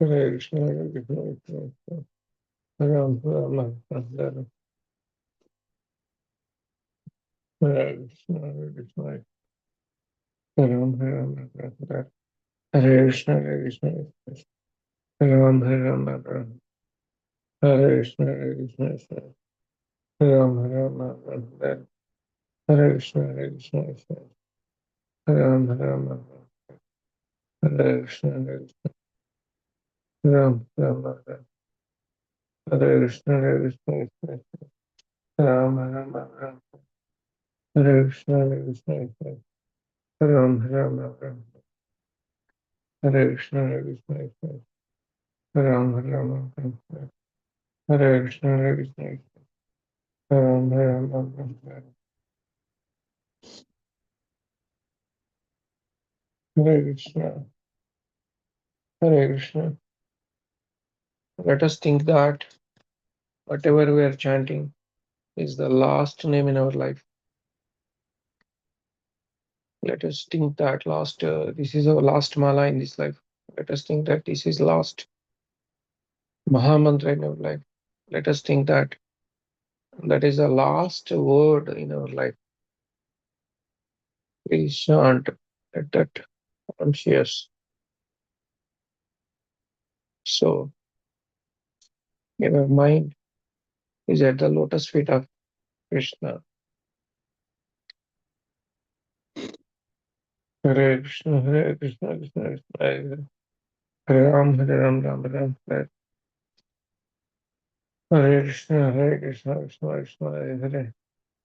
Hare Krishna, Hare Krishna, Krishna Krishna, Ram Ram, Hare Krishna, Hare Krishna, Ram Ram, Hare Krishna, Hare Krishna, Ram Ram, Hare Krishna, Hare Krishna, Ram Ram, Hare Krishna, Hare Krishna, Ram Ram, Hare Krishna, Hare Krishna, Ram Ram, Hare Krishna, Hare Krishna, Ram Ram, Hare Krishna, Hare Krishna, Ram Ram, Hare Krishna, Hare Krishna, Ram Ram, Hare Krishna, Hare Krishna, Ram Ram, Hare Krishna, Hare Krishna. Let us think that whatever we are chanting is the last name in our life. Let us think that this is our last mala in this life. Let us think that this is last Mahamantra in our life. Let us think that that is the last word in our life. Please chant at that conscious. So your mind is at the lotus feet of Krishna. Hare Krishna, Hare Krishna, Krishna Krishna, Hare Ram, Hare Ram, Ram Ram, Hare Krishna, Hare Krishna, Krishna Krishna, Hare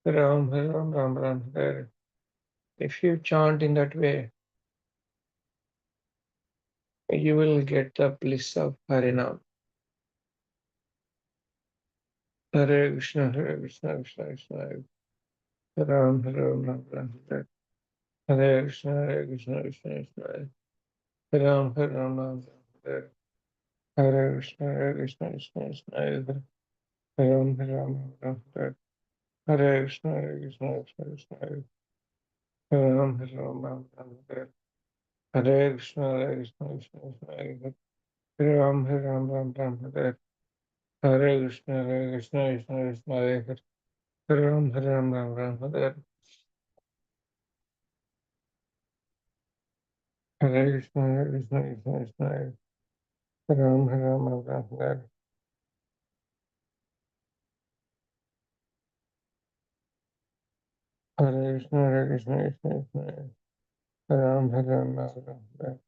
Ram, Hare Ram, Ram Ram, Hare. If you chant in that way, you will get the bliss of Harinam. Hare Krishna, Hare Krishna, Krishna Krishna, Hare Ram, Hare Ram, Ram Ram, Hare. Hare Krishna, Hare Krishna, Krishna Krishna, Hare Ram, Hare Ram, Ram Ram, Hare. Hare Krishna, Hare Krishna, Krishna Krishna, Hare Ram, Hare Ram, Ram Ram, Hare. Hare Krishna, Hare Krishna, Krishna Krishna, Hare Ram, Hare Ram, Ram Ram, Hare. Hare Krishna, Hare Krishna, Krishna Krishna, Hare Ram, Hare Ram, Ram Ram, Hare. Hare Krishna, Hare Krishna, Krishna Krishna, Hare Ram, Hare Ram, Ram Ram, Hare. Hare Krishna, Hare Krishna, Krishna Krishna, Hare Ram, Hare Ram, Ram Ram, Hare. Hare Krishna, Hare Krishna, Krishna Krishna, Hare Ram, Hare Ram, Ram Ram, Hare. Hare Krishna, Hare Krishna, Krishna, Hare Ram, Hare Ram, Ram Ram, Hare.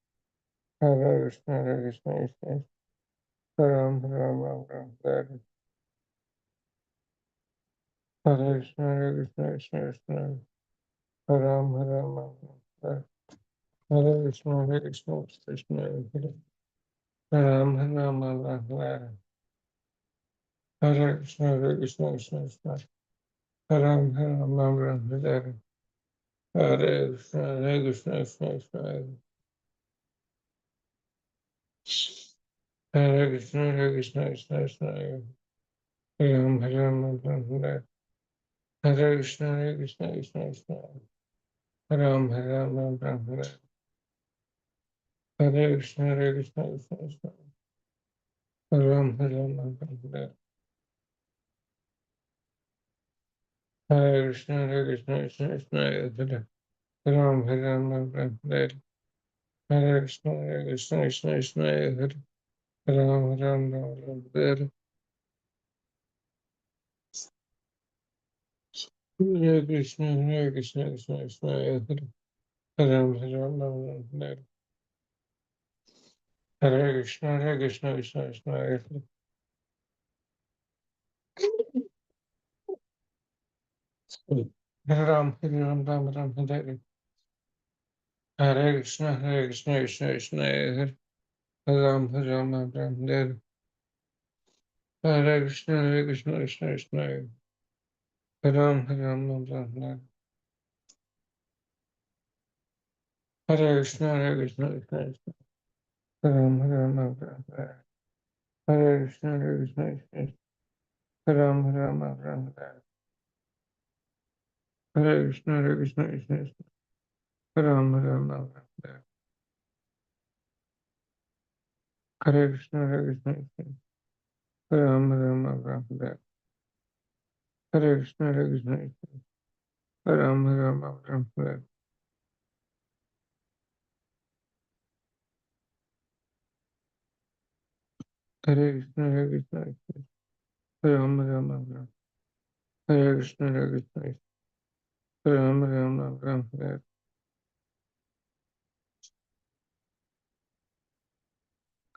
Hare Krishna, Hare Krishna, Krishna Krishna, Hare Ram, Hare Ram, Ram Ram, Hare. Hare Krishna, Hare Krishna, Krishna Krishna, Hare Ram, Hare Ram, Ram Ram, Hare. Hare Krishna, Hare Krishna, Krishna Krishna, Hare Ram, Hare Ram, Ram Ram, Hare. Hare Krishna, Hare Krishna, Krishna Krishna, Hare Krishna, Hare Krishna, Krishna Krishna, Hare Ram, Hare Ram, Ram Ram, Hare. Hare Krishna, Hare Krishna, Krishna Krishna, Hare Ram, Hare Ram, Ram Ram, Hare. Hare Krishna, Hare Krishna, Krishna Krishna, Hare Ram, Hare Ram, Ram Ram, Hare. Hare Krishna, Hare Krishna, Krishna Krishna, Hare Ram, Hare Ram, Ram Ram, Hare. Hare Krishna, Hare Krishna, Krishna Krishna, Hare Ram, Hare Ram, Ram Ram, Hare. Hare Krishna, Hare Krishna, Krishna Krishna, Hare Ram, Hare Ram, Ram Ram, Hare. Hare Krishna, Hare Krishna, Krishna Krishna, Hare Ram, Hare Ram, Ram Ram, Hare. Hare Krishna, Hare Krishna, Krishna Krishna, Hare Ram, Hare Ram, Ram Ram, Hare. Hare Krishna, Hare Krishna, Krishna Krishna, Hare Ram, Hare Ram, Ram Ram, Hare. Hare Krishna, Hare Krishna, Krishna Krishna, Hare Ram, Hare Ram, Ram Ram, Hare. Hare Krishna, Hare Krishna, Krishna, Hare Ram, Hare Ram, Ram Ram, Hare. Hare Krishna, Hare Krishna, Krishna Krishna, Hare Ram, Hare Ram, Ram Ram, Hare. Hare Krishna, Hare Krishna, Hare Ram, Hare Ram, Hare Krishna, Hare Krishna, Hare Ram, Hare Ram, Hare Krishna, Hare Krishna, Hare Ram, Hare Ram, Hare Krishna, Hare Krishna, Hare Ram, Hare Ram,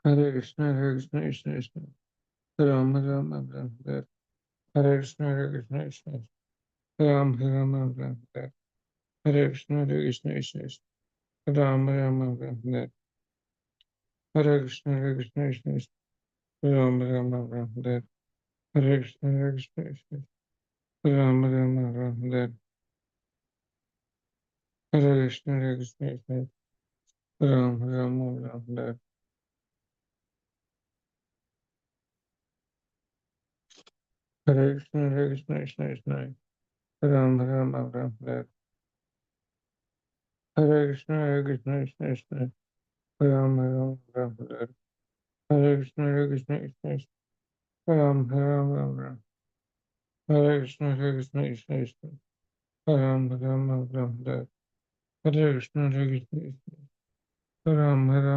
Hare Krishna, Hare Krishna, Krishna, Hare Ram, Hare Ram, Hare Krishna, Hare Krishna, Hare Ram, Hare Ram, Hare Krishna, Hare Krishna, Hare Ram, Hare Ram, Hare Krishna, Hare Krishna, Hare Ram, Hare Ram, Hare Krishna, Hare Krishna, Hare Ram, Hare Ram, Hare Krishna, Hare Krishna, Hare Ram, Hare Ram, Hare Krishna, Hare Krishna, Hare Ram, Hare Ram, Hare Krishna, Hare Krishna, Hare Ram, Hare Ram, Hare Krishna, Hare Krishna, Hare Ram, Hare Ram, Hare Krishna, Hare Krishna, Hare Ram, Hare Ram,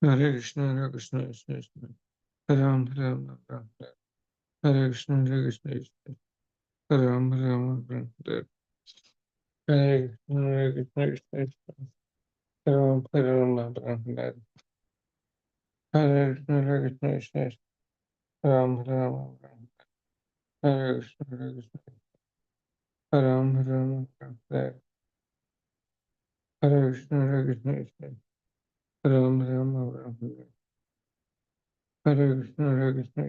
Hare Krishna, Hare Krishna, Hare Ram, Hare Ram, Hare Krishna, Hare Krishna, Hare Ram, Hare Ram, Hare Krishna, Hare Krishna, Hare Ram, Hare Ram, Hare Krishna, Hare Krishna, Hare Ram, Hare Ram, Hare Krishna, Hare Krishna, Hare Ram, Hare Ram, Hare Krishna, Hare Krishna, Hare Ram, Hare Ram, Hare Krishna, Hare Krishna, Hare Ram, Hare Ram, Hare Krishna, Hare Krishna,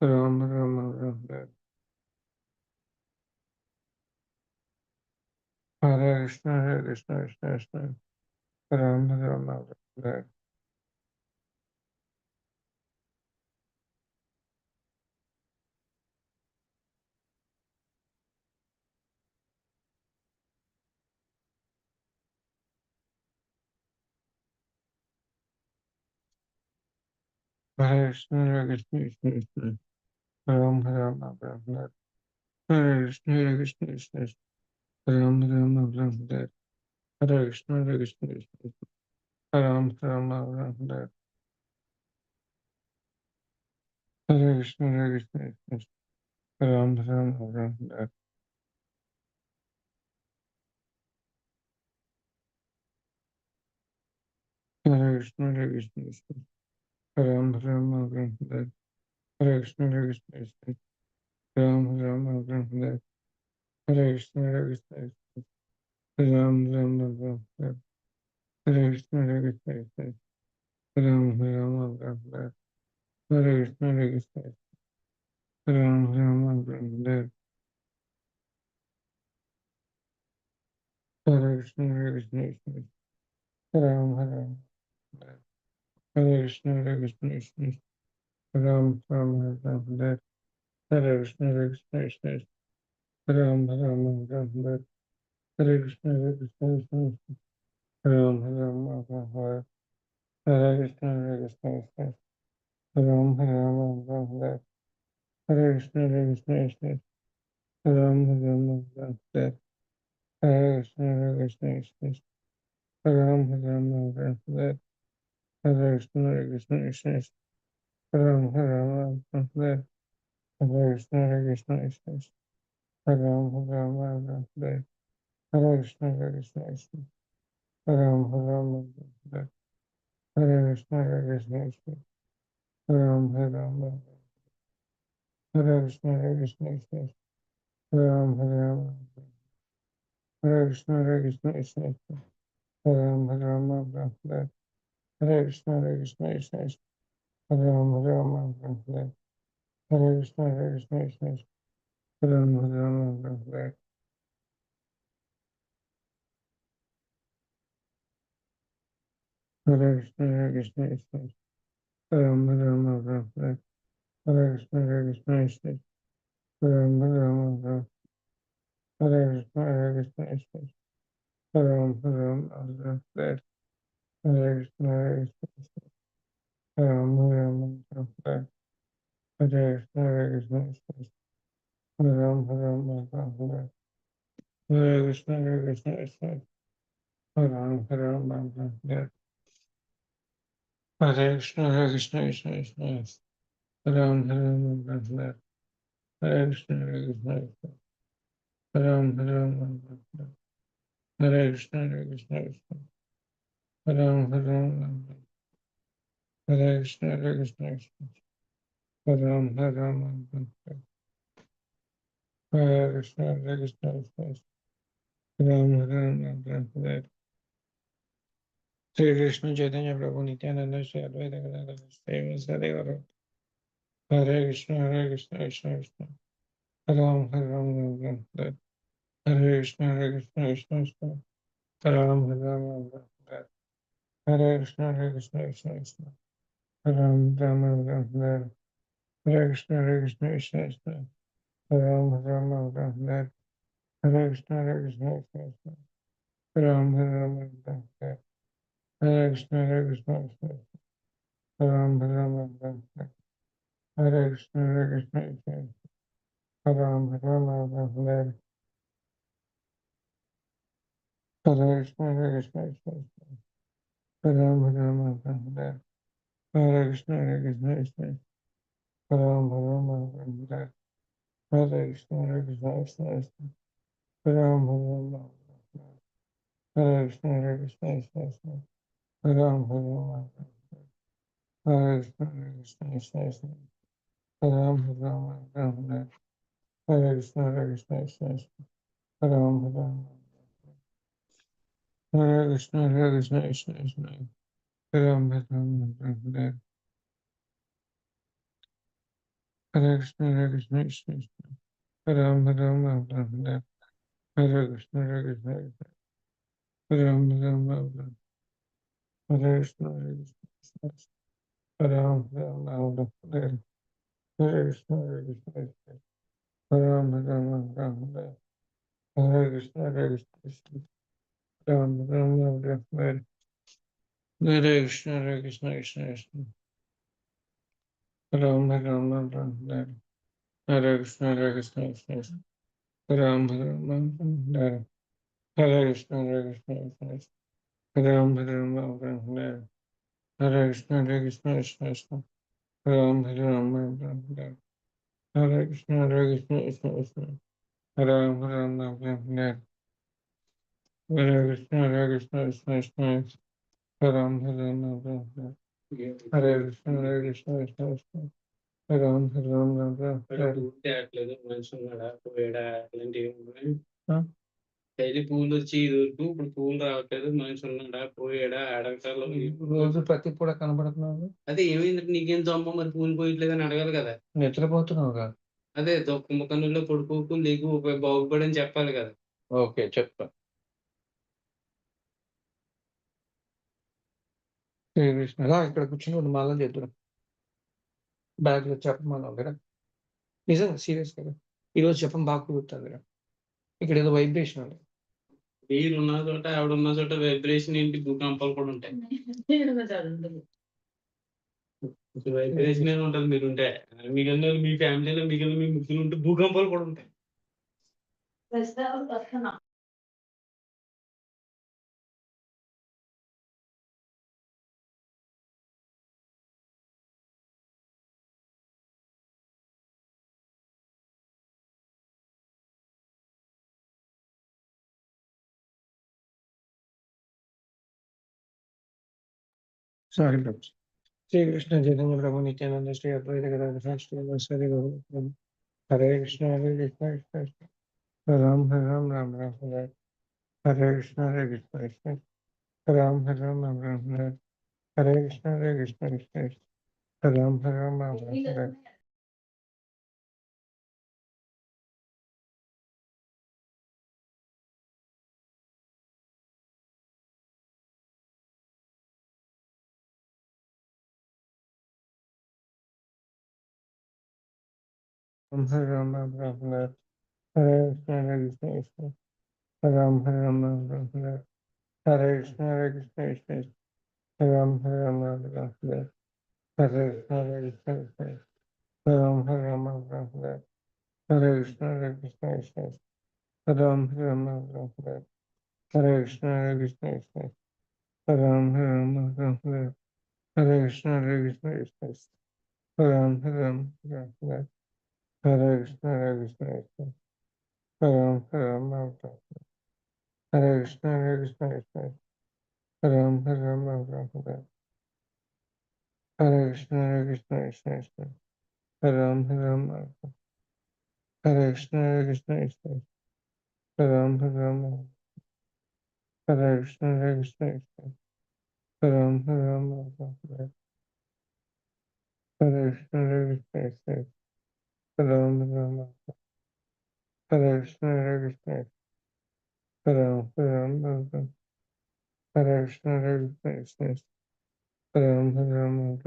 Hare Ram, Hare Ram, Hare Krishna, Hare Krishna, Hare Ram, Hare Ram, Hare Krishna, Hare Krishna, Hare Ram, Hare Ram, Hare Krishna, Hare Krishna, Hare Ram, Hare Ram, Hare Krishna, Hare Krishna, Hare Ram, Hare Ram, Hare Krishna, Hare Krishna, Hare Ram, Hare Ram, Hare Krishna, Hare Krishna, Hare Ram, Hare Ram, Hare Krishna, Hare Krishna, Hare Ram, Hare Ram, Hare Krishna, Hare Krishna, Hare Ram, Hare Krishna, Hare Krishna, Hare Ram, Hare Krishna, Hare Krishna, Hare Ram, Hare Krishna, Hare Krishna, Hare Ram, Hare Krishna, Hare Krishna, Ram, Hare Krishna, Hare Krishna, Ram, Hare Krishna, Hare Krishna, Ram, Hare Krishna, Hare Krishna, Ram, Hare Krishna, Hare Krishna, Ram, Hare Krishna, Hare Krishna, Ram, Hare Krishna, Hare Krishna, Ram, Hare Krishna, Hare Krishna, Ram, Hare Krishna, Hare Krishna, Ram, Hare Krishna, Hare Krishna, Ram, Hare Krishna, Hare Krishna, Ram, Hare Krishna, Hare Krishna, Ram, Hare Krishna, Hare Krishna, Ram, Hare Krishna, Hare Krishna, Ram, Hare Krishna, Hare Krishna, Krishna Ram, Ram, Ram, Hare Krishna, Hare Krishna, Krishna Ram, Ram, Ram, Hare Krishna, Hare Krishna, Krishna Ram, Ram, Ram, Hare Krishna, Hare Krishna, Ram, Ram, Ram, Hare Krishna, Hare Krishna, Ram, Ram, Ram, Hare Krishna, Hare Krishna, Krishna Ram, Ram, Ram, Hare Krishna, Hare Krishna, Krishna Ram, Ram, Ram, Hare Krishna, Hare Krishna, Ram, Ram, Hare Krishna, Hare Krishna, Ram, Ram, Hare Krishna, Hare Krishna, Ram, Ram, Hare Krishna, Hare Krishna, Ram, Ram, Hare Sri Krishna Chaitanya Prabhu Nityananda Sri Advaita Gadadhar Sri Vasari Gaura Hare Krishna, Hare Krishna, Krishna Krishna Ram, Ram, Hare Krishna, Hare Krishna, Krishna Krishna Ram, Ram, Hare Krishna, Hare Krishna, Krishna Krishna Ram, Ram, Hare Krishna, Hare Krishna, Krishna Krishna Ram, Ram, Hare Krishna, Hare Krishna, Krishna Krishna Ram, Ram, Hare Krishna, Hare Krishna, Krishna Ram, Ram, Hare Krishna, Hare Krishna, Krishna Ram, Ram, Hare Krishna, Hare Krishna, Krishna Ram, Ram, Hare Krishna, Hare Krishna, Krishna Ram, Ram, Hare Krishna, Hare Krishna, Krishna Ram, Ram, Hare Krishna, Hare Krishna, Krishna Ram, Ram, Hare Krishna, Hare Krishna, Krishna Ram, Ram, Hare Krishna, Hare Krishna, Krishna Ram, Ram, Hare Krishna, Hare Krishna, Krishna Ram, Ram, Hare Krishna, Hare Krishna, Krishna Ram, Ram, Hare Krishna, Hare Krishna, Ram, Ram, Hare Krishna, Hare Krishna, Ram, Ram, Hare Krishna, Hare Krishna, Ram, Ram, Hare Krishna, Hare Krishna, Ram, Ram, Hare Krishna, Hare Krishna, Krishna Krishna, Ram, Ram, Hare Krishna, Hare Krishna, Krishna Ram, Ram, Hare Krishna, Hare Krishna, Krishna Ram, Ram, Hare Krishna, Hare Krishna, Krishna Ram, Ram, Hare Krishna, Hare Krishna, Krishna Ram, Ram, Hare Krishna, Hare Krishna, Krishna Ram, Ram, Hare Krishna, Hare Krishna, Krishna Ram, తేట్లేదు మనిషి ఉన్నాడా పోయాడా అట్లాంటివి ఏమి ఉన్నాయి? Daily పూలు వచ్చి ఇది వరకు ఇప్పుడు పూలు రావట్లేదు మనిషి ఉన్నాడా పోయాడా అడగటాలు రోజు ప్రతి పూట కనబడుతున్నావు. అదే ఏమైందంటే నీకేం దొమ్మ మరి పూలు పోయట్లేదని అడగాలి కదా. నిద్రపోతున్నావుగా. అదే కుంభకర్ణుల్లో పడుకోకు లేకు బాగుపడని చెప్పాలి కదా. ఓకే చెప్తా. శ్రీకృష్ణ ఇక్కడ కూర్చుని రెండు మాలలు చేద్దాం. బ్యాగ్ లో చెప్పమన్నావు కదా నిజంగా సీరియస్ కదా ఈరోజు చెప్పం బాగా కుదురుతుంది ఇక్కడ ఏదో వైబ్రేషన్ ఉంది మీరున్న చోట ఆవిడున్న చోట వైబ్రేషన్ ఏంటి భూకంపాలు కూడా ఉంటాయి వైబ్రేషన్ ఏమి ఉంటుంది మీరుంటే మిగిలిన మీ ఫ్యామిలీలో మిగిలిన మీ ముగ్గురు ఉంటే భూకంపాలు కూడా ఉంటాయి సారీ శ్రీకృష్ణ చైతన్య ప్రభు నిత్యానంద శ్రీ అద్వైత గదాధర శ్రీవాసరి Hare Krishna Hare Krishna Krishna Krishna Ram Hare Ram Ram Ram Hare Hare Krishna Hare Krishna Krishna Ram Hare Ram Ram Ram Hare Hare Krishna Hare Krishna Krishna Krishna Ram Hare Ram Ram Ram Hare Hare Ram, Ram Ram, Hare Hare Krishna, Hare Krishna, Krishna Ram, Hare Ram, Ram Ram, Hare Hare Krishna, Hare Krishna, Krishna Ram, Hare Ram, Ram Ram, Hare Hare Krishna, Hare Krishna, Krishna Ram, Hare Ram, Ram Ram, Hare Hare Krishna, Hare Krishna, Krishna Ram, Hare Ram, Ram Ram, Hare Hare Krishna, Hare Krishna, Krishna Ram, Hare Ram, Ram Ram, Hare Hare Krishna, Hare Krishna, Krishna Ram, Hare Ram, Ram Hare Hare Krishna, Hare Krishna, Krishna Ram, Hare Ram, Ram Ram, Hare Krishna, Hare Krishna, Krishna Ram, Hare Ram, Ram Ram, Hare Krishna, Hare Krishna, Krishna Krishna Ram, Hare Ram, Hare Krishna, Hare Krishna, Krishna Ram, Hare Ram, Hare Krishna, Hare Krishna, Krishna Ram, Hare Ram,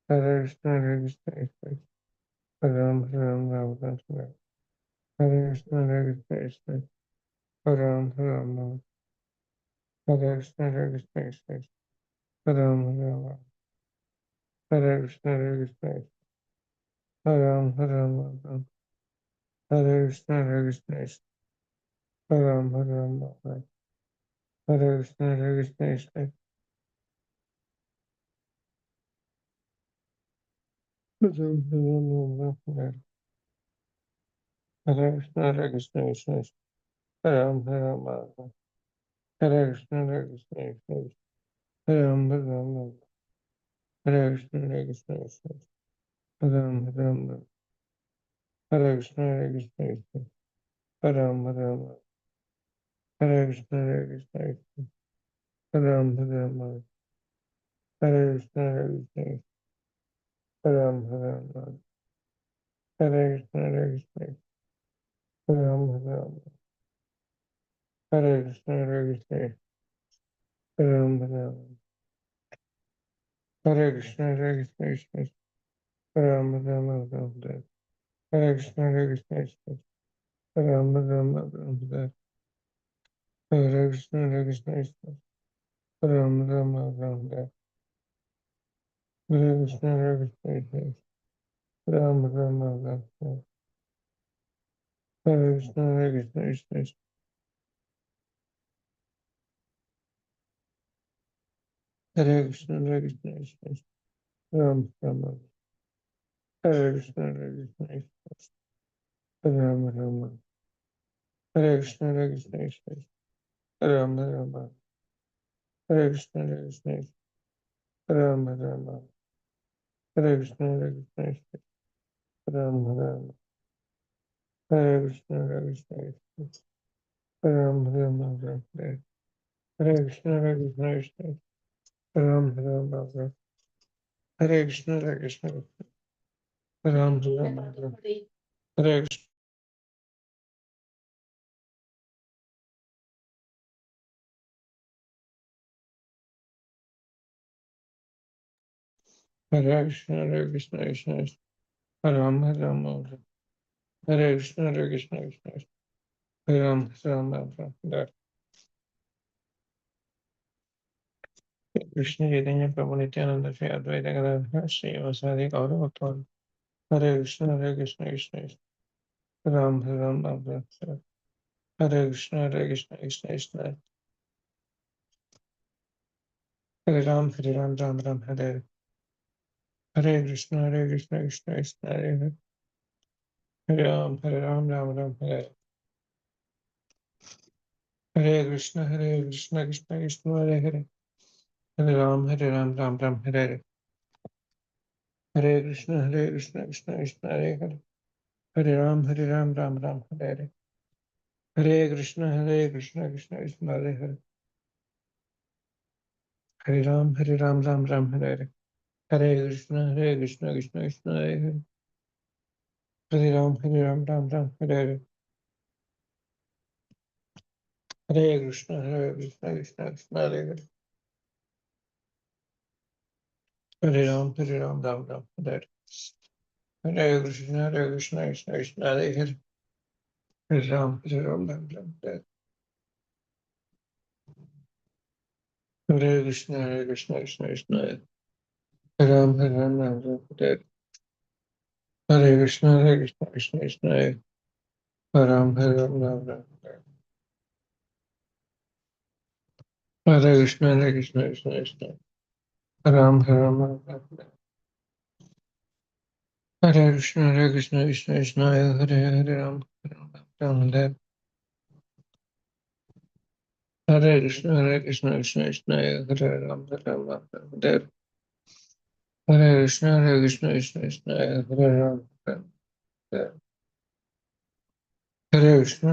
Hare Krishna, Hare Krishna, Krishna Ram, Hare Ram, Hare Krishna, Hare Krishna, Ram, Hare Ram, Hare Krishna, Hare Krishna, Krishna Ram, Hare Ram, Hare Krishna, Hare Krishna, Ram, Hare Ram, Hare Krishna, Hare Krishna, Ram, Hare Ram, Hare Krishna, Hare Krishna, Ram, Hare Ram, Hare Krishna, Hare Krishna, Ram, Hare Ram, Hare Krishna, Hare Krishna, Ram, Hare Ram, Hare Krishna, Hare Krishna, Ram, Hare Ram, Hare Krishna, Hare Krishna, Ram, Hare Ram, Hare Krishna, Hare Krishna, Ram, Hare Ram, Hare Krishna, Hare Krishna, Ram, Hare Ram, Hare Krishna, Hare Krishna, Ram, Hare Ram, Hare Krishna, Hare Krishna, Ram, Hare Ram, Hare Krishna, Hare Krishna, Ram, Hare Ram, Hare Krishna, Hare Krishna, Ram, Hare Ram, Hare Krishna, Hare Krishna, Ram, Hare Ram, Hare Krishna, Hare Krishna, Ram, Hare Ram, Hare Krishna, Hare Krishna, Ram, Hare Ram, Hare Krishna, Hare Krishna, Ram, Hare Krishna, Hare Krishna, Ram, Hare Krishna, Hare Krishna, Hare Krishna, Hare Krishna, Ram, Hare Krishna, Hare Krishna, Ram, Hare Krishna, Hare Krishna, Ram, Hare Krishna, Hare Krishna, Ram, Hare Krishna, Hare Krishna, Ram, Hare Krishna, Hare Krishna, Ram, Hare Krishna, Hare Krishna, Ram, Hare Krishna, Hare Krishna, Ram, Hare Krishna, Hare Krishna, Hare Krishna, Krishna Krishna, Ram, Hare Krishna, Hare Krishna, Krishna Krishna, Hare Krishna Chaitanya Prabhu Nityananda Shri Advaita Gadadhar Shri Vasadi Gaura Bhaktavan Hare Krishna, Hare Krishna, Krishna Krishna, Ram, Hare Krishna, Hare Krishna, Krishna Krishna, Hare Ram, Ram Ram, Hare Krishna, Hare Krishna, Krishna Krishna, Hare Ram, Ram Ram, Hare Krishna, Hare Krishna, Krishna Krishna, Hare Ram, Ram Ram, Hare Krishna, Hare Krishna, Krishna Krishna, Hare Ram, Ram Ram, Hare Krishna, Hare Krishna, Krishna Krishna, Hare Ram, Ram Ram, Hare Krishna, Hare Krishna, Krishna Krishna, Hare Ram, Ram Ram, Hare Krishna, Hare Krishna, Krishna Krishna, Hare Ram, Ram Ram, Hare Krishna, Krishna Krishna, Hare Hare Ram, Hare Krishna, Krishna Krishna, Hare Ram, Hare Hare Krishna, Krishna Krishna, Hare Ram, Hare Krishna, Krishna, Hare Ram, Hare Krishna, Krishna, Hare Ram, Hare Hare Krishna, Krishna, Hare Ram, Hare Krishna, Hare Ram, Hare Krishna, Hare Ram, Hare Krishna, Hare Ram, Hare Krishna,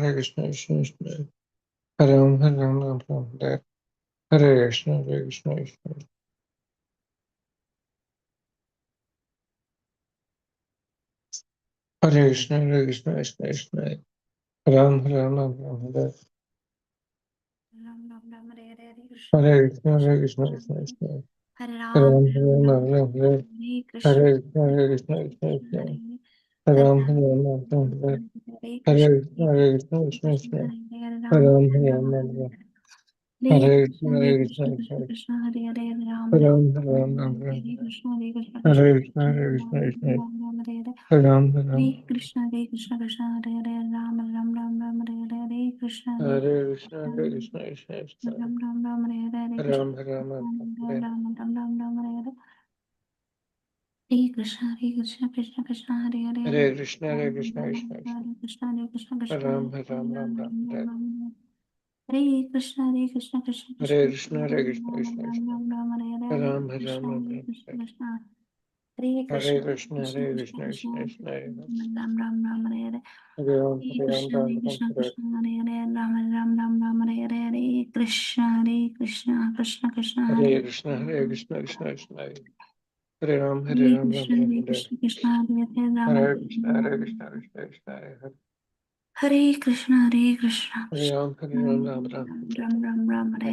Hare Krishna, Ram, Ram Ram Ram Hare Hare Hare Krishna Hare Krishna, Hare Ram, Ram Ram Ram Hare Krishna Hare Krishna Krishna Krishna, Hare Hare Ram, Ram Hare Krishna Krishna Krishna, Hare Ram Ram, Ram Hare Hare Krishna Krishna Krishna Hare Hare Ram Ram Ram, Hare Krishna Krishna Krishna Hare Krishna, Ram Ram Hare Hare Ram, Hare Krishna Krishna Hare Hare Ram Ram Hare Hare Hare Krishna Hare Krishna, Ram Ram Hare Hare Hare Krishna Ram, Ram Hare Hare Hare Krishna Krishna Hare Hare Hare Krishna, Hare Krishna, Hare Krishna Krishna Ram, Hare Krishna Hare Krishna Krishna, Hare Krishna, Ram Hare Hare Hare Ram, Krishna Krishna Hare Hare Krishna Krishna, Hare Krishna Krishna, Ram Hare Hare Hare Hare Krishna Hare Hare Ram Hare Hare Hare Krishna Krishna Hare Hare Krishna, Hare Krishna, Hare Ram, Hare Ram, Krishna Hare Hare Hare Krishna, Hare Ram Krishna, Hare Krishna Hare Ram, Ram Hare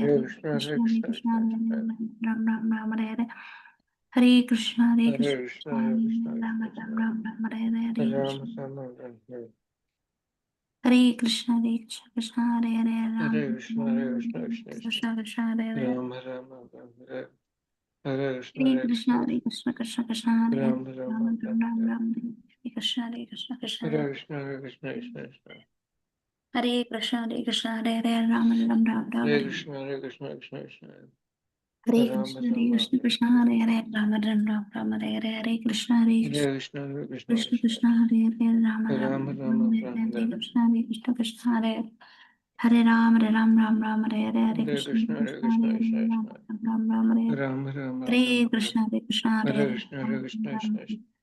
Hare Krishna, Hare Krishna Krishna, Ram Hare Hare Krishna Hare Krishna, Hare Krishna, Hare Hare Ram, Krishna Hare Hare Krishna Krishna Hare Hare Ram Hare Krishna, Hare Krishna Hare Ram, Hare Krishna, Hare Hare Krishna Krishna Hare Hare Ram, Ram Krishna Krishna Hare Krishna, Hare Krishna, Hare Krishna Hare Ram Hare Hare Krishna, Hare Krishna, Hare Ram, Krishna Krishna Hare Hare Ram Hare Hare Krishna Hare Krishna, Hare Krishna Krishna, Krishna Hare Hare Ram, Hare Krishna Hare Hare Ram Hare Hare Krishna Krishna, Hare Krishna Hare Hare Ram, Hare Krishna Hare Hare Krishna, Hare Krishna, Hare Ram,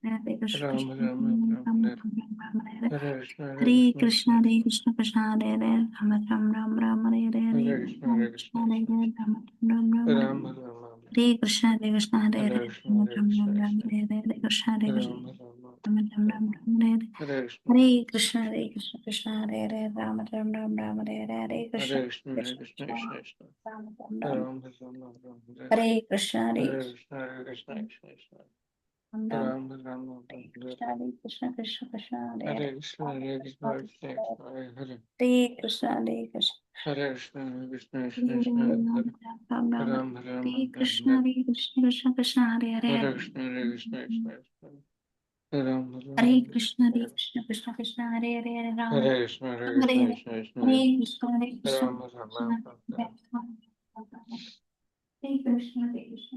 Hare Hare Krishna, Hare Hare Krishna, Krishna Krishna Hare Hare Hare Hare Hare Krishna, Hare Krishna Krishna, Hare Hare Ram, Hare Krishna Hare Hare Hare Krishna, Hare Krishna, Hare Krishna Ram, Hare Krishna, Hare Krishna Krishna Hare Hare Hare Hare Krishna Krishna, Hare Krishna, Ram Ram, Hare Krishna Hare Krishna, Hare Krishna, Ram, Hare Krishna Krishna Hare Hare Krishna, Hare Krishna, Hare Hare Krishna Hare Krishna Hare Krishna, Hare Hare Krishna, Ram, Krishna Krishna Hare Hare Hare Krishna, Hare Krishna, Ram, Hare Krishna Krishna Hare Hare Hare Krishna, Hare Hare Hare Krishna, Hare Krishna Ram, Hare Krishna Krishna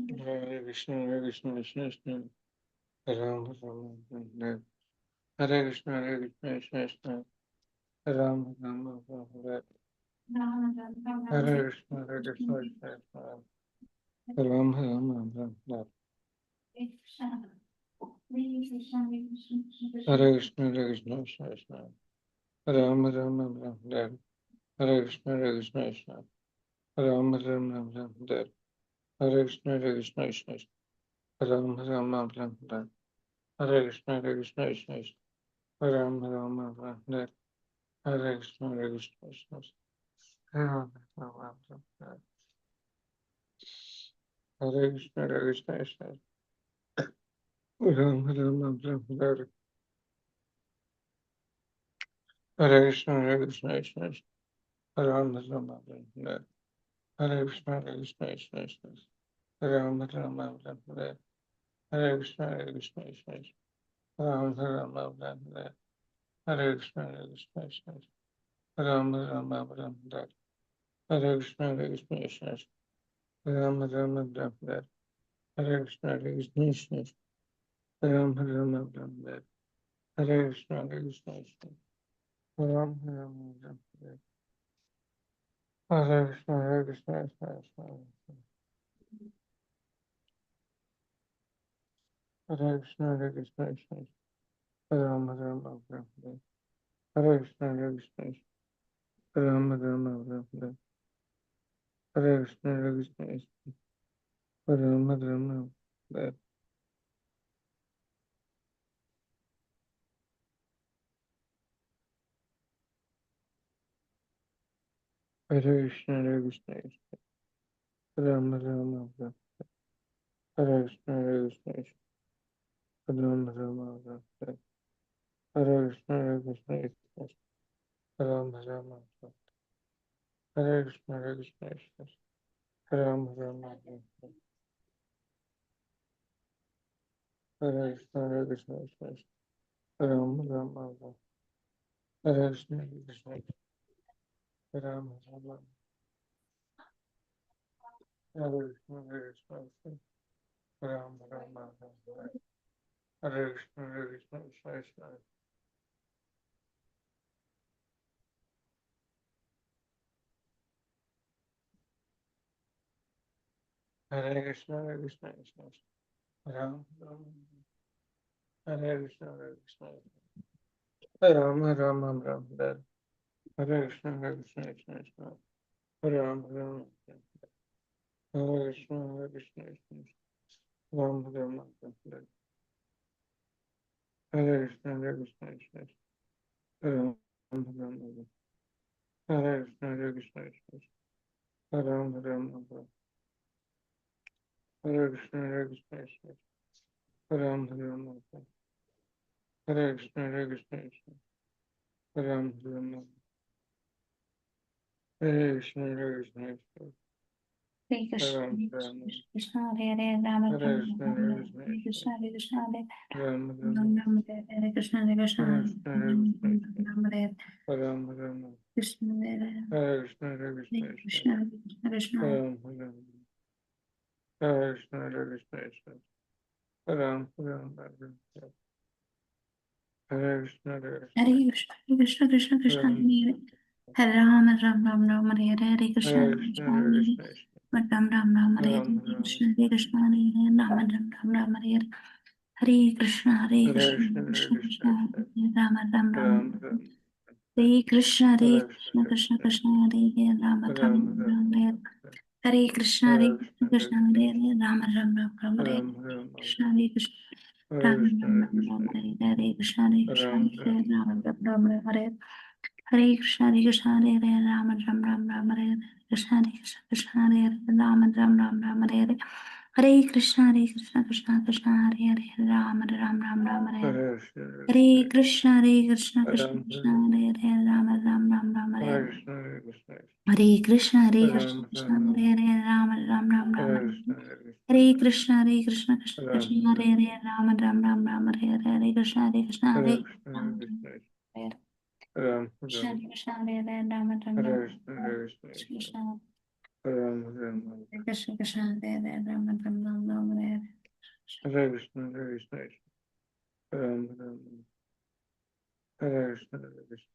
Hare Krishna, Hare Krishna, Ram, Hare Krishna, Hare Krishna, Ram, Hare Krishna, Hare Krishna, Ram, Hare Krishna, Hare Krishna, Ram, Hare Krishna, Hare Krishna, Ram, Hare Krishna, Hare Krishna, Ram, Hare Krishna, Hare Krishna, Ram, Hare Krishna, Hare Krishna, Ram, Hare Krishna, Hare Krishna, Krishna Ram, Ram, Ram, Hare Hare Krishna, Hare Krishna, Krishna Ram, Ram, Ram, Hare Krishna, Hare Krishna, Krishna Ram, Ram, Ram, Hare Krishna, Hare Krishna, Krishna Ram, Ram, Ram, Hare Krishna, Hare Krishna, Krishna Ram, Ram, Ram, Hare Krishna, Hare Krishna, Krishna Ram, Ram, Ram, Hare Krishna, Hare Krishna, Krishna Ram, Ram, Ram, Hare Krishna, Hare Krishna, Krishna Ram, Ram, Ram, Hare Krishna, Hare Krishna, Krishna Hare Krishna, Hare Krishna, Krishna Ram, Ram, Ram, Hare Krishna, Hare Krishna, Ram, Ram, Ram, Hare Krishna, Hare Krishna, Ram, Ram, Hare Krishna, Hare Krishna, Ram, Ram, Hare Krishna, Hare Krishna, Ram, Ram, Hare Krishna, Hare Krishna, Ram, Ram, Hare Krishna, Hare Krishna, Ram, Ram, Hare Krishna, Hare Krishna, Ram, Ram, Hare Krishna, Hare Krishna, Ram, Ram, Hare Krishna, Hare Krishna, Ram, Ram, Hare Krishna, Hare Krishna, Krishna, Hare Krishna, Hare Krishna, Krishna, Ram, Ram, Hare Krishna, Hare Krishna, Ram, Ram, Hare Krishna, Hare Krishna, Krishna, Ram, Ram, Hare Krishna, Hare Krishna, Ram, Ram, Hare Krishna, Hare Krishna, Ram, Ram, Hare Krishna, Hare Krishna, Ram, Ram, Hare Krishna, Hare Krishna, Ram, Ram, Hare Krishna, Hare Krishna, Ram, Ram, Hare Krishna, Hare Krishna, Hare Krishna, Ram, Hare Ram, Krishna, Krishna Hare Hare, Rama Hare Rama Krishna, Rama Hare Hare Krishna, Hare Krishna, Hare Krishna, Hare Ram, Ram Ram, Ram Hare Hare Krishna, Hare Krishna, Hare Hare Krishna, Hare Ram Krishna, Ram Ram Hare Ram, Ram, Krishna, Hare Hare Krishna, Hare Hare Krishna, Krishna, Hare Krishna, Krishna Ram, Ram, Hare Krishna, Hare Krishna, Ram, Ram, Hare Krishna, Hare Hare Krishna, Hare Krishna, Krishna Krishna, Ram, Hare Hare Ram Ram Ram Ram Hare Hare, Hare Krishna, Hare Hare Krishna, Krishna, Hare Hare Krishna, Ram Ram Ram Hare Hare, Ram, Hare Ram, Krishna, Hare Krishna, Hare Hare Ram Ram Ram Ram Hare Hare, Hare Krishna, Hare Hare Krishna, Krishna, Hare Krishna Krishna, Krishna, Hare Ram Ram Ram, Ram Ram, Hare Krishna, Hare Hare Krishna, Krishna, Krishna Krishna, Hare Hare, Rama Rama Ram, Ram, Rama Hare Hare Krishna, Hare Hare Krishna, Krishna, Hare Krishna Krishna, Hare Hare, Rama Rama Rama Hare Ram, Ram, Krishna, Hare Krishna, Hare Rama Krishna, Rama Hare Rama Krishna, Hare Hare Krishna, Hare Krishna, Ram, Hare Ram, Rama Rama Rama Hare Hare Krishna, Hare Krishna, Hare Hare, Rama Rama Rama Hare Krishna, Hare Krishna, Krishna Hare Hare, Rama Rama Rama Hare Hare Krishna, Hare Krishna, Krishna Krishna Hare Hare, Rama Rama Rama Hare Hare Krishna, Hare Hare Krishna, Krishna, Hare Krishna, Krishna Ram, Krishna, Ram, Hare Hare, Rama Rama Hare Hare Krishna, Hare Krishna, Hare Krishna, Hare Krishna, Ram, Krishna Ram, Hare Hare, Rama Rama Hare Hare Krishna, Hare Krishna, Hare Krishna, Hare Krishna, Krishna Ram, Krishna Hare Ram, Hare, Rama Rama Hare Hare Krishna, Hare Krishna, Hare Hare Krishna, Hare Rama Krishna, Hare Ram, Krishna, Ram, Krishna Hare Hare, Rama Rama Hare Krishna, Hare Krishna, Krishna Ram, Ram, Krishna Krishna Hare Hare, Rama Rama Hare Hare Krishna, Hare Krishna, Ram, Ram, Hare Krishna, Hare Krishna,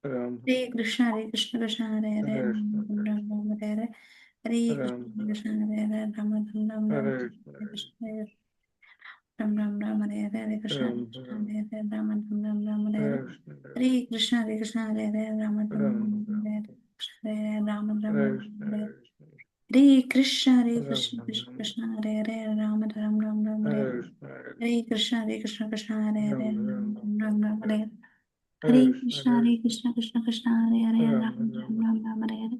Ram, Hare Krishna, Hare Krishna, Krishna Hare Hare, Hare Krishna, Rama Hare Hare Hare Krishna, Ram, Krishna Hare Hare, Rama Hare Krishna, Krishna Ram Hare Hare Krishna Ram, Krishna Hare Hare Rama Ram Hare Hare Krishna, Hare Krishna Hare Krishna Hare Hare Rama Ram, Hare Hare Rama Hare Krishna, Hare Hare Krishna, Hare Krishna Hare Ram, Krishna Krishna Ram, Krishna Hare Hare Rama Hare Hare Krishna, Hare Krishna Hare Krishna Krishna Hare Hare Ram, Ram, Rama Hare Hare Hare Krishna, Krishna Hare Hare Krishna, Krishna Krishna Krishna Hare Hare Ram, Rama Ram, Hare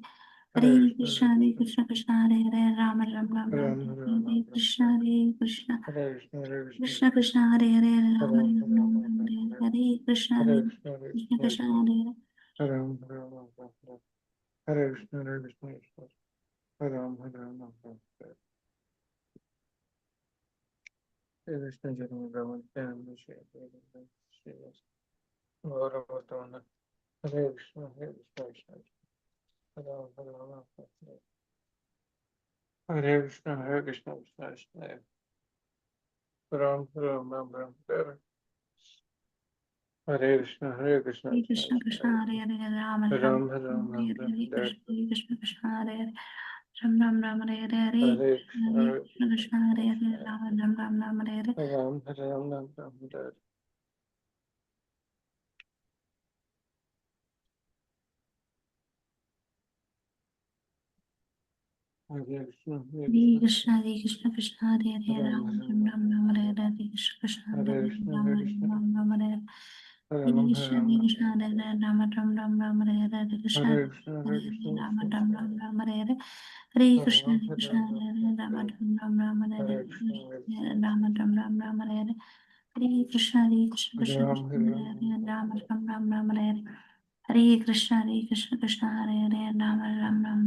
Hare Hare Krishna, Krishna, Hare Krishna, Krishna Hare Hare, Rama Ram Ram Hare Ram, Ram, Hare Ram, Hare Krishna, Hare Krishna, Hare Krishna, Hare Krishna, Krishna Krishna, Hare Hare, Hare Rama Ram, Ram Hare Ram, Ram Ram, Hare Krishna, Hare Hare Krishna, Hare Krishna, Krishna, Krishna Hare Hare Ram, Hare Ram, Hare Krishna, Hare Krishna, Hare Ram, Hare Ram, Hare Krishna, Jaram, Raman, Jnana, Shri Krishna, Shri Gaura Bhatavana, Hare Krishna, Hare Krishna, Hare Ram, Hare Ram, Hare Krishna, Hare Krishna, Krishna Krishna, Hare Ram, Hare Ram, Hare Krishna, Hare Krishna, Hare Krishna Krishna Krishna Krishna, Hare Hare Rama Hare Ram Ram, Hare Ram Ram, Hare Hare Krishna Krishna Hare Hare Ram Ram Ram Hare Hare Hare Hare Krishna Krishna, Hare Krishna Krishna, Krishna Hare Hare Rama Ram Ram Ram Hare Hare Hare Ram, Hare Ram, Hare Krishna, Hare Hare Krishna Krishna Hare Hare Ram, Rama Hare Ram Ram Ram Hare Ram, Hare Hare Krishna Krishna Hare Hare Hare Krishna, Rama Hare Ram Krishna, Ram Ram Hare Hare Hare Hare Ram, Hare Krishna Ram, Hare Hare Rama Ram Ram Ram Hare Hare Hare Krishna Hare Krishna, Hare Hare Hare Krishna, Rama Ram Ram Hare Ram Hare Hare Hare Krishna Ram, Hare Hare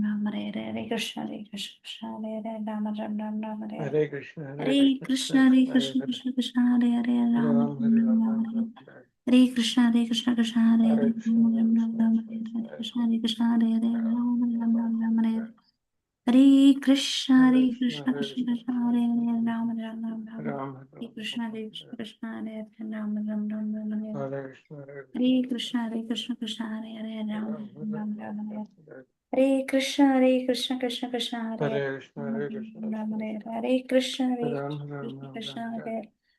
Krishna Ram, Hare Hare Rama Ram Ram Ram Hare Hare Hare Krishna, Hare Rama Krishna, Ram Ram Ram Hare Hare Hare Krishna Hare Krishna Ram, Krishna Hare Hare Ram, Hare Rama Ram Ram Ram Hare Hare Hare Krishna Krishna Hare Hare Rama Ram Ram Ram Hare Hare Hare Krishna Krishna Hare Hare Rama Ram Ram Ram Hare Hare Hare Krishna, Hare Hare Krishna, Krishna Krishna Krishna Hare Hare Hare Rama Ram, Ram Hare Ram Ram, Ram Hare Hare Hare Krishna Krishna Hare Hare Hare Krishna, Rama Hare Ram Ram Krishna, Ram Hare Hare Krishna Hare Hare Rama Ram Ram Ram Hare Hare Hare Hare Krishna, Krishna Hare Krishna Krishna, Krishna Hare Hare Rama Ram Ram Ram Hare Ram, Hare Hare Krishna Krishna Hare Hare Rama Ram Ram Ram Hare Hare Hare Krishna, Hare Hare Krishna Krishna Hare Hare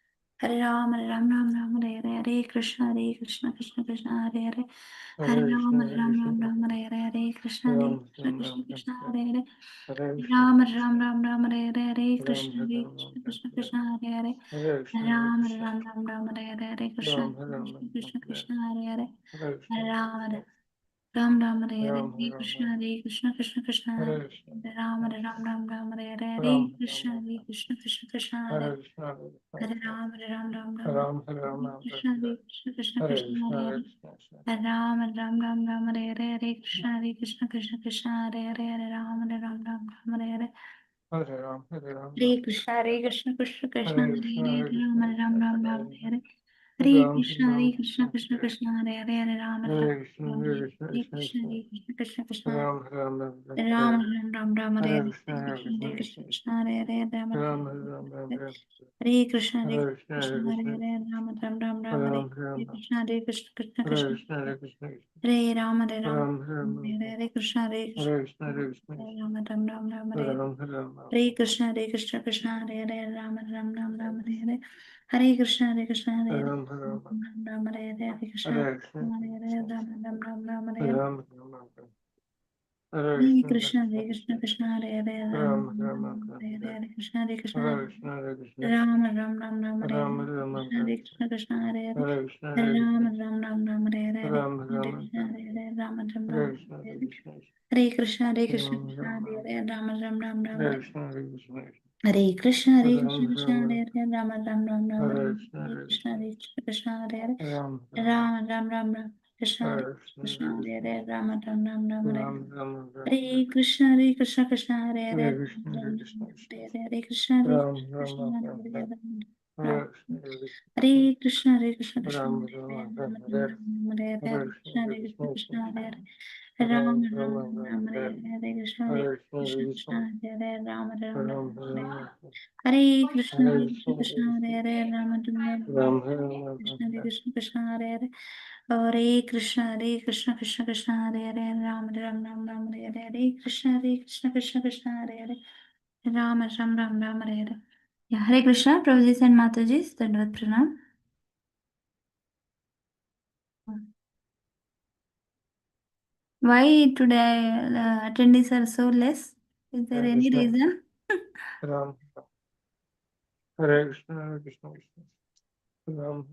Rama Ram, Ram Ram Hare Hare Hare Krishna Krishna Krishna Hare Krishna, Rama Hare Ram Krishna, Ram Hare Hare Krishna Ram, Krishna Ram, Krishna Ram, Hare Hare Ram Ram Hare Hare Krishna Krishna Krishna Hare Hare Hare Hare Krishna, Hare Krishna, Ram Hare Hare Krishna Ram, Krishna Krishna Ram, Hare Hare Hare Krishna, Ram Ram Hare Hare Ram, Krishna Ram, Krishna Krishna Hare Hare Hare Krishna, Hare Ram Krishna, Ram Hare Hare Krishna Ram, Krishna Krishna Hare Hare Hare Krishna, Ram Ram Hare Hare Ram, Krishna Krishna Krishna Hare Hare Krishna, Ram Hare Hare Ram, Krishna Krishna Krishna Hare Hare Krishna, Hare Ram Ram, Krishna Krishna Hare Krishna Krishna, Hare Hare Hare Krishna, Ram Hare Hare Krishna Krishna Hare Hare Ram Hare Hare Hare Ram, Hare Ram, Hare Krishna Krishna Hare Hare Krishna, Hare Hare Ram Krishna, Hare Hare Hare Ram, Hare Hare Krishna Ram, Krishna Hare Hare Ram Hare Krishna, Ram Hare Krishna, Hare Krishna Krishna, Krishna Krishna Ram, Ram, Ram Ram Hare Hare Krishna, Hare Hare Krishna, Krishna Hare Hare Ram Ram, Ram, Hare Krishna Hare Krishna, Krishna Hare Hare Krishna, Hare Ram Hare Ram, Hare Ram, Krishna Hare Krishna Krishna, Hare Krishna, Hare Ram, Ram, Hare Krishna Hare Krishna, Hare Krishna, Ram Hare Ram, Ram, Hare Krishna Hare Hare Ram Hare Hare Krishna Krishna Hare Hare Ram, Ram, Ram Hare Hare Krishna Hare Krishna, Hare Hare Ram Hare Ram, Hare Hare Krishna, Krishna Krishna Hare Hare Ram, Hare Hare Krishna Hare Krishna, Hare Krishna, Ram Hare Ram, Hare Krishna Hare Hare Hare Krishna, Hare Hare Krishna, Ram Hare Hare Ram, Krishna Hare Hare Hare Krishna, Hare Krishna, Hare Krishna Ram, Krishna Hare Hare Hare Krishna, Hare Krishna, Hare Krishna Ram, Krishna Hare Hare Hare Krishna, Hare Hare Krishna Krishna, Krishna Hare Ram, Hare Krishna Hare Krishna, Krishna Hare Hare Krishna, Hare Hare Ram, Hare Krishna Krishna Hare Hare Hare Krishna, Hare Krishna, Hare Krishna Ram, Krishna Hare Hare Hare Krishna, Hare Hare Krishna Krishna Ram, Hare Hare Hare Krishna, Krishna Hare Krishna, Krishna Hare Ram, Hare Hare Krishna Hare Krishna, Krishna Hare Ram, Hare Hare Krishna Hare Krishna Hare Hare Ram, Krishna Krishna Hare Hare Hare Krishna Krishna Hare Hare Hare Krishna Krishna Hare Hare Ram Hare Hare. Yeah, Hare Krishna, Prabhuji and Mataji, Dandavat Pranam. Why today attendees are so less? Is there any Krishna, reason? Ram, Hare Krishna, Hare Krishna, Ram,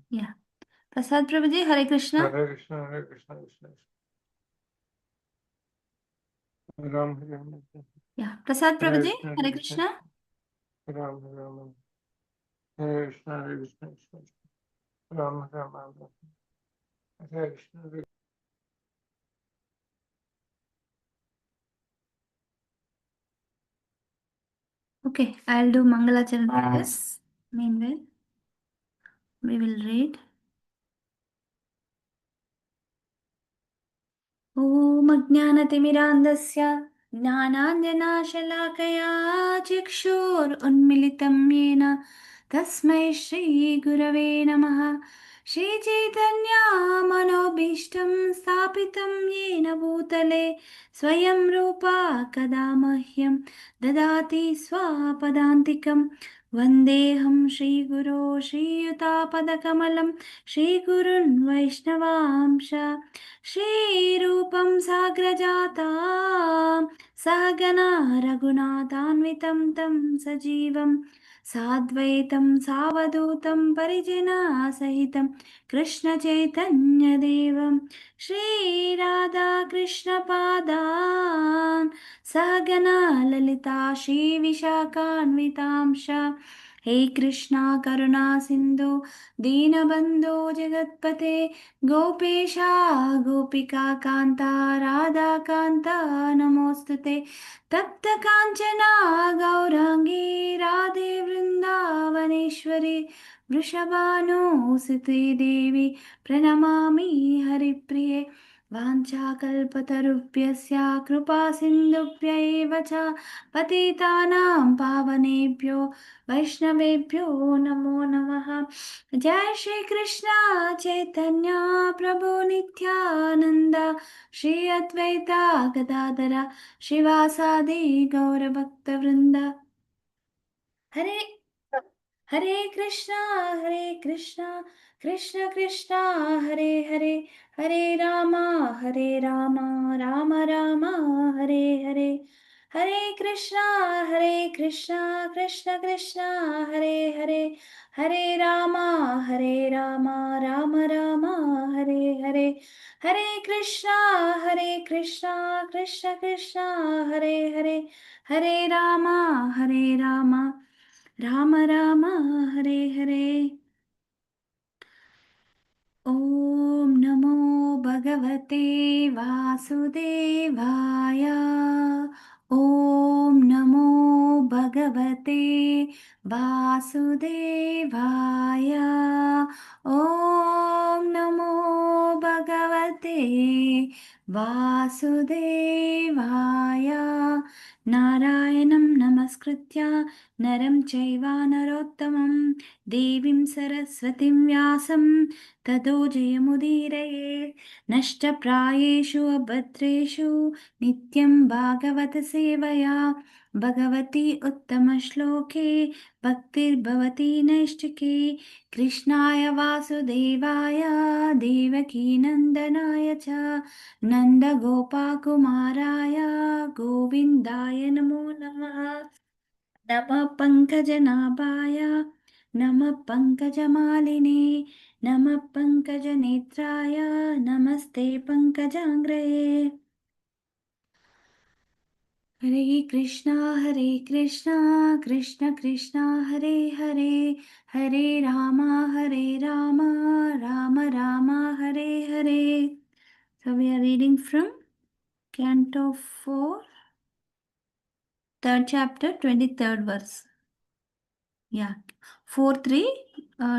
Yeah. Prasad Prabhuji, Hare Krishna. Hare Krishna, Hare Krishna, Krishna, Ram Ram. Yeah. Prasad Hare Prabhuji, Krishna, Hare Hare Krishna, Krishna. Ram Ram. Hare Krishna, Hare Krishna, Ram Ram. Hare Krishna, Hare. Okay, I'll do Mangalacharana. Yes. Meanwhile, we will read. ॐ अज्ञानतिमिरान्धस्य ज्ञानाञ्जनाशलाकया चक्षुरुन्मिलितं येन तस्मै श्रीगुरवे नमः श्रीचैतन्यामनोभीष्टं स्थापितं येन भूतले स्वयं रूपा कदा मह्यं ददाति स्वापदान्तिकं वन्देऽहं श्रीगुरो श्रीयुतापदकमलं श्रीगुरुन् वैष्णवांश श्रीरूपं साग्रजातां सहगना रघुनाथान्वितं तं सजीवं साद्वैतं सावधूतं परिजनसहितं कृष्णचैतन्यदेवं श्रीराधाकृष्णपादान् सहगना ललिता श्रीविशाखान्वितांश हे कृष्णा करुणा सिन्धु दीनबन्धो जगत्पते गोपेशा गोपिका कान्ता राधाकान्ता नमोऽस्तु ते तप्तकाञ्चना गौराङ्गी राधे वृन्दावनेश्वरी वृषभानुसुते देवी प्रणमामि हरिप्रिये वाञ्छाकल्पतरुभ्यस्य कृपासिन्धुभ्य एव च पतितानां पावनेभ्यो वैष्णवेभ्यो नमो नमः जय श्री कृष्ण चैतन्य प्रभु नित्यानंद श्री अद्वैता गदाधर श्रीवासादि गौरभक्तवृंद हरे हरे कृष्णा कृष्ण कृष्ण हरे हरे हरे रामा राम राम हरे हरे हरे कृष्णा कृष्ण कृष्ण हरे हरे हरे रामा राम राम हरे हरे हरे कृष्णा कृष्ण कृष्ण हरे हरे हरे रामा राम राम हरे हरे ॐ नमो भगवते वासुदेवाय ॐ नमो भगवते वासुदेवाय ॐ नमो भगवते वासुदेवाय नारायणं नमस्कृत्य नरं चैव नरोत्तमं देवीं सरस्वतीं व्यासं ततो जयमुदीरये नष्टप्रायेषु अभद्रेषु नित्यं भागवतसेवया भगवती उत्तमश्लोके भक्तिर्भवति नैष्टिके कृष्णाय वासुदेवाय देवकीनन्दनाय च नन्दगोपाकुमाराय गोविन्दाय नमो नमः नमः पङ्कजनाभाय नमः पङ्कजमालिने नमः पङ्कजनेत्राय नमस्ते पङ्कजाङ्ग्रये हरे Krishna Krishna Krishna Hare Hare Hare Ram Ram Ram Hare Hare So we are reading from Canto 4, third chapter, 23rd verse. Yeah, 4 3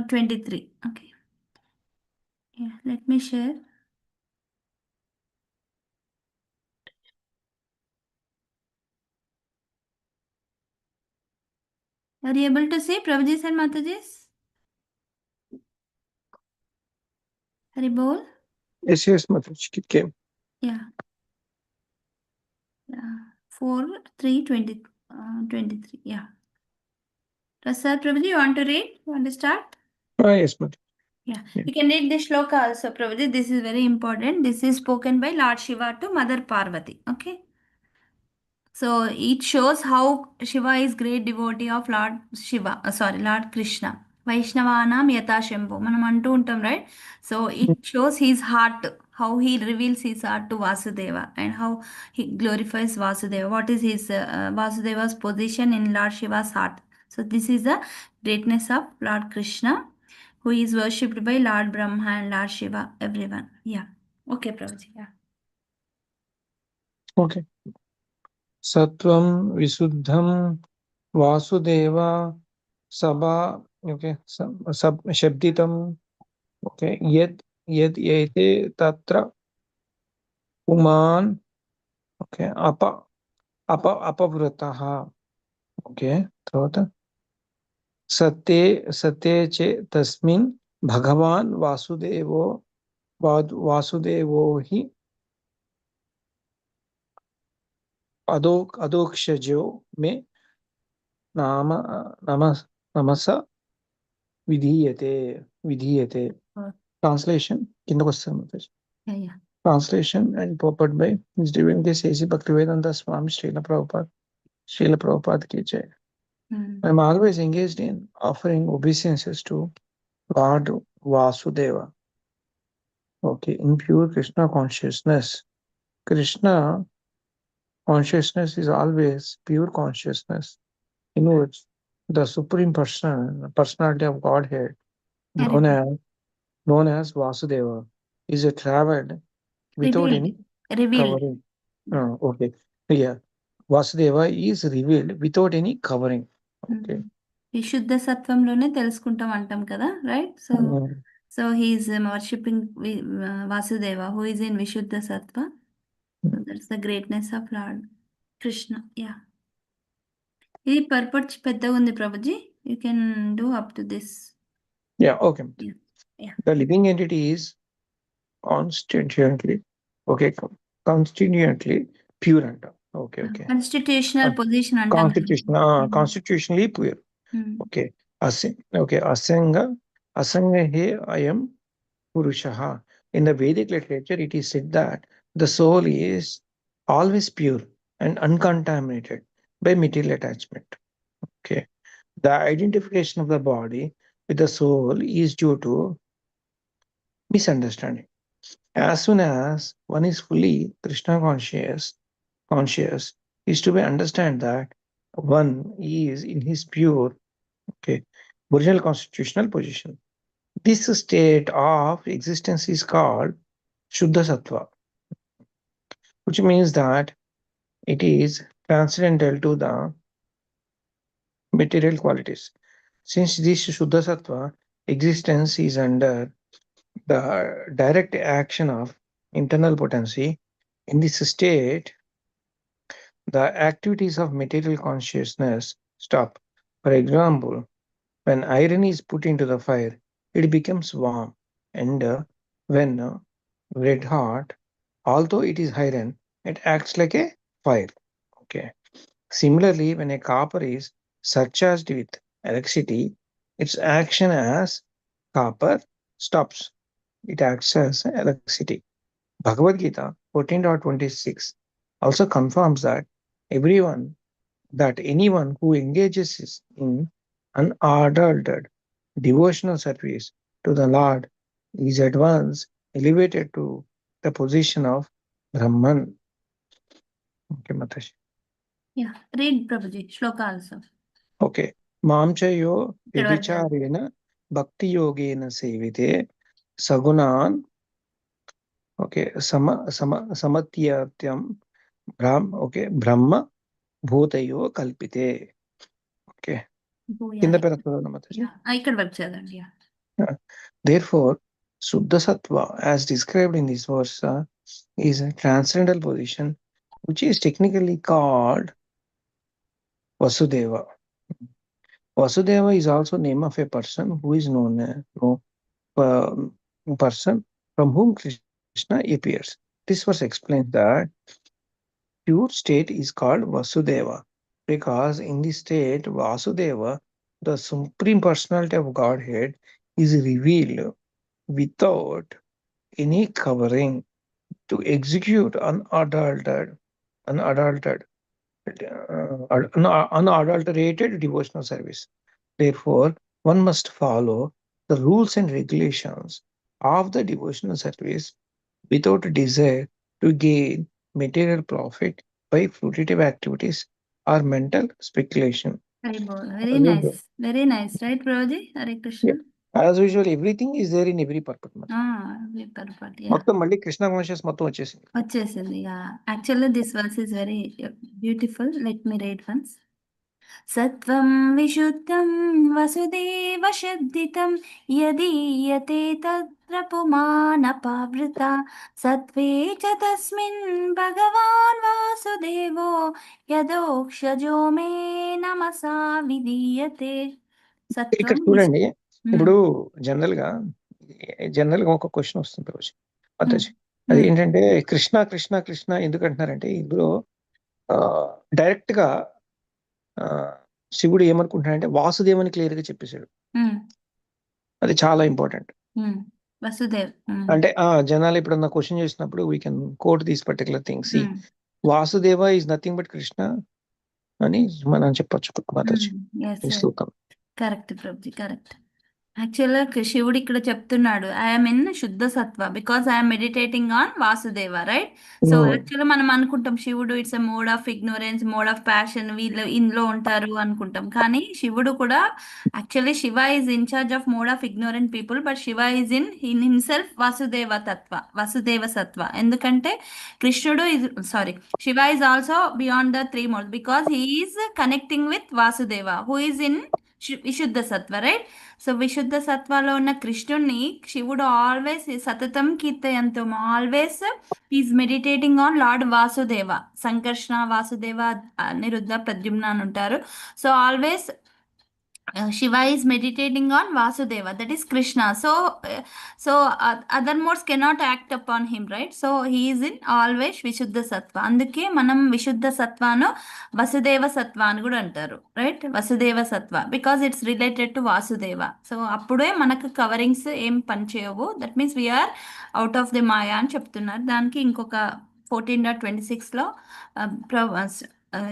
23. Okay. Yeah, let me share. Are you able to see Prabhuji and Mataji's? Hari Bol? Yes, yes, Mataji, it came. Yeah. Yeah. 4 3 20, 23. Yeah. Prasad Prabhuji, you want to read? You want to start? Yes, Mataji. Yeah. Yeah. You can read this shloka also, Prabhuji. This is very important. This is spoken by Lord Shiva to Mother Parvati. Okay. So it shows how Shiva is great devotee of Lord Shiva, Lord Krishna. Vaishnavanam yata Shambhu. మనం అంటూ ఉంటాం right so it shows his heart how he reveals his art to Vasudeva and how he glorifies Vasudeva. What is his Vasudeva's position in Lord Shiva's heart? So this is the greatness of Lord Krishna, who is worshipped by Lord Brahma and Lord Shiva, everyone. Yeah. Okay, Prabhuji. Yeah. Okay. Sattvam Visuddham Vasudeva Sabha. Okay. Sab Shabditam. Okay. Yed Yete Tatra Uman. Okay. Apavrataha. Okay. Third. सत्ये चे तस्मिन् भगवान् वासुदेवो हि अधोक्षजो मे नाम नम नमस विधीयते. Translation కిందకు వస్తుంది. Yeah. Translation and purport by His Divinity A.C. Bhaktivedanta Swami Srila Prabhupada ki jai. I am always engaged in offering obeisances to Lord Vasudeva. Okay, in pure Krishna consciousness. Krishna consciousness is always pure consciousness, in which the Supreme Personality of Godhead, known as Vasudeva, is traveled without any covering. Okay, yeah. Vasudeva is revealed without any covering. Okay. విశుద్ధ సత్వంలోనే తెలుసుకుంటాం అంటాం కదా, right? So he is worshipping Vasudeva who is in విశుద్ధ సత్వ. That's the greatness of lord Krishna. Yeah, ఇది పర్పట్ పెద్దగా ఉంది Prabhuji. You can do up to this. Yeah, okay. Yeah. The living entity is constitutionally pure and okay. Constitutional position and constitutionally pure. Okay. Asanga he I am Purushaha. In the Vedic literature, it is said that the soul is always pure and uncontaminated by material attachment. Okay. The identification of the body with the soul is due to misunderstanding. As soon as one is fully Krishna conscious is to be understand that one is in his pure, original constitutional position. This state of existence is called Shuddha Sattva, which means that it is transcendental to the material qualities. Since this Shuddha Sattva existence is under the direct action of internal potency, in this state, the activities of material consciousness stop. For example, when iron is put into the fire, it becomes warm, and when red hot, although it is iron, it acts like a fire. Okay. Similarly, when a copper is surcharged with electricity, its action as copper stops. It acts as electricity. Bhagavad Gita 14.26 also confirms that anyone who engages in unadulterated devotional service to the Lord is at once elevated to the position of Brahman. Okay, Mataji. Yeah, read Prabhuji, shloka also. Okay. Mamchayo vyabhicharena bhakti yogena sevite sagunan. Okay, samatyartyam Brahma bhutayo kalpite. Okay. కింద పెరుగుతుంది Mataji. ఇక్కడ work చేద్దండి. Therefore, Suddha Sattva, as described in this verse, is a transcendental position which is technically called Vasudeva. Vasudeva is also name of a person who is known person from whom Krishna appears. This verse explains that pure state is called Vasudeva because in this state Vasudeva, the Supreme Personality of Godhead, is revealed without any covering to execute unadulterated devotional service. Therefore, one must follow the rules and regulations of the devotional service without a desire to gain material profit by fruitive activities or mental speculation. Very As nice. usual, Very nice, right, Prabhuji? Hare Krishna. yeah. As usual, everything is there in every purpose. Yeah. మొత్తం మళ్ళీ Krishna conscious మొత్తం వచ్చేసింది. వచ్చేసింది. Actually, this verse is very beautiful. Let me read once. सत्वं विशुद्धं वसुदेवशब्दितं यदीयते तत्र पुमानपावृता सत्त्वे च तस्मिन् भगवान् वासुदेवो यदोक्षजो मे नमसा विधीयते ఇక్కడ सत्वं చూడండి, ఇప్పుడు Hmm. జనరల్ గా ఒక క్వశ్చన్ వస్తుంది రోజు Hmm. మాతాజీ. అది ఏంటంటే కృష్ణ కృష్ణ కృష్ణ ఎందుకు అంటున్నారంటే ఇందులో డైరెక్ట్ గా శివుడు ఏమనుకుంటున్నాడంటే వాసుదేవుని క్లియర్ గా చెప్పేశాడు. Hmm. అది చాలా ఇంపార్టెంట్. వసుదేవ్ అంటే జనాలు ఎప్పుడన్నా క్వశ్చన్ చేసినప్పుడు we can coat these particular things. Vasudeva is nothing but Krishna అని మనం చెప్పొచ్చు మాతాజీ ఈ శ్లోకం. Correct Prabhuji, correct. యాక్చువల్గా శివుడు ఇక్కడ చెప్తున్నాడు ఐఎమ్ ఇన్ శుద్ధ సత్వ because I'm meditating on Vasudeva, right? So యాక్చువల్గా మనం అనుకుంటాం శివుడు it's a mode of ignorance, mode of passion, వీళ్ళు ఇందులో ఉంటారు అనుకుంటాం. కానీ శివుడు కూడా actually Shiva is in charge of mode of ignorant people, but Shiva is in himself Vasudeva తత్వ, వసుదేవ సత్వ. ఎందుకంటే కృష్ణుడు is sorry Shiva is also beyond the three modes because he is connecting with Vasudeva who is in విశుద్ధ సత్వ, రైట్? సో విశుద్ధ సత్వాలో ఉన్న కృష్ణుణ్ణి శివుడు always సతతం కీర్తయంతో always is meditating on Lord Vasudeva. Sankarshana, Vasudeva, Aniruddha, Pradyumna అని ఉంటారు. So always Shiva is meditating on Vasudeva, that is Krishna. So other modes cannot act upon him, right? So he is in always Vishuddha Sattva. అందుకే మనం విశుద్ధ సత్వాను వసుదేవ సత్వ అని కూడా అంటారు, రైట్? వసుదేవ సత్వ because it's related to Vasudeva. So అప్పుడే మనకు కవరింగ్స్ ఏం పనిచేయవు. That means we're out of the maya అని చెప్తున్నారు. దానికి ఇంకొక 14.26లో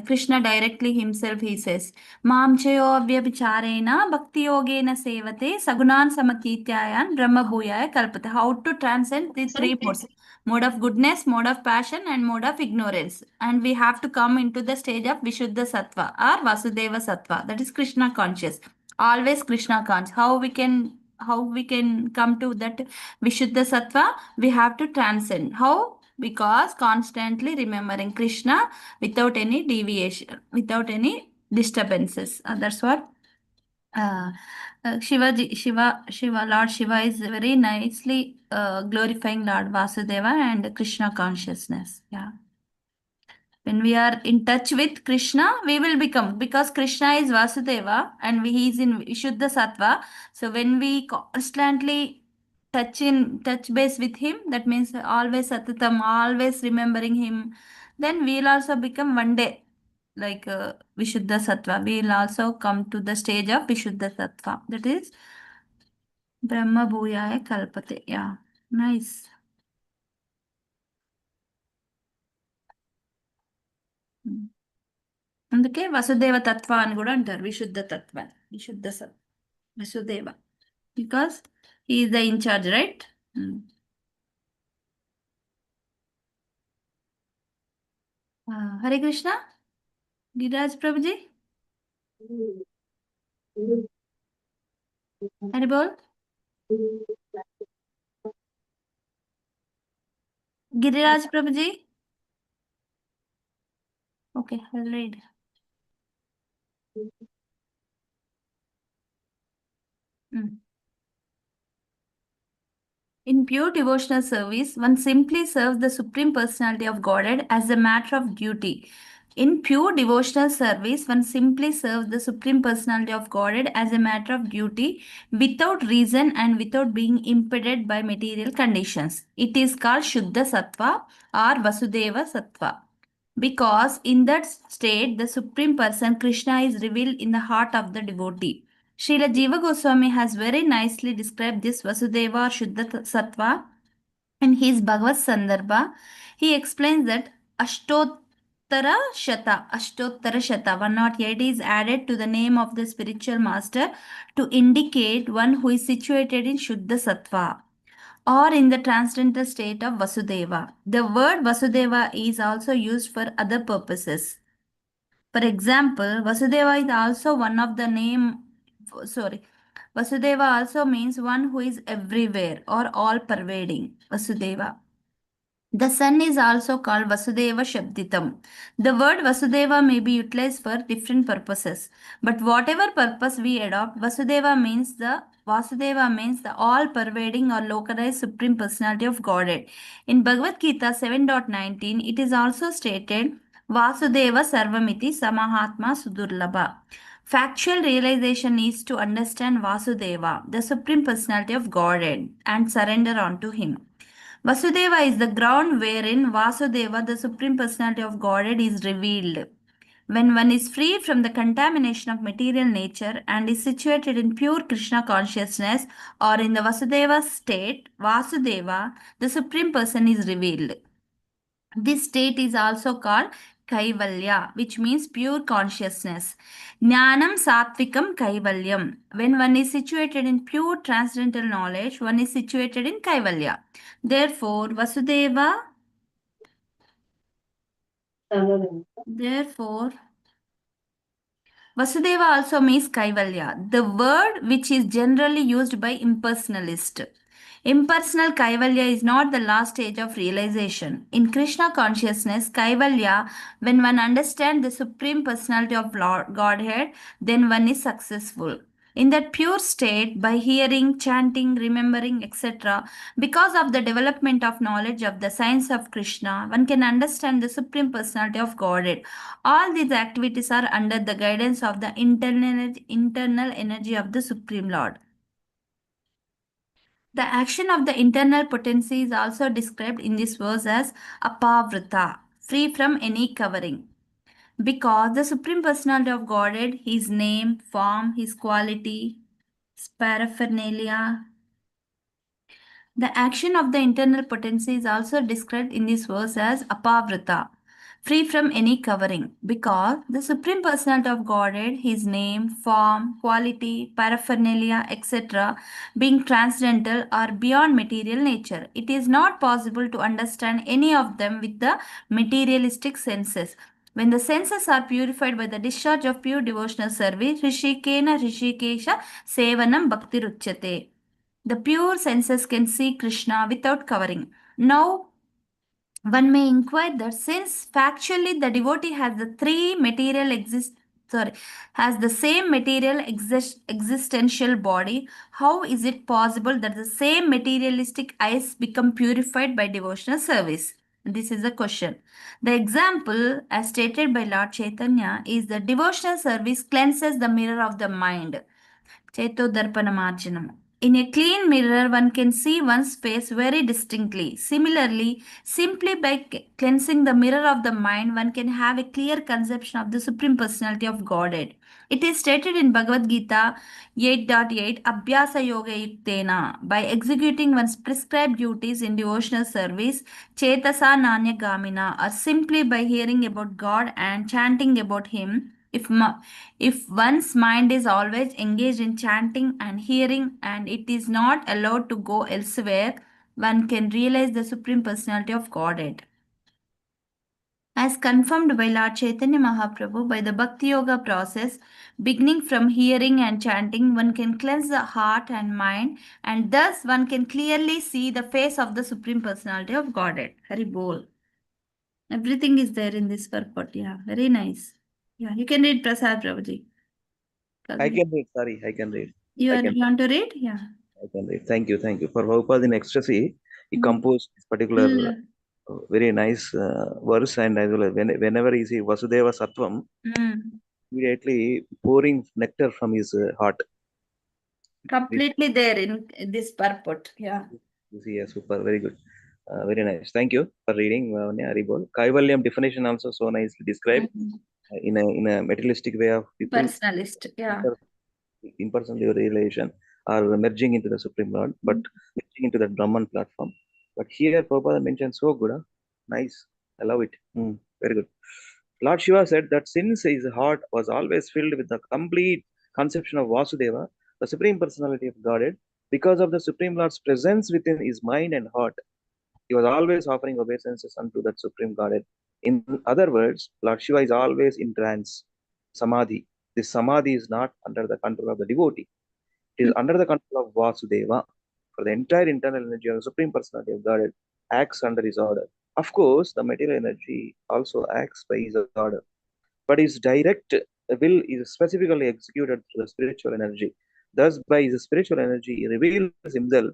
Krishna directly himself he says మాం చయోవ్యభిచారేణ భక్తి యోగేన సేవతే సగుణాన్ సమతీత్యాయాన్ బ్రహ్మభూయాయ కల్పతే. How to transcend the three modes, mode of goodness, mode of passion and mode of ignorance, and we have to come into the stage of vishuddha sattva or vasudeva sattva, that is Krishna conscious, always Krishna conscious. How we can come to that vishuddha sattva? We have to transcend. How? Because constantly remembering Krishna without any deviation, without any disturbances. That's what Lord Shiva is very nicely glorifying Lord Vasudeva and Krishna consciousness. Yeah. When we are in touch with Krishna, we will become, because Krishna is Vasudeva and he is in Vishuddha Sattva. So when we constantly touch base with him, that means always Satatam, always remembering him, then we'll also become one day like Vishuddha Sattva. We'll also come to the stage of Vishuddha Sattva. That is Brahma Bhuyaya Kalpate. Yeah, nice. అందుకే వసుదేవ తత్వ అని కూడా అంటారు, విశుద్ధ తత్వ, విశుద్ధ Vasudeva, because is the incharge, right? Hare Krishna, Giriraj Prabhuji, Hari బోల్. Giriraj Prabhuji, okay, I'll read. In pure devotional service, one simply serves the Supreme Personality of Godhead as a matter of duty. In pure devotional service, one simply serves the Supreme Personality of Godhead as a matter of duty, without reason and without being impeded by material conditions. It is called Shuddha Sattva or Vasudeva Sattva. Because in that state, the Supreme Person, Krishna, is revealed in the heart of the devotee. Srila Jiva Goswami has very nicely described this Vasudeva or Shuddha Sattva in his Bhagavad Sandarbha. He explains that Ashtottara Shata, 108 is added to the name of the spiritual master to indicate one who is situated in Shuddha Sattva. or in the transcendental state of Vasudeva. The word Vasudeva is also used for other purposes. For example, Vasudeva is also one of the name, sorry, Vasudeva also means one who is everywhere or all pervading. Vasudeva. The sun is also called Vasudeva Shabditam. The word Vasudeva may be utilized for different purposes, but whatever purpose we adopt, Vasudeva means the all-pervading or localized supreme personality of Godhead. In Bhagavad Gita 7.19, it is also stated Vasudeva Sarvamiti Samahatma Sudurlabha. Factual realization is to understand Vasudeva, the supreme personality of Godhead, and surrender unto him. Vasudeva is the ground wherein Vasudeva, the Supreme Personality of Godhead, is revealed. When one is free from the contamination of material nature and is situated in pure Krishna consciousness or in the Vasudeva state, Vasudeva, the Supreme Person, is revealed. This state is also called Kaivalya, which means pure consciousness. Jnanam Satvikam Kaivalyam. When one is situated in pure transcendental knowledge, one is situated in Kaivalya. Therefore, Vasudeva also means Kaivalya, the word which is generally used by impersonalists. Impersonal Kaivalya is not the last stage of realization. In Krishna consciousness, Kaivalya, when one understands the Supreme Personality of Lord Godhead, then one is successful. In that pure state, by hearing, chanting, remembering, etc., because of the development of knowledge of the science of Krishna, one can understand the Supreme Personality of Godhead. All these activities are under the guidance of the internal energy of the Supreme Lord. The action of the internal potency is also described in this verse as apavrita, free from any covering. Because the Supreme Personality of Godhead, His name, form, His quality, His paraphernalia, the action of the internal potency is also described in this verse as apavrita, free from any covering, because the Supreme Personality of Godhead, His name, form, quality, paraphernalia, etc., being transcendental or beyond material nature, it is not possible to understand any of them with the materialistic senses. When the senses are purified by the discharge of pure devotional service, Rishikena Rishikesha Sevanam Bhakti Ruchyate. The pure senses can see Krishna without covering. Now, one may inquire that since factually the devotee has the has the same material existential body, how is it possible that the same materialistic eyes become purified by devotional service? This is the question. The example, as stated by Lord Chaitanya, is that devotional service cleanses the mirror of the mind. Chetodarpana marjanam. In a clean mirror, one can see one's face very distinctly. Similarly, simply by cleansing the mirror of the mind, one can have a clear conception of the Supreme Personality of Godhead. It is stated in Bhagavad Gita 8.8, Abhyasa Yoga Yuktena, by executing one's prescribed duties in devotional service, Chetasa Nanya Gamina, or simply by hearing about God and chanting about Him. If one's mind is always engaged in chanting and hearing and it is not allowed to go elsewhere, one can realize the Supreme Personality of Godhead. As confirmed by Lord Chaitanya Mahaprabhu, by the Bhakti Yoga process, beginning from hearing and chanting, one can cleanse the heart and mind, and thus one can clearly see the face of the Supreme Personality of Godhead. Hari Bol. Everything is there in this purport. Yeah, very nice. Yeah, you can read Prasad Prabhuji. I can read. Sorry, I can read. You I can want to read? Yeah. I can read. Thank you. Thank you. For Prabhupada in ecstasy, he composed this particular Mm. very nice verse, and as well as whenever he see Vasudeva Sattvam, immediately pouring nectar from his heart. Completely there in this purport. Yeah. You see, yeah, super, very good. Very nice. Thank you for reading, Haribol. Kaivalyam definition also so nicely described in a materialistic way of people. Personalist. Yeah. Impersonal realization are merging into the Supreme Lord, but merging into that Brahman platform. But here, Prabhupada mentioned so good, huh? Nice. I love it. Very good. Lord Shiva said that since his heart was always filled with the complete conception of Vasudeva, the Supreme Personality of Godhead, Because of the Supreme Lord's presence within his mind and heart, he was always offering obeisances unto that Supreme Godhead. In other words, Lord Shiva is always in trance, samadhi. This samadhi is not under the control of the devotee. It is under the control of Vasudeva. For the entire internal energy of the Supreme Personality of Godhead acts under his order. Of course, the material energy also acts by his order, but his direct will is specifically executed through the spiritual energy. Thus, by his spiritual energy, he reveals himself.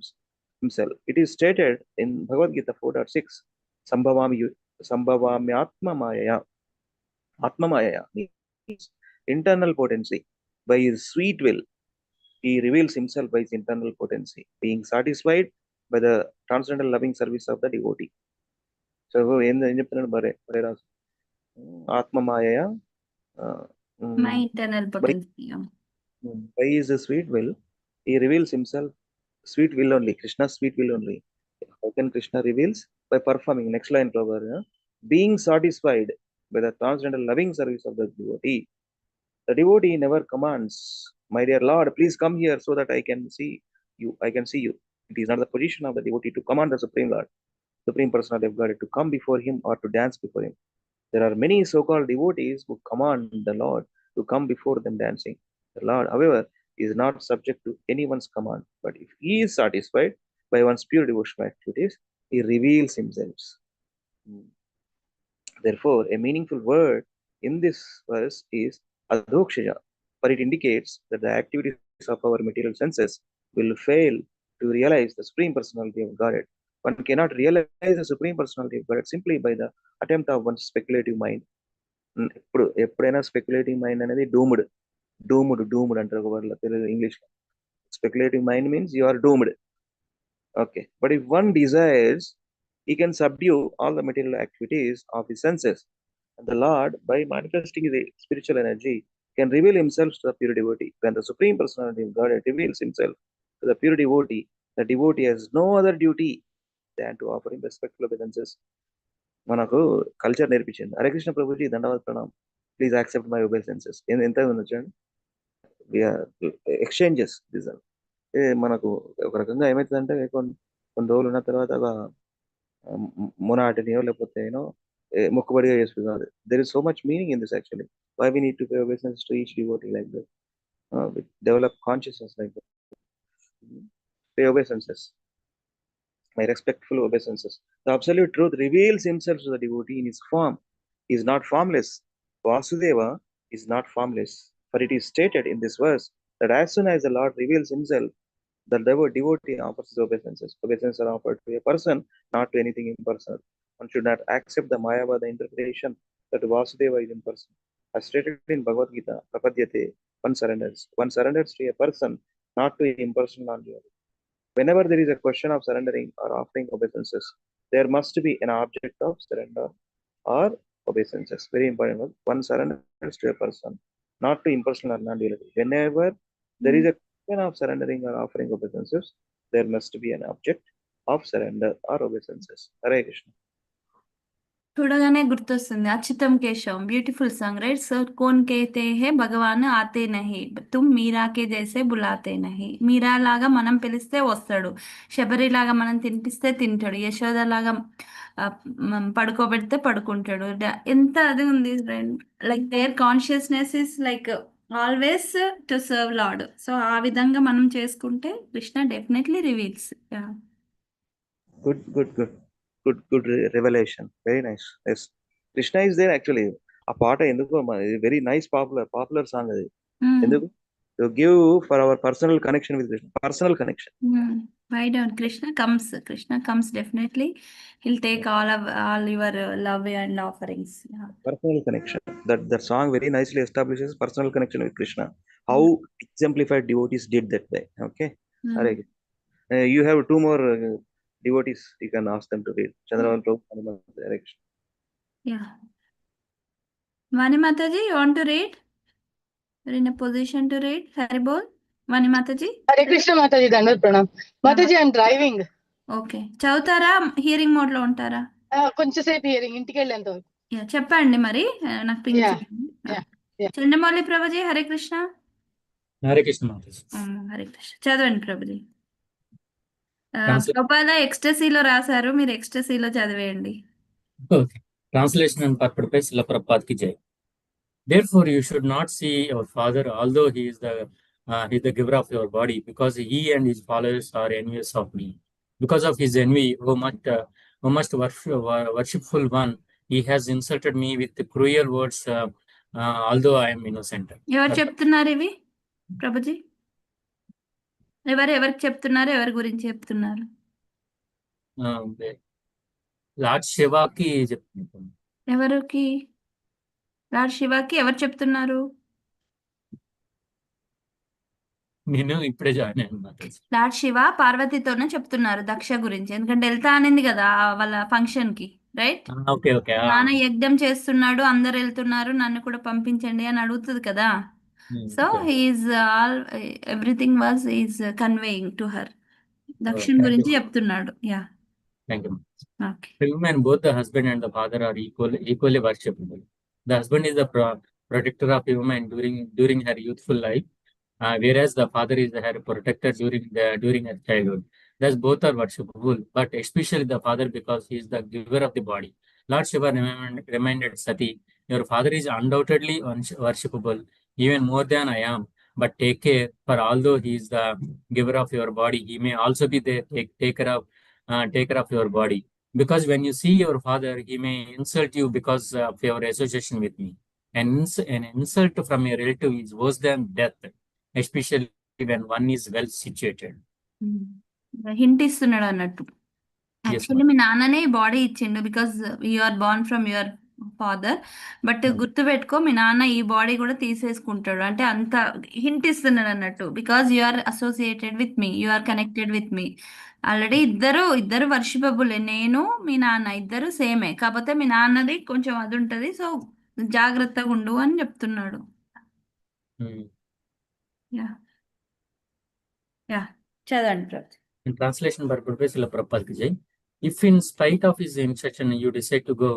It is stated in Bhagavad Gita 4.6, Sambhavami Atma Maya. Atma Maya means internal potency. By his sweet will, he reveals himself by his internal potency, being satisfied by the transcendental loving service of the devotee. So, in the Atma Maya, My internal by potency. by his sweet will, he reveals himself. Sweet will only, Krishna's sweet will only. How can Krishna reveals? By performing, next line, Prabhupada, being satisfied by the transcendental loving service of the devotee. The devotee never commands, my dear Lord, please come here so that I can see you. I can see you. It is not the position of the devotee to command the Supreme Lord, Supreme Personality of God, to come before him or to dance before him. There are many so-called devotees who command the Lord to come before them dancing. The Lord, however, is not subject to anyone's command, but if he is satisfied by one's pure devotional activities, he reveals himself. Therefore, a meaningful word in this verse is adhokshaja, for it indicates that the activities of our material senses will fail to realize the Supreme Personality of Godhead. One cannot realize the Supreme Personality of Godhead simply by the attempt of one's speculative mind. ఎప్పుడైనా speculative mind అనేది doomed అంటారు ఒక వర్డ్లో, Telugu English. Speculative mind means you are doomed. Okay, but if one desires, he can subdue all the material activities of his senses. And the Lord, by manifesting the spiritual energy, can reveal himself to the pure devotee. When the Supreme Personality of God reveals himself to the pure devotee, the devotee has no other duty than to offer him respectful obeisances. మనకు culture నేర్పించింది, Hare Krishna Prabhuji దండవత్ Pranam, please accept my obeisances. ఎంత వచ్చండి exchanges. మనకు ఒక రకంగా ఏమవుతుందంటే కొన్ని రోజులు ఉన్న తర్వాత ఒక మొనాటనియో లేకపోతే మొక్కుబడిగా చేసుకున్నారు. There is so much meaning in this actually. Why we need to pay obeisance to each devotee like that, develop consciousness like that. Pay obeisances, my respectful obeisances. The absolute truth reveals himself to the devotee in his form. He is not formless. Vasudeva is not formless. For it is stated in this verse that as soon as the Lord reveals himself, the devotee offers his obeisances. Obeisances are offered to a person, not to anything impersonal. One should not accept the Mayavada interpretation that Vasudeva is impersonal. As stated in Bhagavad Gita, Prapadyate, one surrenders. One surrenders to a person, not to an impersonal non-duality. Whenever there is a question of surrendering or offering obeisances, there must be an object of surrender or obeisances. Very important one. One surrenders to a person, not to impersonal or non-duality. Whenever there is a question of surrendering or offering obeisances, there must be an object of surrender or obeisances. Hare Krishna. చూడగానే గుర్తొస్తుంది Achyutam Keshavam, beautiful song right. So కోన్ కేతే హే భగవాన్ ఆతే నహి, తుమ్ మీరాకే జైసే బులాతే నహి. మీరా లాగా మనం పిలిస్తే వస్తాడు, శబరి లాగా మనం తినిపిస్తే తింటాడు, యశోద లాగా పడుకోబెడితే పడుకుంటాడు. ఎంత అది ఉంది, like their consciousness is like always to serve Lord. So ఆ విధంగా మనం చేసుకుంటే Krishna definitely reveals. Good revelation. Very nice. Yes, Krishna is there actually. ఆ పాట ఎందుకు వెరీ నైస్ పాపులర్ సాంగ్ అది. ఎందుకు? To give for our personal connection with Krishna. Personal connection. Why don't Krishna comes definitely. He'll take all your love and offerings. Yeah. Personal connection. That song very nicely establishes personal connection with Krishna. How exemplified devotees did that way. Okay. You have two more devotees. You can ask them to read. Chandravan Prabhu. Yeah. Vani Mataji, you want to read? You're in a position to read. Haribol. Vani Mataji. Hare Krishna Mataji, Dandavat Pranam. Mataji, I'm driving. Okay. చదువుతారా, hearing mode లో ఉంటారా? కొంచెంసేపు hearing, ఇంటికి వెళ్ళేంత. చెప్పండి మరి, నాకు pink చేయండి. చంద్రమౌళి ప్రభుజీ. హరే కృష్ణ. హరే కృష్ణ మాతాజీ. హరే కృష్ణ. చదవండి ప్రభుజీ. గోపాల ఎక్స్టసీలో రాశారు, మీరు ఎక్స్టసీలో చదివేయండి. Okay. Translation and purport by Srila Prabhupada ki jai. Therefore, you should not see your father, although he is the giver of your body, because he and his followers are envious of me. Because of his envy, O most worshipful one, he has insulted me with cruel words, although I am innocent. ఎవరు చెప్తున్నారు ఇవి ప్రభుజీ? ఎవరికి చెప్తున్నారు? ఎవరి గురించి చెప్తున్నారు? Lord శివాకి చెప్తున్నాను. ఎవరికి? లార్డ్ శివాకి ఎవరు చెప్తున్నారు? నేను ఇప్పుడే జాయిన్ అయ్యాను. లార్డ్ శివ పార్వతితోనే చెప్తున్నారు దక్ష గురించి, ఎందుకంటే వెళ్తా అనింది కదా వాళ్ళ ఫంక్షన్ కి, రైట్? Okay okay. నాన్న యజ్ఞం చేస్తున్నాడు, అందరు వెళ్తున్నారు, నన్ను కూడా పంపించండి అని అడుగుతుంది కదా. So he is all everything was is conveying to her. దక్షిణ గురించి చెప్తున్నాడు. Yeah, thank you. Okay. Women, both the husband and the father are equally worshipable. The husband is the protector of woman during her youthful life, whereas the father is her protector during her childhood. Thus, both are worshipable, but especially the father because he is the giver of the body. Lord Shiva reminded Sati, "Your father is undoubtedly worshipable, even more than I am. But take care, for although he is the giver of your body, he may also be the taker of your body. Because when you see your father, he may insult you because of your association with me. An insult from a relative is worse than death, especially when one is well situated." Hint ఇస్తున్నాడు అన్నట్టు. Yes, actually మీ నాన్ననే body ఇచ్చిండు because you are born from your father, but గుర్తు పెట్టుకో మీ నాన్న ఈ body కూడా తీసేసుకుంటాడు అంటే అంత హింట్ ఇస్తున్నాడు అన్నట్టు. Because you are associated with me, you are connected with me. Already ఇద్దరు వర్షిపబుల్, నేను మీ నాన్న ఇద్దరు సేమే, కాకపోతే మీ నాన్నది కొంచెం అది ఉంటది, సో జాగ్రత్తగా ఉండు అని చెప్తున్నాడు. యా యా, చదవండి. In translation by Professor Prabhupada ki jai. If in spite of his instruction you decide to go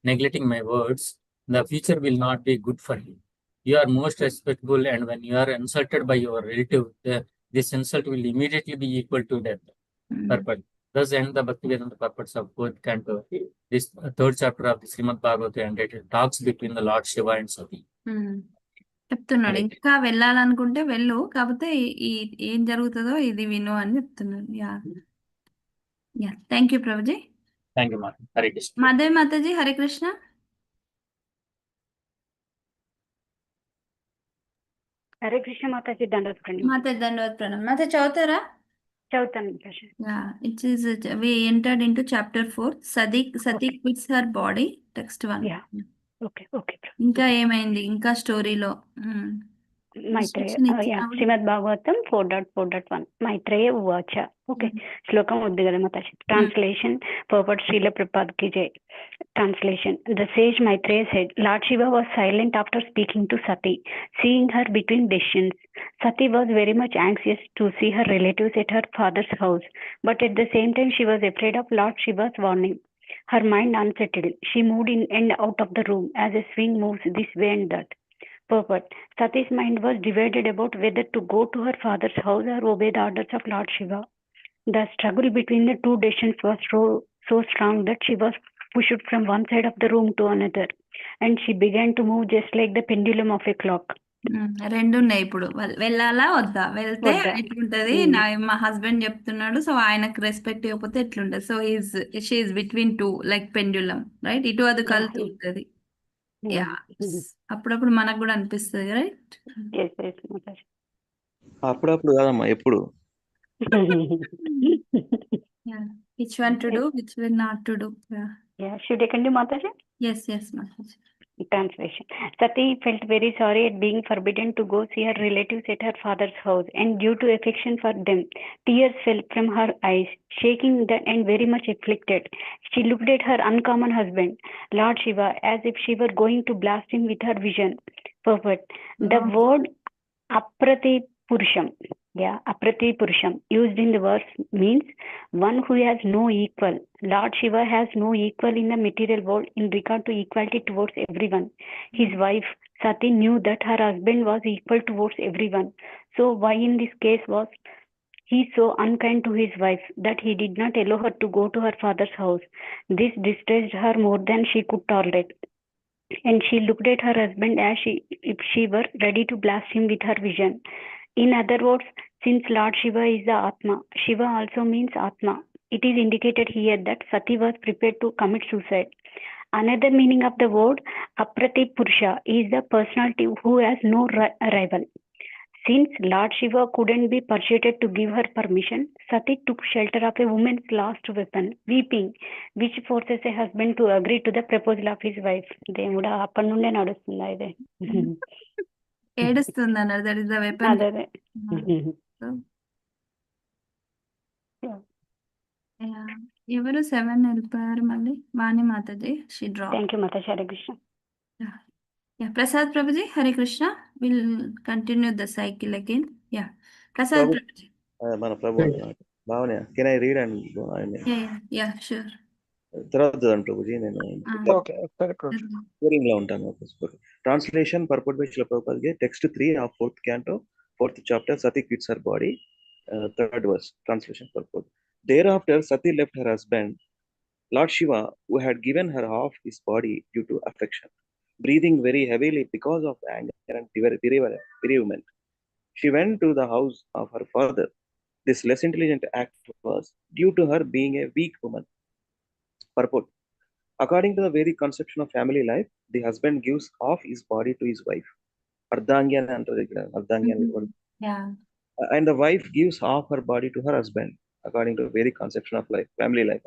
neglecting my words, the future will not be good for you. You are most respectable, and when you are insulted by your relative, this insult will immediately be equal to death. Purport. Thus end the Bhaktivedanta purports of fourth canto. This third chapter of the Srimad Bhagavatam, and it talks between the Lord Shiva and Sati. చెప్తున్నాడు ఇంకా వెళ్ళాలనుకుంటే వెళ్ళు, కాకపోతే ఏం జరుగుతుందో ఇది విను అని చెప్తున్నాడు. Yeah yeah, thank you Prabhuji. Thank you, Mata. Hare Krishna. Madhavi Mataji, Hare Krishna. Hare Krishna Mataji, దండవత్ ప్రణామం. మాతాజీ దండవత్ ప్రణామం. మాత చదువుతారా? చదువుతాను. Yeah, it is we entered into chapter 4. Sati quits her body, text 1. Okay okay. ఇంకా ఏమైంది ఇంకా స్టోరీలో? మైత్రేయ శ్రీమద్ భాగవతం 4.4.1 మైత్రేయ ఉవాచ. ఓకే, శ్లోకం వద్దు కదా మాతాజీ. ట్రాన్స్లేషన్ పర్పట్ శ్రీల ప్రభుపాద కి జై. Translation. The sage Maitreya said, Lord Shiva was silent after speaking to Sati, seeing her between decisions. Sati was very much anxious to see her relatives at her father's house, but at the same time she was afraid of Lord Shiva's warning. Her mind unsettled. She moved in and out of the room as a swing moves this way and that. Purport. Sati's mind was divided about whether to go to her father's house or obey the orders of Lord Shiva. The struggle between the two decisions was so strong that she was pushed from one side of the room to another, and she began to move just like the pendulum of a clock. రెండు ఉన్నాయి ఇప్పుడు. వెళ్ళాలా వద్దా? వెళ్తే ఎట్లుంటది, మా husband చెప్తున్నాడు so ఆయనకు రెస్పెక్ట్ ఇవ్వకపోతే ఎట్లుంటది. So she is between two like pendulum, right? ఇటు అది కలుతూ ఉంటది. అప్పుడప్పుడు మనకు కూడా అనిపిస్తుంది, రైట్? అప్పుడప్పుడు కాదమ్మా, ఎప్పుడు. Which one to do, which one not to do. Should I continue, Mataji? Yes, Mataji. Translation. Sati felt very sorry at being forbidden to go see her relatives at her father's house, and due to affection for them, tears fell from her eyes. Shaking and very much afflicted, she looked at her uncommon husband, Lord Shiva, as if she were going to blast him with her vision. Perfect. The word aprati purusham, aprati purusham, used in the verse means one who has no equal. Lord Shiva has no equal in the material world in regard to equality towards everyone. His wife Sati knew that her husband was equal towards everyone. So why in this case was He is so unkind to his wife that he did not allow her to go to her father's house. This distressed her more than she could tolerate, and she looked at her husband as if she were ready to blast him with her vision. In other words, since Lord Shiva is the Atma, Shiva also means Atma. It is indicated here that Sati was prepared to commit suicide. Another meaning of the word Aprati Purusha is the personality who has no rival. Since Lord Shiva couldn't be persuaded to give her permission, Sati took shelter of a woman's last weapon, weeping, which forces a husband to agree to the proposal of his wife. దేవుడా అప్పటి నుండే నడుస్తుందా ఇది? ఏడుస్తుంది అన్నారు, that is the weapon. అదే అదే. ఎవరు 7 వెళ్ళిపోయారు మళ్ళీ? Vani Mataji, she drop. Thank you Mataji. Hare Krishna. Prasad Prabhuji, Hare Krishna. We'll continue the cycle again. Yeah, Prasad Prabhuji. మన ప్రభు భావన, can I read and Yeah, sure. తర్వాత చూడండి ప్రభుజీ, నేను లో ఉంటాను. Translation పర్పట్ by Srila Prabhupad text 3 of 4th canto 4th chapter. Sati quits her body, 3rd verse, translation purport. Thereafter Sati left her husband Lord Shiva, who had given her half his body due to affection, breathing very heavily because of anger and bereavement. She went to the house of her father. This less intelligent act was due to her being a weak woman. Purport. According to the Vedic conception of family life, the husband gives half his body to his wife. Yeah. And the wife gives half her body to her husband, according to Vedic conception of life, family life.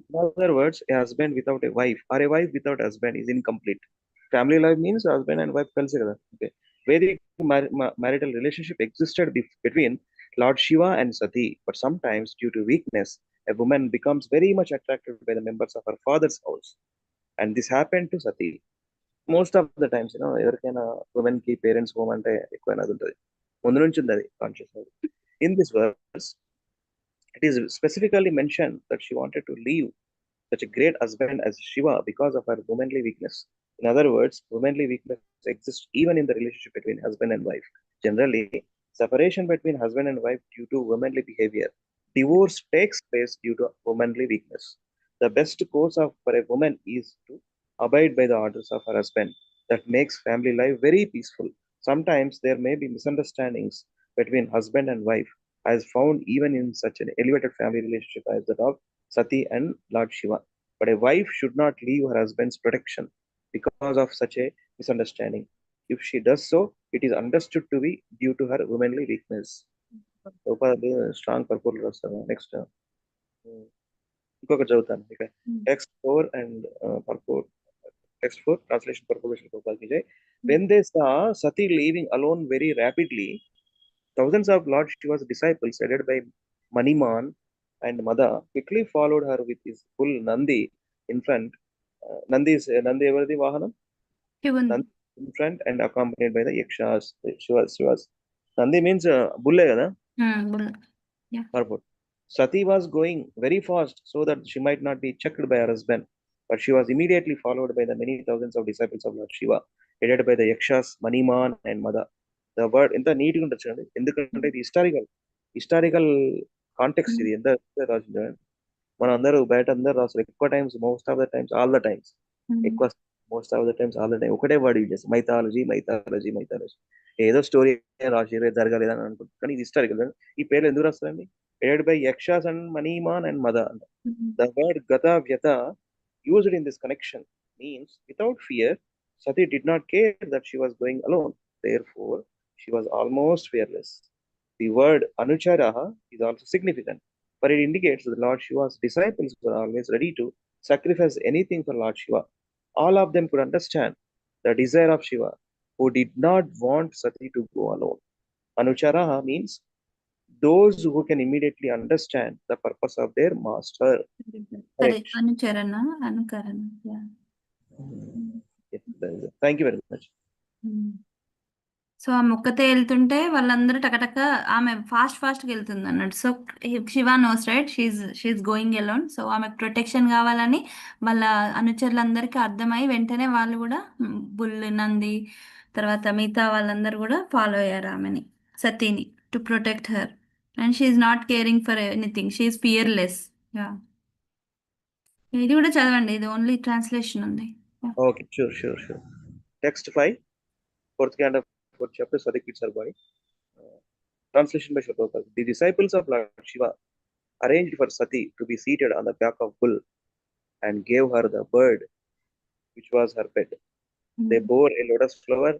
In other words, a husband without a wife or a wife without a husband is incomplete. Family life means husband and wife కలిసి కదా. Okay. Vedic marital relationship existed between Lord Shiva and Sati, but sometimes due to weakness, a woman becomes very much attracted by the members of her father's house, and this happened to Sati. Most of the times, ఎవరికైనా women కి parents home అంటే ఎక్కువ అనేది ఉంటుంది, ముందు నుంచి ఉంది అది conscious. In this verse, it is specifically mentioned that she wanted to leave such a great husband as Shiva because of her womanly weakness. In other words, womanly weakness exists even in the relationship between husband and wife. Generally, separation between husband and wife due to womanly behavior. Divorce takes place due to womanly weakness. The best course for a woman is to abide by the orders of her husband. That makes family life very peaceful. Sometimes there may be misunderstandings between husband and wife, as found even in such an elevated family relationship as that of Sati and Lord Shiva. But a wife should not leave her husband's protection because of such a misunderstanding. If she does so, it is understood to be due to her womanly weakness. Strong purpose. Next, ఇంకొకటి చదువుతాను. Text 4 and purport. Text 4, translation purpose. When they saw Sati leaving alone very rapidly, thousands of Lord Shiva's disciples, headed by Maniman and Mada, quickly followed her with his full Nandi in front. Nandi everdi vahanam? Nandi in front and accompanied by the yakshas, Shivas. Nandi means bulle kada? Bulle. Yeah. Purport. Sati was going very fast so that she might not be checked by her husband, but she was immediately followed by the many thousands of disciples of Lord Shiva, headed by the yakshas, Maniman and Mada. The word ఇంత నీట్గా ఉంటుంది, ఎందుకంటే ఇది historical context. ఇది ఎంత రాసింది, మనం అందరూ బయట అందరూ రాస్తారు ఎక్కువ times, most of the times, all the times, ఎక్కువ most of the times, all the time ఒకటే వర్డ్ యూజ్ చేస్తారు, మైథాలజీ. ఏదో స్టోరీ రాసి జరగలేదు అని అనుకుంటారు, కానీ ఇది హిస్టారికల్. ఈ పేర్లు ఎందుకు రాస్తారండి? headed by yakshas and Maniman and Mada. The word Gata Vyata used in this connection means without fear. Sati did not care that she was going alone. Therefore, she was almost fearless. The word Anucharaha is also significant, but it indicates that Lord Shiva's disciples were always ready to sacrifice anything for Lord Shiva. All of them could understand the desire of Shiva, who did not want Sati to go alone. Anucharaha means those who can immediately understand the purpose of their master. Anucharana, Anukarana. Yeah. Thank you very much. So ఆమె ఒక్కతే వెళ్తుంటే వాళ్ళందరూ టకటక, ఆమె ఫాస్ట్గా వెళ్తుంది అన్నట్టు. So Shiva knows right, she going alone. So ఆమెకు ప్రొటెక్షన్ కావాలని వాళ్ళ అనుచరులందరికీ అర్థమై వెంటనే వాళ్ళు కూడా బుల్, నంది, తర్వాత మిగతా వాళ్ళందరూ కూడా ఫాలో అయ్యారు ఆమెని, సతీని, to protect her. And she is not caring for anything. She is fearless. Yeah. ఇది కూడా చదవండి, ఇది ఓన్లీ ట్రాన్స్లేషన్ ఉంది. Okay, sure. Text 5, fourth canto, fourth chapter, Sadi Kids Are Boy. Translation by Shotokar. The disciples of Lord Shiva arranged for Sati to be seated on the back of bull and gave her the bird, which was her pet. They bore a lotus flower,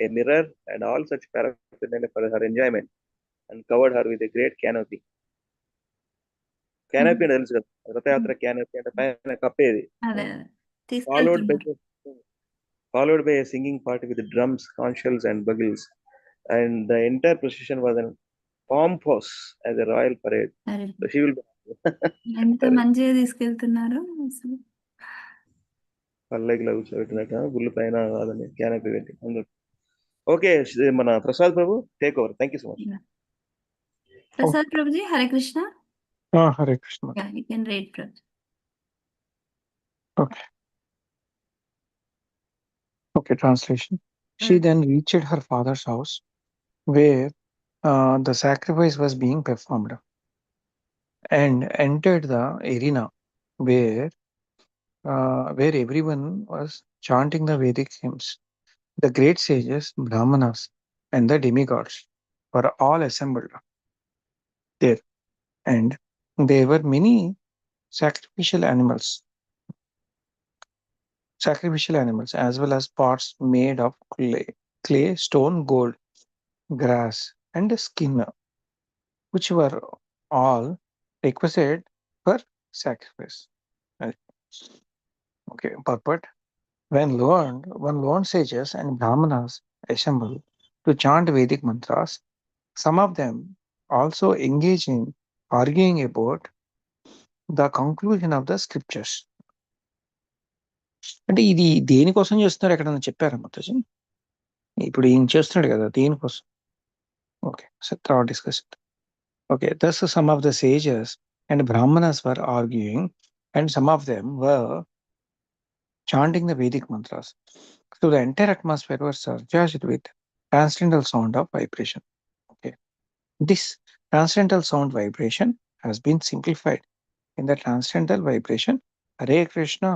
a mirror, and all such paraphernalia for her enjoyment, and covered her with a great canopy. Canopy అంటే తెలుసు కదా, రథయాత్ర canopy అంటే పైన కప్పేది. అదే Followed by a singing party with drums, conch shells, and bugles, and the entire procession was an pompous as a royal parade. So she will be ఎంత మంచిగా తీసుకెళ్తున్నారు అసలు. పల్లెకిలో కూర్చోబెట్టినట్టు గుళ్ళు పైన కాదని క్యానపీ పెట్టి అందరూ. ఓకే, మన Prasad Prabhu take over. Thank you so much. Prasad Prabhuji, Hare Krishna. Hare Krishna. Yeah, you can read, Prabhu. Okay, translation. She then reached her father's house where the sacrifice was being performed and entered the arena where everyone was chanting the Vedic hymns. The great sages, Brahmanas, and the demigods were all assembled there, and there were many sacrificial animals as well as pots made of clay, stone, gold, grass, and skin, which were all requisite for sacrifice. Okay, purport. When learned sages and Brahmanas assembled to chant Vedic mantras, some of them also engage in arguing about the conclusion of the scriptures. అంటే ఇది దేనికోసం చేస్తున్నారు ఎక్కడన్నా చెప్పారా మాతాజీ? ఇప్పుడు ఈయన చేస్తున్నాడు కదా, దేనికోసం? ఓకే, సో తర్వాత discuss. Okay, thus some of the sages and Brahmanas were arguing and some of them were chanting the Vedic mantras. So the entire atmosphere was surcharged with transcendental sound of vibration. Okay, this transcendental sound vibration has been simplified in the transcendental vibration Hare Krishna,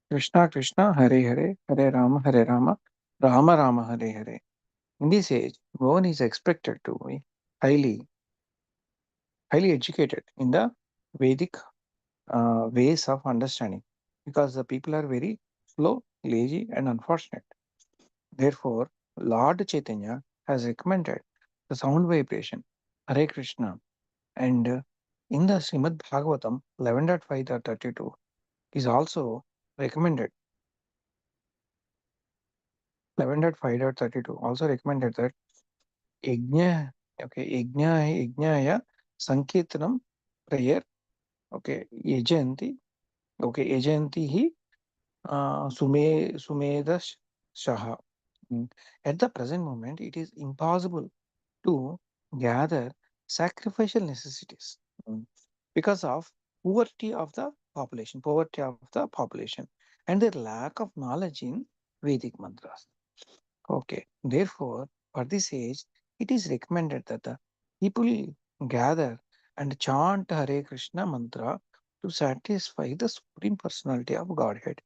Krishna Krishna, Hare Hare, Hare Rama, Rama Rama, Hare Hare. In this age, one is expected to be highly educated in the Vedic ways of understanding, because the people are very slow, lazy, and unfortunate. Therefore, Lord Chaitanya has recommended the sound vibration Hare Krishna, and in the Srimad Bhagavatam 11.5.32 is also recommended. 11.5.32 also recommended that Yajnaya Sankirtanam prayer. Okay, Yajanti hi Sumedha Shaha. At the present moment, it is impossible to gather sacrificial necessities because of poverty of the population and their lack of knowledge in Vedic mantras. Okay, therefore, for this age, it is recommended that the people gather and chant Hare Krishna mantra to satisfy the Supreme Personality of Godhead,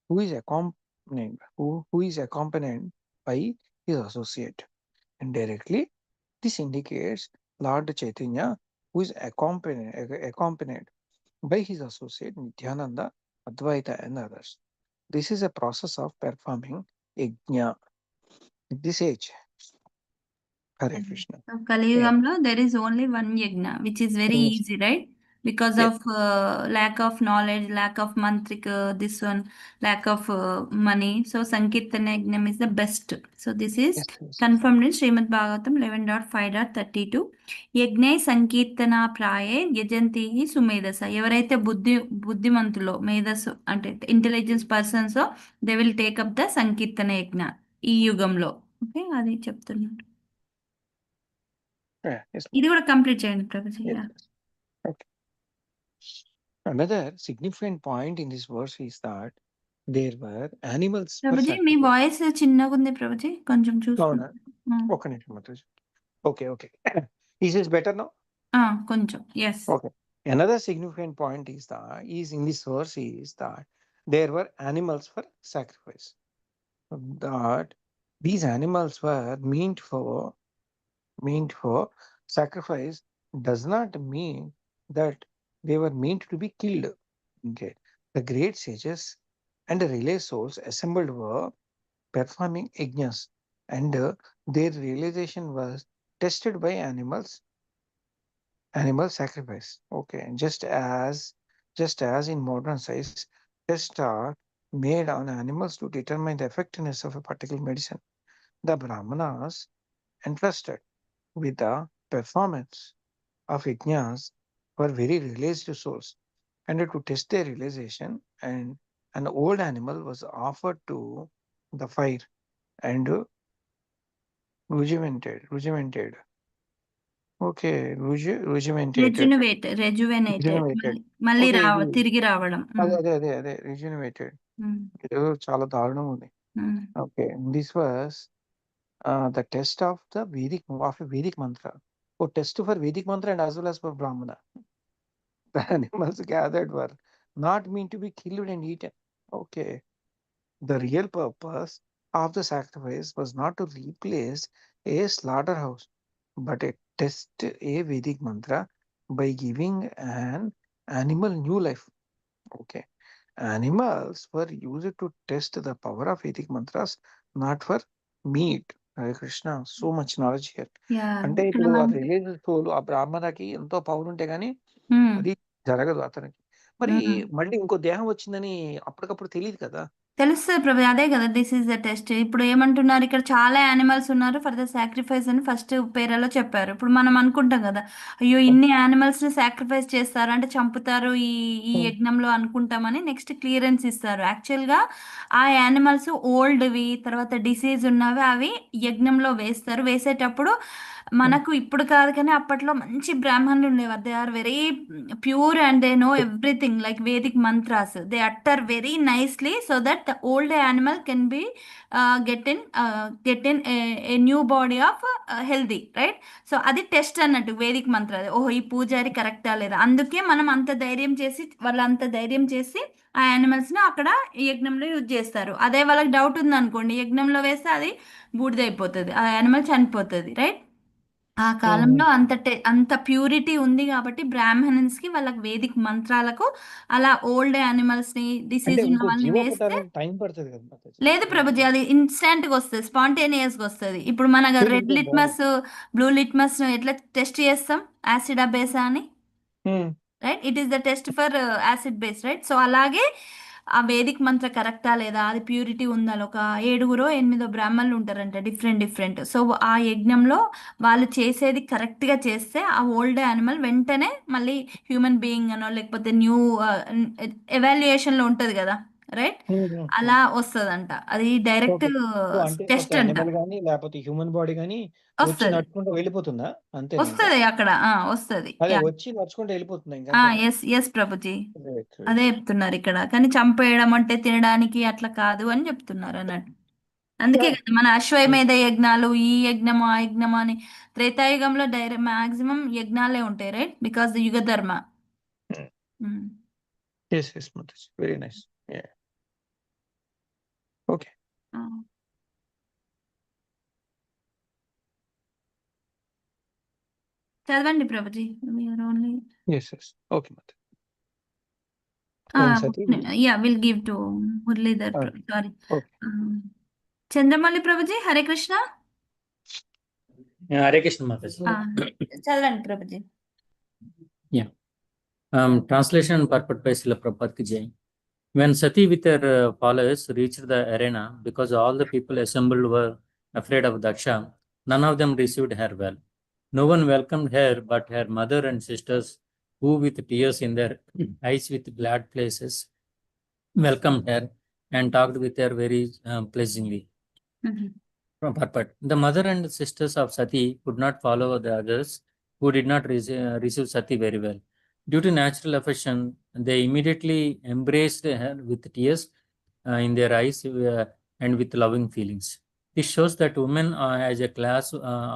who is accompanied by his associate. Indirectly, this indicates Lord Chaitanya, who is accompanied by his associate Nityananda, Advaita, and others. This is a process of performing yajna. At this age, Hare Krishna. Kaliyugamlo, there is only one yajna, which is very easy, right? Because of lack of knowledge, lack of mantrika, this one, lack of money. So Sankirtana Yajnam is the best. So this is confirmed in Srimad Bhagavatam 11.5.32. Yajnai Sankirtana Praye Yajantihi Sumedasa. ఎవరైతే బుద్ధిమంతులో మేధస్సు అంటే intelligence persons, they will take up the సంకీర్తన యజ్ఞ ఈ యుగంలో. Okay, అది చెప్తున్నాడు. ఇది కూడా కంప్లీట్ చేయండి Prabhuji. Okay. Another significant point in this verse is that there were animals. Prabhuji, me voice చిన్నగా ఉంది ప్రభుజీ, కొంచెం చూసుకోండి. ఒక నిమిషం మాత్రం. Okay, okay. Is this better now? కొంచెం yes Okay. Another significant point is in this verse is that there were animals for sacrifice. That these animals were meant for sacrifice does not mean that they were meant to be killed. Okay. The great sages and the relay souls assembled were performing yajnas, and their realization was tested by animal sacrifice. Okay. Just as in modern science, tests are made on animals to determine the effectiveness of a particular medicine. The Brahmanas entrusted with the performance of yajnas were very realized souls, and to test their realization, and an old animal was offered to the fire and regimented. Okay, regimented. రెజ్యువెనేటెడ్ Regenerated. మళ్ళీ Okay, తిరిగి రావడం. అదే regenerated. ఇది చాలా దారుణం ఉంది. Okay, this was the test of a Vedic mantra. Oh, test for Vedic mantra and as well as for Brahmana. The animals gathered were not meant to be killed and eaten. Okay. The real purpose of the sacrifice was not to replace a slaughterhouse, but to test a Vedic mantra by giving an animal new life. Okay. Animals were used to test the power of Vedic mantras, not for meat. Hare Krishna, so much knowledge here. అంటే ఇప్పుడు ఆ religious soul ఆ బ్రాహ్మణకి ఎంతో power ఉంటే గానీ అది జరగదు అతనికి. మరి మళ్ళీ ఇంకో దేహం వచ్చిందని అప్పటికప్పుడు తెలియదు కదా. తెలుస్తుంది ప్రభు, అదే కదా దిస్ ఈస్ ద టెస్ట్. ఇప్పుడు ఏమంటున్నారు, ఇక్కడ చాలా యానిమల్స్ ఉన్నారు ఫర్ ద సాక్రిఫైస్ అని ఫస్ట్ పేరాలో చెప్పారు. ఇప్పుడు మనం అనుకుంటాం కదా, అయ్యో ఇన్ని యానిమల్స్ ని సాక్రిఫైస్ చేస్తారు అంటే చంపుతారు ఈ యజ్ఞంలో అనుకుంటామని. నెక్స్ట్ క్లియరెన్స్ ఇస్తారు. యాక్చువల్ గా ఆ యానిమల్స్ ఓల్డ్వి, తర్వాత డిసీజ్ ఉన్నవి అవి యజ్ఞంలో వేస్తారు. వేసేటప్పుడు మనకు ఇప్పుడు కాదు కానీ అప్పట్లో మంచి బ్రాహ్మణులు ఉండేవారు. They are very pure and they know everything like vedic mantras. They utter very nicely so that the old animal can be get in a new body of healthy, right? So అది test అన్నట్టు Vedic మంత్ర. ఓహో ఈ పూజారి కరెక్టా లేదా, అందుకే మనం అంత ధైర్యం చేసి వాళ్ళు అంత ధైర్యం చేసి ఆ యానిమల్స్ ని అక్కడ యజ్ఞంలో యూజ్ చేస్తారు. అదే వాళ్ళకి డౌట్ ఉంది అనుకోండి, యజ్ఞంలో వేస్తే అది బూడిదైపోతుంది, ఆ యానిమల్ చనిపోతుంది, రైట్? ఆ కాలంలో అంత ప్యూరిటీ ఉంది కాబట్టి బ్రాహ్మణన్స్ కి వాళ్ళకి వేదిక్ మంత్రాలకు అలా ఓల్డ్ యానిమల్స్ ని డిసీజ్ ఉన్న వాళ్ళని వేస్తే టైం పడుతుంది కదా. లేదు ప్రభుజీ, అది ఇన్స్టాంట్ గా వస్తుంది, స్పాంటేనియస్ గా వస్తుంది. ఇప్పుడు మన రెడ్ లిట్మస్ బ్లూ లిట్మస్ ఎట్లా టెస్ట్ చేస్తాం, యాసిడ్ బేసా అని, right? It is the test for acid base, right? So అలాగే ఆ వేదిక్ మంత్ర కరెక్టా లేదా, అది ప్యూరిటీ ఉందా. ఒక 7-8 బ్రాహ్మణులు ఉంటారంట, డిఫరెంట్. సో ఆ యజ్ఞంలో వాళ్ళు చేసేది కరెక్ట్ గా చేస్తే ఆ ఓల్డ్ యానిమల్ వెంటనే మళ్ళీ హ్యూమన్ బీయింగ్ అనో లేకపోతే న్యూ ఎవాల్యుయేషన్ లో ఉంటది కదా, రైట్? అలా వస్తుందంట. అది డైరెక్ట్ టెస్ట్ అంట. గానీ లేకపోతే హ్యూమన్ బాడీ గానీ వచ్చి వస్తుంది నడుచుకుంటూ వెళ్ళిపోతుందా? అంతే వస్తుంది అక్కడ వస్తుంది. అదే వచ్చి నడుచుకుంటూ వెళ్ళిపోతుంది ఇంకా. ఎస్ ప్రభుజీ, అదే చెప్తున్నారు ఇక్కడ. కానీ చంపేయడం అంటే తినడానికి అట్లా కాదు అని చెప్తున్నారు అన్నట్టు. అందుకే కదా మన అశ్వమేధ యజ్ఞాలు, ఈ యజ్ఞము ఆ యజ్ఞము అని. త్రేతాయుగంలో డైరెక్ట్ మాక్సిమం యజ్ఞాలే ఉంటాయి, రైట్? బికాస్ ద యుగ ధర్మ. Yes, Mataji. Very nice. Yeah. Okay. చదవండి Prabhuji. Only Yes. Okay, Mataji. Sati? Yeah, we'll give to Muralidhar. Sorry. Okay. Chandramouli Prabhuji, Hare Krishna. Hare Krishna Mataji. చదవండి Prabhuji. Translation and purport by Srila Prabhupada ki jai. When Sati with her followers reached the arena, because all the people assembled were afraid of Daksha, none of them received her well. No one welcomed her but her mother and sisters, who with tears in their eyes with glad places welcomed her and talked with her very pleasantly. Purport. The mother and sisters of Sati could not follow the others who did not receive Sati very well. Due to natural affection, they immediately embraced her with tears in their eyes and with loving feelings. This shows that women as a class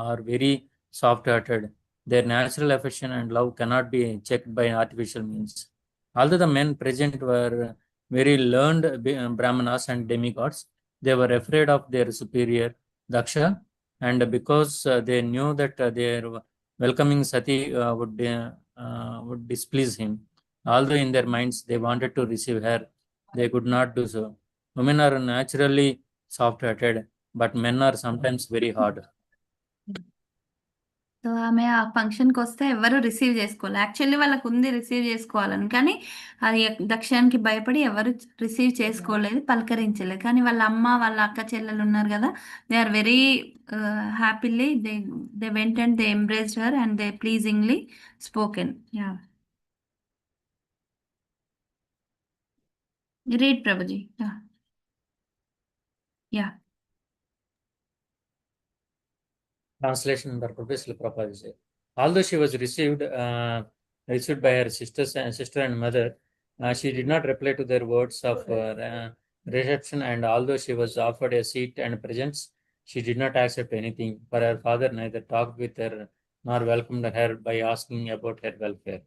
are very soft-hearted. Their natural affection and love cannot be checked by artificial means. Although the men present were very learned brahmanas and demigods, they were afraid of their superior, Daksha, and because they knew that their welcoming Sati would displease him. Although in their minds they wanted to receive her, they could not do so. Women are naturally soft-hearted, but men are sometimes very hard. So ఆమె ఆ ఫంక్షన్కి వస్తే ఎవరు receive చేసుకోవాలి. Actually వాళ్ళకు ఉంది receive చేసుకోవాలని, కానీ అది దక్షిణానికి భయపడి ఎవరు రిసీవ్ చేసుకోలేదు, పలకరించలేదు. కానీ వాళ్ళ అమ్మ వాళ్ళ అక్క చెల్లెలు ఉన్నారు కదా, they are very happily they went and they embraced her and they pleasingly spoken. Yeah, read Prabhuji. Yeah yeah Translation by Professor Prabhupada. Although she was received by her sister and mother, she did not reply to their words of reception, and although she was offered a seat and presents, she did not accept anything, for her father neither talked with her nor welcomed her by asking about her welfare.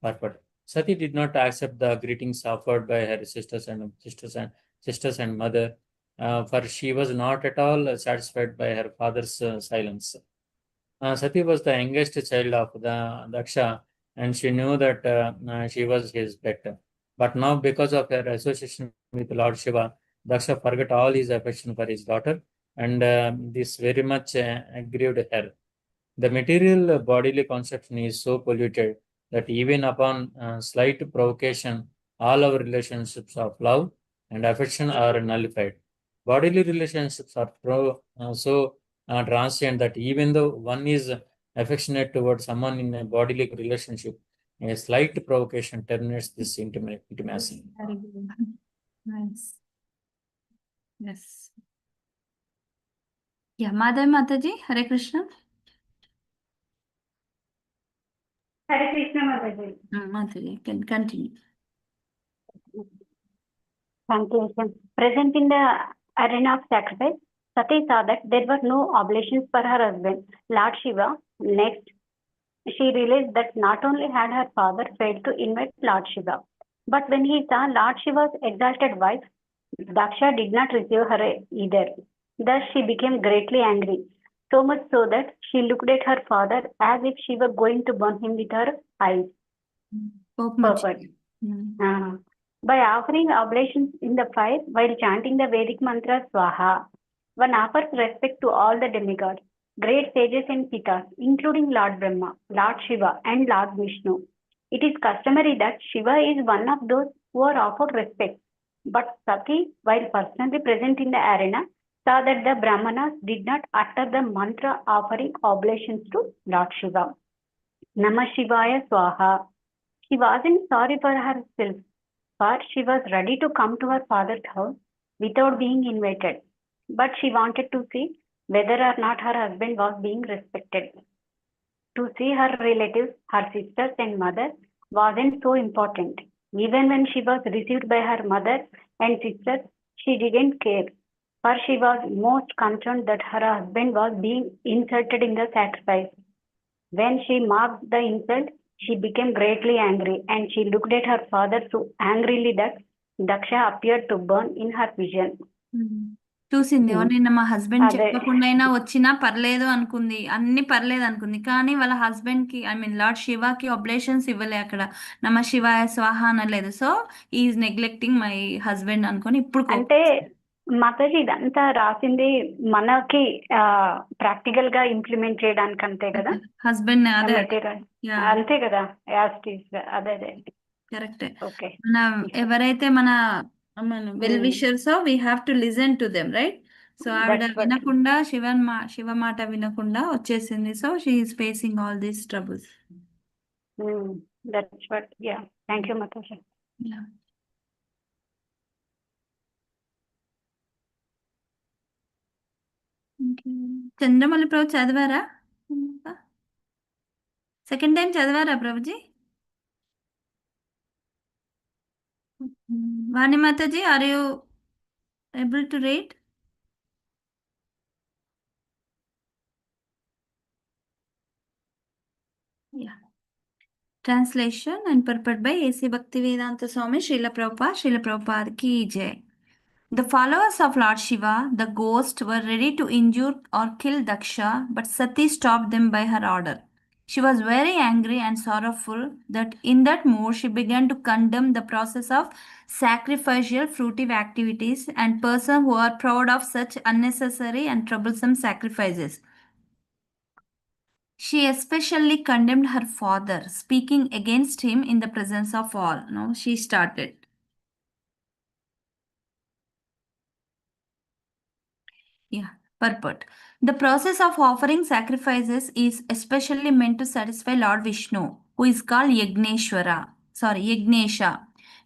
But Sati did not accept the greetings offered by her sisters and mother, for she was not at all satisfied by her father's silence. Sati was the youngest child of the Daksha, and she knew that she was his pet. But now, because of her association with Lord Shiva, Daksha forgot all his affection for his daughter, and this very much aggrieved her. The material bodily conception is so polluted that even upon slight provocation, all our relationships of love and affection are nullified. Bodily relationships are so transient that even though one is affectionate towards someone in a bodily relationship, a slight provocation terminates this intimacy. Very good. Nice. Yes. Yeah, Mataji, Hare Krishna. Hare Krishna, Mataji. Mataji, can continue. Conclusion. Present in the arena of sacrifice, Sati saw that there were no oblations for her husband, Lord Shiva. Next, she realized that not only had her father failed to invite Lord Shiva, but when he saw Lord Shiva's exalted wife, Daksha did not receive her either. Thus, she became greatly angry, so much so that she looked at her father as if she were going to burn him with her eyes. Purpose. By offering oblations in the fire while chanting the Vedic mantra Swaha, one offers respect to all the demigods, great sages and pitas, including Lord Brahma, Lord Shiva, and Lord Vishnu. It is customary that Shiva is one of those who are offered respect. But Sati, while personally present in the arena, saw that the Brahmanas did not utter the mantra offering oblations to Lord Shiva. Namah Shivaya Swaha. She wasn't sorry for herself, for she was ready to come to her father's house without being invited. But she wanted to see whether or not her husband was being respected. To see her relatives, her sisters and mother wasn't so important. Even when she was received by her mother and sisters, she didn't care, for she was most concerned that her husband was being insulted in the sacrifice. When she marked the insult, she became greatly angry, and she looked at her father so angrily that Daksha appeared to burn in her vision. చూసింది, నిన్న మా husband చెప్పకుండా అయినా వచ్చినా పర్లేదు అనుకుంది, అన్ని పర్లేదు అనుకుంది. కానీ వాళ్ళ హస్బెండ్ కి, ఐ మీన్ లార్డ్ శివాకి ఆబ్లేషన్స్ ఇవ్వలే, అక్కడ నమ శివాయ స్వాహ అనలేదు. So is neglecting my husband అనుకొని ఇప్పుడు అంటే మాతాజీ ఇదంతా రాసింది మనకి ప్రాక్టికల్ గా ఇంప్లిమెంట్ చేయడానికి, అంతే కదా హస్బెండ్, అంతే కదా, అదే కరెక్ట్. ఓకే, ఎవరైతే మన well wishers we have to listen to them, right? So ఆవిడ వినకుండా, శివ మాట వినకుండా వచ్చేసింది. So she is facing all these troubles. That's what. Yeah, thank you Mataji. Chandramouli Prabhu చదివారా? సెకండ్ టైం చదివారా Prabhuji? Vani Mataji, are you able to read? Translation and purport by A.C. Bhaktivedanta Swami Srila Prabhupada ki jai. The followers of Lord Shiva, the ghost, were ready to injure or kill Daksha, but Sati stopped them by her order. She was very angry and sorrowful that in that mood she began to condemn the process of sacrificial fruitive activities and persons who are proud of such unnecessary and troublesome sacrifices. She especially condemned her father, speaking against him in the presence of all. Now she started. Yeah, purport. The process of offering sacrifices is especially meant to satisfy Lord Vishnu, who is called Yagnesha,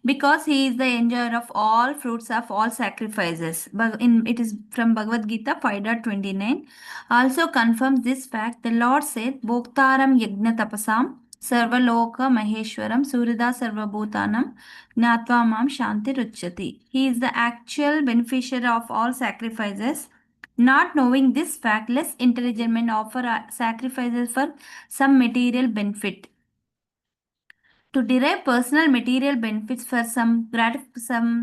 because he is the enjoyer of all fruits of all sacrifices. It is from Bhagavad Gita 5.29. Also confirms this fact. The Lord said, Bhoktaram Yagna Tapasam Sarvaloka Maheshwaram Surida Sarvabhutanam Gnatva Mam Shanti Ruchyati. He is the actual beneficiary of all sacrifices. Not knowing this fact, less intelligent men offer sacrifices for some material benefit. To derive personal material benefits for some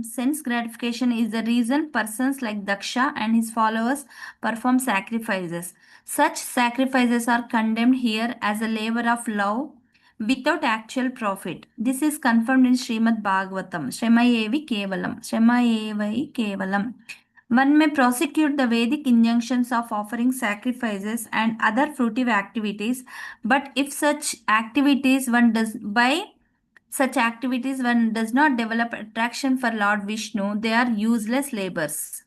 sense gratification is the reason persons like Daksha and his followers perform sacrifices. Such sacrifices are condemned here as a labor of love without actual profit. This is confirmed in Srimad Bhagavatam. Shemayevi Kevalam. Shemayevi Kevalam. One may prosecute the Vedic injunctions of offering sacrifices and other fruitive activities, but if such activities one does not develop attraction for Lord Vishnu, they are useless labors.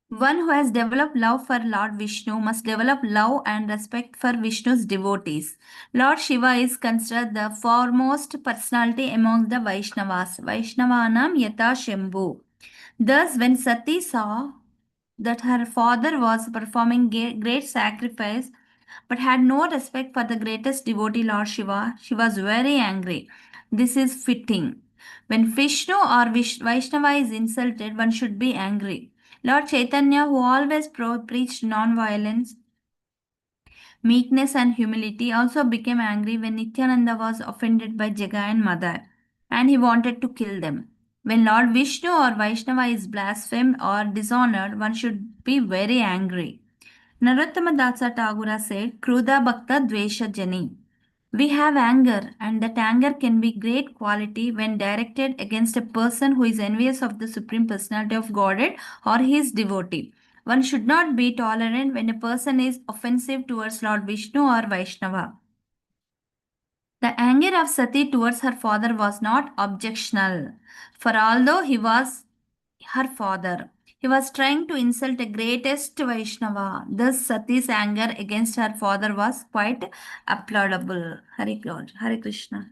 One who has developed love for Lord Vishnu must develop love and respect for Vishnu's devotees. Lord Shiva is considered the foremost personality among the Vaishnavas. Vaishnavanam yata Shambhu. Thus, when Sati saw that her father was performing great sacrifice but had no respect for the greatest devotee Lord Shiva, she was very angry. This is fitting. When Vishnu or Vaishnava is insulted, one should be angry. Lord Chaitanya, who always preached non-violence, meekness and humility, also became angry when Nityananda was offended by Jagai and Madai, and he wanted to kill them. When Lord Vishnu or Vaishnava is blasphemed or dishonored, one should be very angry. Narottama Dasa Tagore said, Kruda Bhakta Dvesha Jani. We have anger, and that anger can be great quality when directed against a person who is envious of the Supreme Personality of Godhead or his devotee. One should not be tolerant when a person is offensive towards Lord Vishnu or Vaishnava. The anger of Sati towards her father was not objectionable, for although he was her father, he was trying to insult the greatest Vaishnava. Thus, Sati's anger against her father was quite applaudable. Hare Krishna.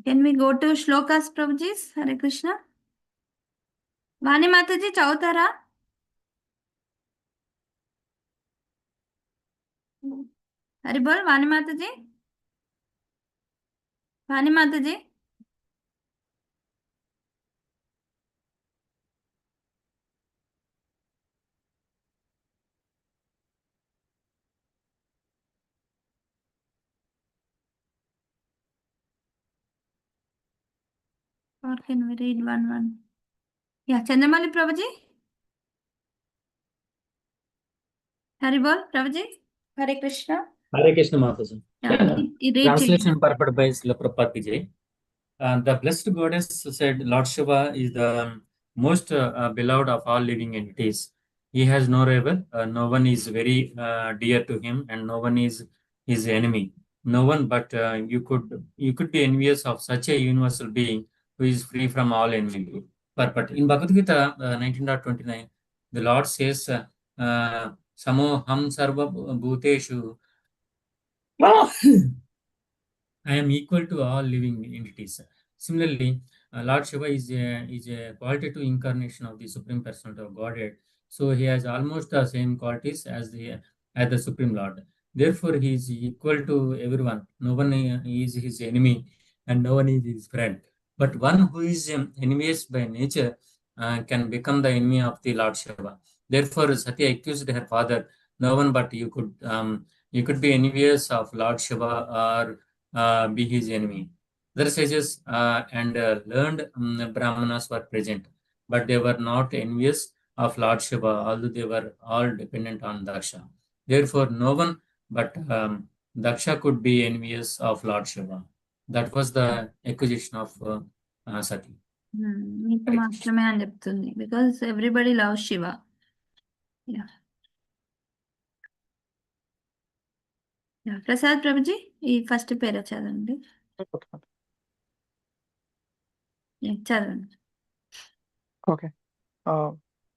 Can we go to Shlokas, Prabhuji? Hare Krishna. Vani Mataji, chautara? Hare Bol, Vani Mataji? Vani Mataji? Or can we read one? Yeah, Chandramali Prabhuji? Hare Bol, Prabhuji? Hare Krishna. Hare Krishna Mataji. Yeah, read Translation purport by Srila Prabhupada ki jai. The blessed goddess said, Lord Shiva is the most beloved of all living entities. He has no rival, no one is very dear to him, and no one is his enemy. No one, but you could be envious of such a universal being who is free from all envy. But in Bhagavad Gita 19.29, the Lord says, Samoham sarva bhuteshu. I am equal to all living entities. Similarly, Lord Shiva is a qualitative incarnation of the Supreme Personality of Godhead. So he has almost the same qualities as the Supreme Lord. Therefore, he is equal to everyone. No one is his enemy and no one is his friend. But one who is envious by nature can become the enemy of the Lord Shiva. Therefore, Sati accused her father, no one but you could be envious of Lord Shiva or be his enemy. Other sages and learned Brahmanas were present, but they were not envious of Lord Shiva, although they were all dependent on Daksha. Therefore, no one but Daksha could be envious of Lord Shiva. That was the accusation of Sati. మీకు మాత్రమే అని చెప్తుంది because everybody love Shiva. Prasad Prabhuji ఈ first పేరు చదవండి. చదవండి. Okay.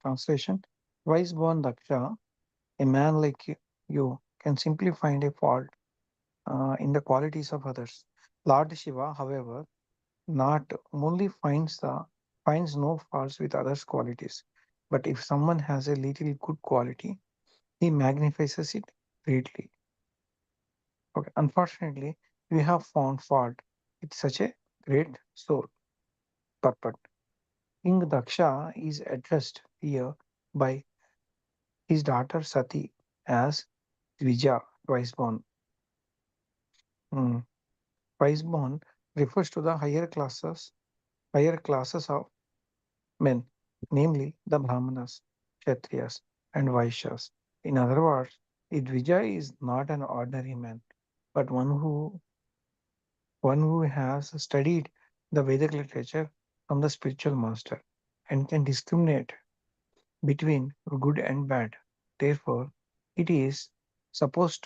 Translation. Wise born Daksha, a man like you can simply find a fault in the qualities of others. Lord Shiva, however, not only finds no faults with others' qualities, but if someone has a little good quality, he magnifies it greatly. Okay. Unfortunately, we have found fault with such a great soul. Purport. King Daksha is addressed here by his daughter Sati as Dvija, twice born. Twice born refers to the higher classes of men, namely the Brahmanas, Kshatriyas, and Vaishyas. In other words, a Dvija is not an ordinary man, but one who has studied the Vedic literature from the spiritual master and can discriminate between good and bad. Therefore, it is suppose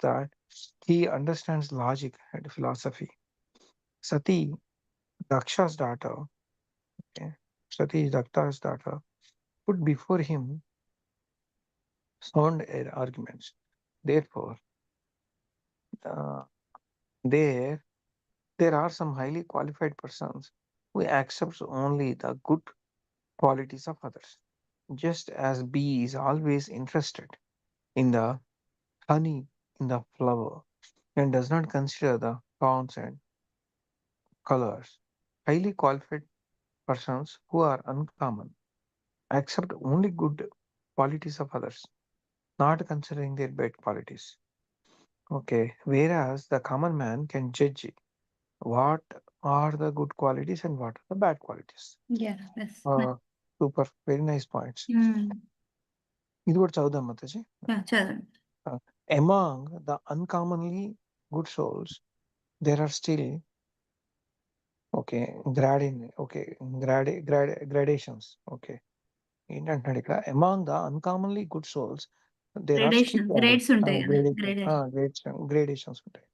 that he understands logic and philosophy. Sati, Daksha's daughter, okay, Sati is Daksha's daughter, put before him sound arguments. Therefore, there are some highly qualified persons who accepts only the good qualities of others, just as bee is always interested in the honey in the flower and does not consider the thorns and colors. Highly qualified persons who are uncommon accept only good qualities of others, not considering their bad qualities. Okay, whereas the common man can judge what are the good qualities and what are the bad qualities. Yeah, yes. Super, very nice points. ఇది కూడా చదువుదాం మాతాజీ. చదవండి. Among the uncommonly good souls, there are still gradations. Okay, ఏంటంటున్నాడు ఇక్కడ, among the uncommonly good souls there are still grades ఉంటాయి కదా. gradations ఉంటాయి.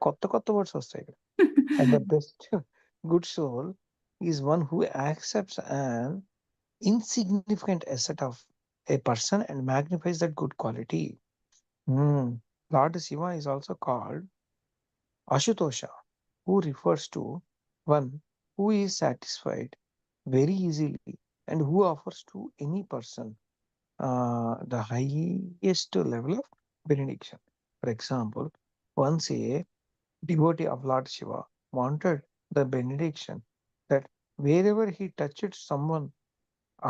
కొత్త words వస్తాయి ఇక్కడ. And the best good soul is one who accepts an insignificant asset of a person and magnifies that good quality. Lord Shiva is also called Ashutosha, who refers to one who is satisfied very easily and who offers to any person the highest level of benediction. For example, once a devotee of Lord Shiva wanted the benediction that wherever he touched someone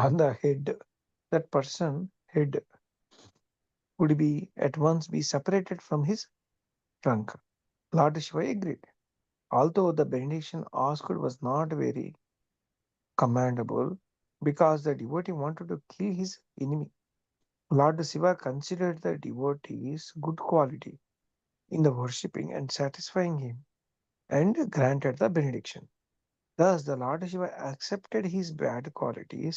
on the head, that person head would be at once be separated from his trunk. Lord Shiva agreed. Although the benediction asked was not very commendable because the devotee wanted to kill his enemy, Lord Shiva considered the devotee's good quality in the worshipping and satisfying him and granted the benediction. Thus, the Lord Shiva accepted his bad qualities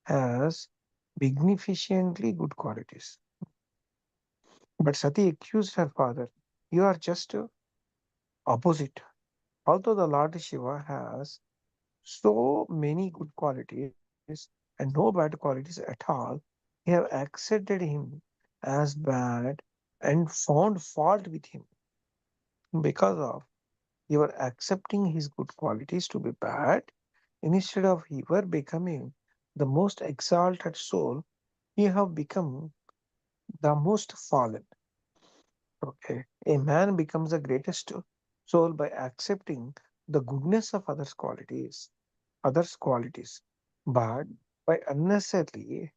as magnificently good qualities. But Sati accused her father, "You are just opposite. Although the Lord Shiva has so many good qualities and no bad qualities at all, you have accepted him as bad and found fault with him. Because of your accepting his good qualities to be bad, instead of ever becoming the most exalted soul, you have become the most fallen." Okay. A man becomes the greatest soul by accepting the goodness of others' qualities, but by unnecessarily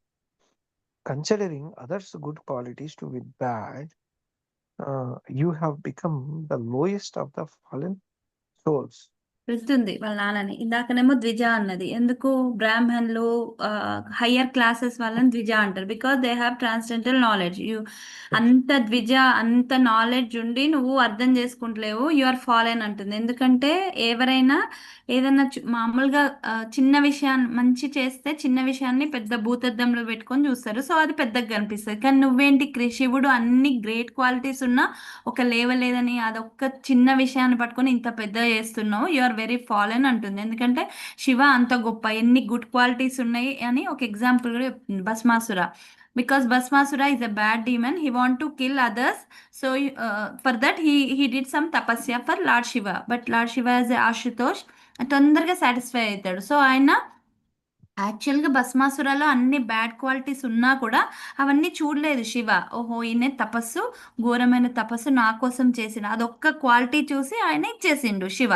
considering others' good qualities to be bad, you have become the lowest of the fallen souls. వెళ్తుంది వాళ్ళ నాన్నని. ఇందాకనేమో ద్విజ అన్నది. ఎందుకు బ్రాహ్మణులు higher classes వాళ్ళని ద్విజ అంటారు. Because they have transgender knowledge. అంత ద్విజ అంత నాలెడ్జ్ ఉండి నువ్వు అర్థం చేసుకుంటలేవు, యు ఆర్ ఫాలెన్ అంటుంది. ఎందుకంటే ఎవరైనా ఏదైనా మామూలుగా చిన్న విషయాన్ని మంచి చేస్తే చిన్న విషయాన్ని పెద్ద భూతద్దంలో పెట్టుకొని చూస్తారు. సో అది పెద్దగా కనిపిస్తుంది. కానీ నువ్వేంటి శివుడు అన్ని గ్రేట్ క్వాలిటీస్ ఉన్నా ఒక లేవలేదని అదొక్క చిన్న విషయాన్ని పట్టుకొని ఇంత పెద్ద చేస్తున్నావు, యు ఆర్ వెరీ ఫాలెన్ అంటుంది. ఎందుకంటే శివ అంత గొప్ప, ఎన్ని గుడ్ క్వాలిటీస్ ఉన్నాయి అని ఒక ఎగ్జాంపుల్ కూడా చెప్తుంది. Bhasmasura, because Bhasmasura is a bad demon, he want to kill others, so for that he did some tapasya for Lord Shiva, but Lord Shiva is a Ashutosh, తొందరగా సాటిస్ఫై అవుతాడు. సో ఆయన యాక్చువల్గా భస్మాసురలో అన్ని బ్యాడ్ క్వాలిటీస్ ఉన్నా కూడా అవన్నీ చూడలేదు శివ. ఓహో ఈయన తపస్సు, ఘోరమైన తపస్సు నా కోసం చేసిన అదొక్క క్వాలిటీ చూసి ఆయన ఇచ్చేసిండు శివ.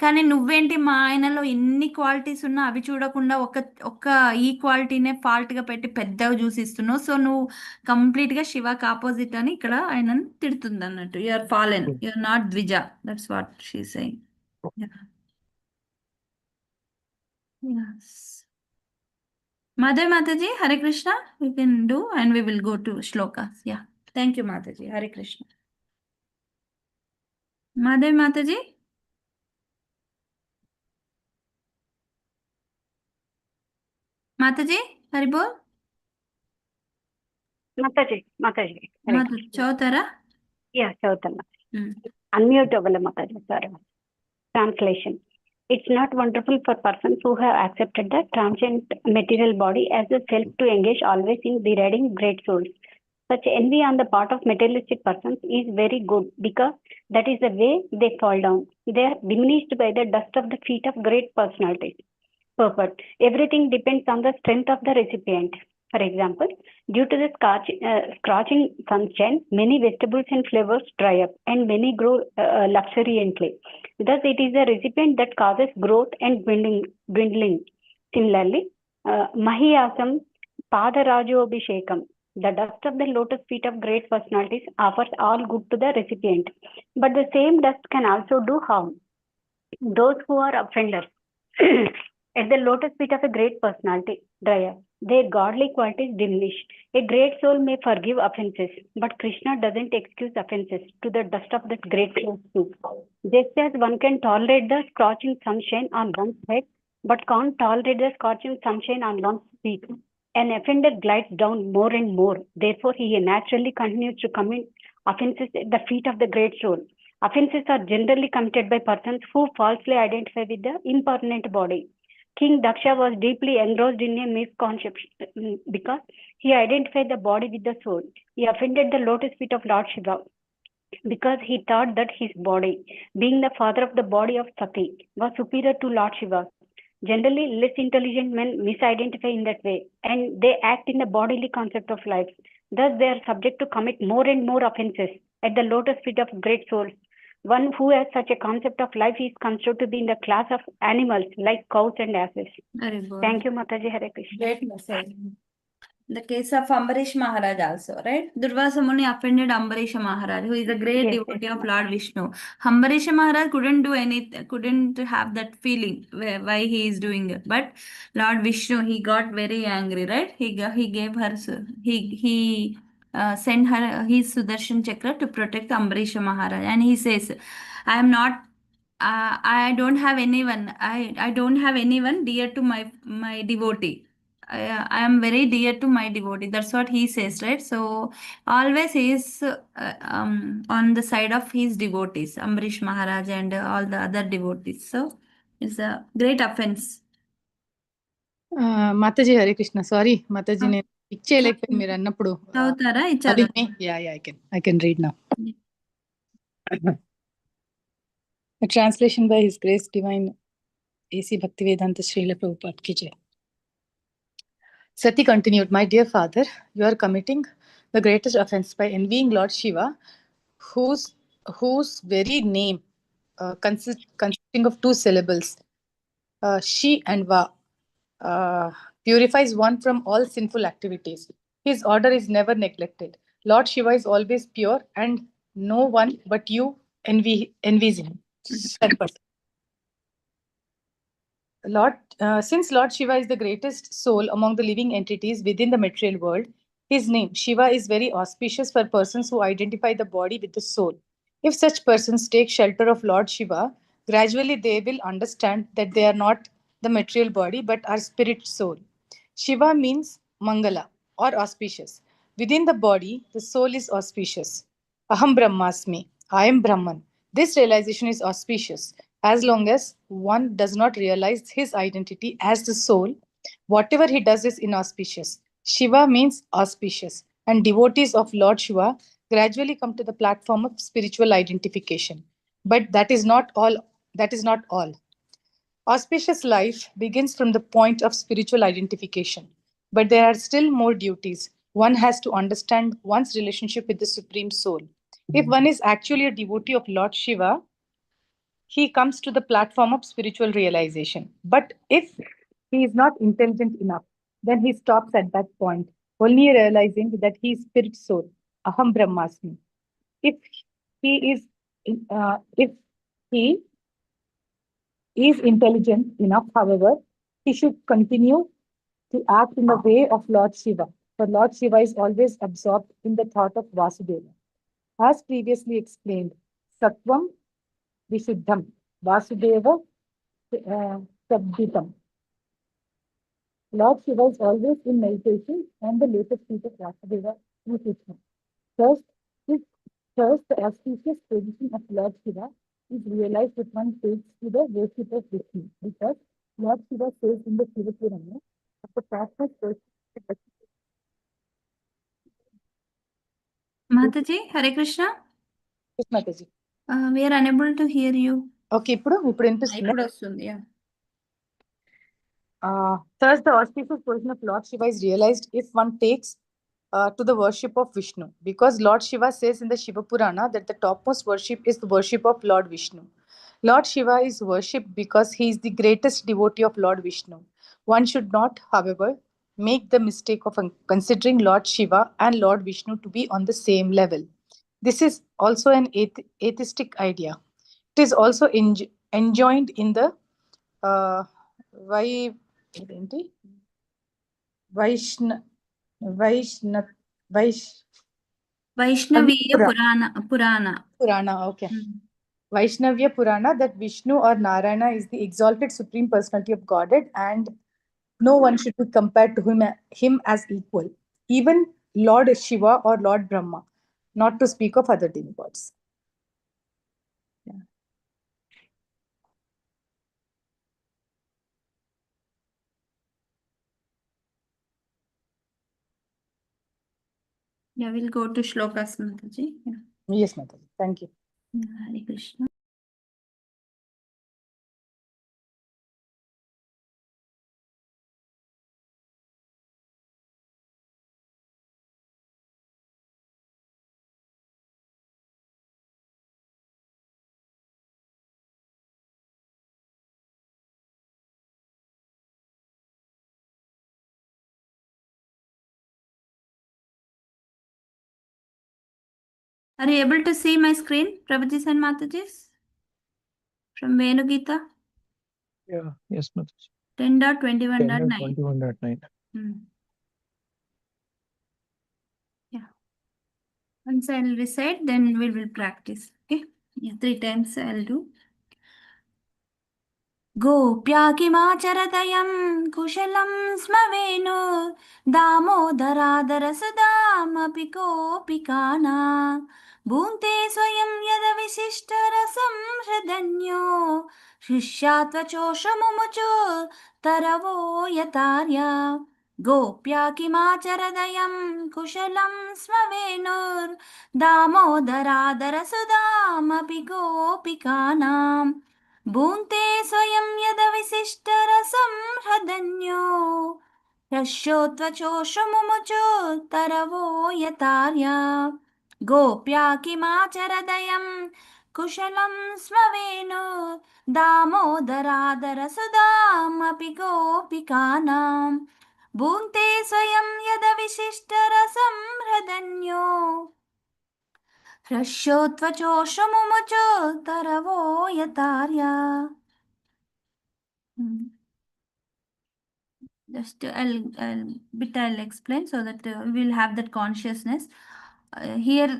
కానీ నువ్వేంటి మా ఆయనలో ఎన్ని క్వాలిటీస్ ఉన్నా అవి చూడకుండా ఒక్క ఈ క్వాలిటీనే ఫాల్ట్గా పెట్టి పెద్దగా చూసి ఇస్తున్నావు. సో నువ్వు కంప్లీట్గా శివకి ఆపోజిట్ అని ఇక్కడ ఆయనను తిడుతుంది అన్నట్టు. You are fallen, you are not ద్విజ, that's what she saying. Yes. Mother Mataji, Hare Krishna, we can do and we will go to shlokas. Yeah. Thank you, Mataji. Hare Krishna. Mother Mataji. Mataji, Hare Bol. Mataji. Mataji, Chautara. Yeah, Chautara. Unmutable Mataji, sorry. Translation. It's not wonderful for persons who have accepted the transient material body as a self to engage always in deriding great souls. Such envy on the part of materialistic persons is very good because that is the way they fall down. They are diminished by the dust of the feet of great personalities. Perfect. Everything depends on the strength of the recipient. For example, due to the scorching sunshine, many vegetables and flowers dry up and many grow luxuriantly. Thus, it is the recipient that causes growth and dwindling. Similarly, Mahiyasam Padarajobhishekam, the dust of the lotus feet of great personalities, offers all good to the recipient. But the same dust can also do harm. Those who are offenders at the lotus feet of a great personality dry up, their godly qualities diminish. A great soul may forgive offenses, but Krishna doesn't excuse offenses to the dust of that great soul too. Just as one can tolerate the scorching sunshine on one's head, but can't tolerate the scorching sunshine on one's feet, an offender glides down more and more. Therefore, he naturally continues to commit offenses at the feet of the great soul. Offenses are generally committed by persons who falsely identify with the impermanent body. King Daksha was deeply engrossed in a misconception because he identified the body with the soul. He offended the lotus feet of Lord Shiva because he thought that his body, being the father of the body of Sati, was superior to Lord Shiva. Generally, less intelligent men misidentify in that way and they act in the bodily concept of life. Thus, they are subject to commit more and more offenses at the lotus feet of great souls. One who has such a concept of life is considered to be in the class of animals like cows and asses. Very good. Thank you, Mataji. Hare Krishna. Great message. The case of Ambarish Maharaj also, right? Durvasa Muni offended Ambarish Maharaj, who is a great devotee of Lord Vishnu. Ambarish Maharaj couldn't have that feeling why he is doing it. But Lord Vishnu, he got very angry, right? He gave her, he sent her his Sudarshan Chakra to protect Ambarish Maharaj. And he says, I am not, I don't have anyone, I don't have anyone dear to my devotee. I am very dear to my devotee. That's what he says, right? So always he is on the side of his devotees, Ambarish Maharaj and all the other devotees. So it's a great offense. Mataji Hare Krishna. Sorry Mataji, నేను pick చేయలేకపోయింది మీరు అన్నప్పుడు. చదువుతారా? ఇచ్చారు. I can read now. A translation by His Grace Divine A.C. Bhaktivedanta Srila Prabhupada ki jai. Sati continued, my dear father, you are committing the greatest offense by envying Lord Shiva whose very name consisting of 2 syllables, Shi and Va, purifies one from all sinful activities. His order is never neglected. Lord Shiva is always pure, and no one but you envies him. 10%. Since Lord Shiva is the greatest soul among the living entities within the material world, his name, Shiva, is very auspicious for persons who identify the body with the soul. If such persons take shelter of Lord Shiva, gradually they will understand that they are not the material body but are spirit soul. Shiva means Mangala or auspicious. Within the body, the soul is auspicious. Aham Brahmasmi, I am Brahman. This realization is auspicious. As long as one does not realize his identity as the soul, whatever he does is inauspicious. Shiva means auspicious, and devotees of Lord Shiva gradually come to the platform of spiritual identification. But that is not all. That is not all. Auspicious life begins from the point of spiritual identification, but there are still more duties. One has to understand one's relationship with the Supreme Soul. If one is actually a devotee of Lord Shiva, he comes to the platform of spiritual realization. But if he is not intelligent enough, then he stops at that point, only realizing that he is spirit soul, Aham Brahmasmi. If he is, if he is intelligent enough, however, he should continue to act in the way of Lord Shiva, for Lord Shiva is always absorbed in the thought of Vasudeva. As previously explained, Sattvam Vishuddham, Vasudeva Sabditam. Lord Shiva is always in meditation and the lotus feet of Vasudeva is Krishna. First, the auspicious position of Lord Shiva is realized if one takes to the worship of Vishnu, because Lord Shiva says in the Shiva Purana, of the practice worship. Mataji, Hare Krishna. Yes, Mataji. We are unable to hear you. Okay, ఇప్పుడు వినిపిస్తుందా? ఇప్పుడు వస్తుంది, yeah. Thus, the auspicious position of Lord Shiva is realized if one takes to the worship of Vishnu, because Lord Shiva says in the Shiva Purana that the topmost worship is the worship of Lord Vishnu. Lord Shiva is worshipped because he is the greatest devotee of Lord Vishnu. One should not, however, make the mistake of considering Lord Shiva and Lord Vishnu to be on the same level. This is also an atheistic idea. It is also enjoined in the Vaishnaviya Purana. Okay. Vaishnavya Purana that Vishnu or Narayana is the exalted supreme personality of Godhead and no one should be compared to him as equal. Even Lord Shiva or Lord Brahma, not to speak of other demigods. Yeah. Yeah, we'll go to shlokas, Mataji. Yeah. Yes, Mataji. Thank you. Hare Krishna. Are you able to see my screen, Prabhuji and Mataji? From VenuGita? Yeah, yes, Mataji. 10.21.9. 10.21.9. Yeah. Once I'll recite, then we will practice. Okay. Yeah, 3 times I'll do. Gopya किमाचरदयं कुशलं स्म वेणु दामोदरादरसदामपि गोपिकाना भून्ते स्वयं यदविशिष्टरसं हृदन्यो शिष्यात्वचोषमुमुचो तरवो यतार्या गोप्या किमाचरदयं कुशलं स्म वेणुर्दामोदरादरसुदामपि गोपिकानां भून्ते स्वयं यदविशिष्टरसं हृदन्यो यशोत्वचोषमुमुचो तरवो यतार्या గోప్యా కిమాచరదయం కుశలం స్మవేను దామోదరాదర సుధామపి గోపికానాం భూంతే స్వయం యద విశిష్టరసం హృదన్యో హ్రస్యోత్వచోషముముచో తరవో యతార్య. Just I'll explain so that we'll have that consciousness. Here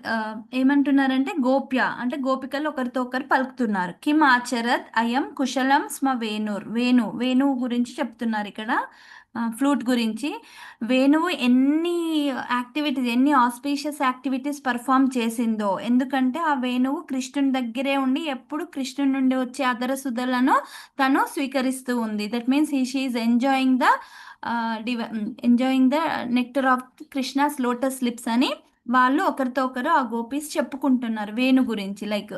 ఏమంటున్నారంటే గోప్య అంటే గోపికలు ఒకరితో ఒకరు పలుకుతున్నారు. కిమ్ ఆచరత్ అయం కుశలం స్మ వేణువు గురించి చెప్తున్నారు ఇక్కడ, ఫ్లూట్ గురించి. వేణువు ఎన్ని యాక్టివిటీస్, ఎన్ని ఆస్పీషియస్ యాక్టివిటీస్ పర్ఫామ్ చేసిందో, ఎందుకంటే ఆ వేణువు కృష్ణుని దగ్గరే ఉండి ఎప్పుడు కృష్ణుని నుండి వచ్చే అదర సుధలను తను స్వీకరిస్తూ ఉంది. That means she is enjoying the nectar of Krishna's lotus lips అని వాళ్ళు ఒకరితో ఒకరు ఆ గోపీస్ చెప్పుకుంటున్నారు. వేణు గురించి, లైక్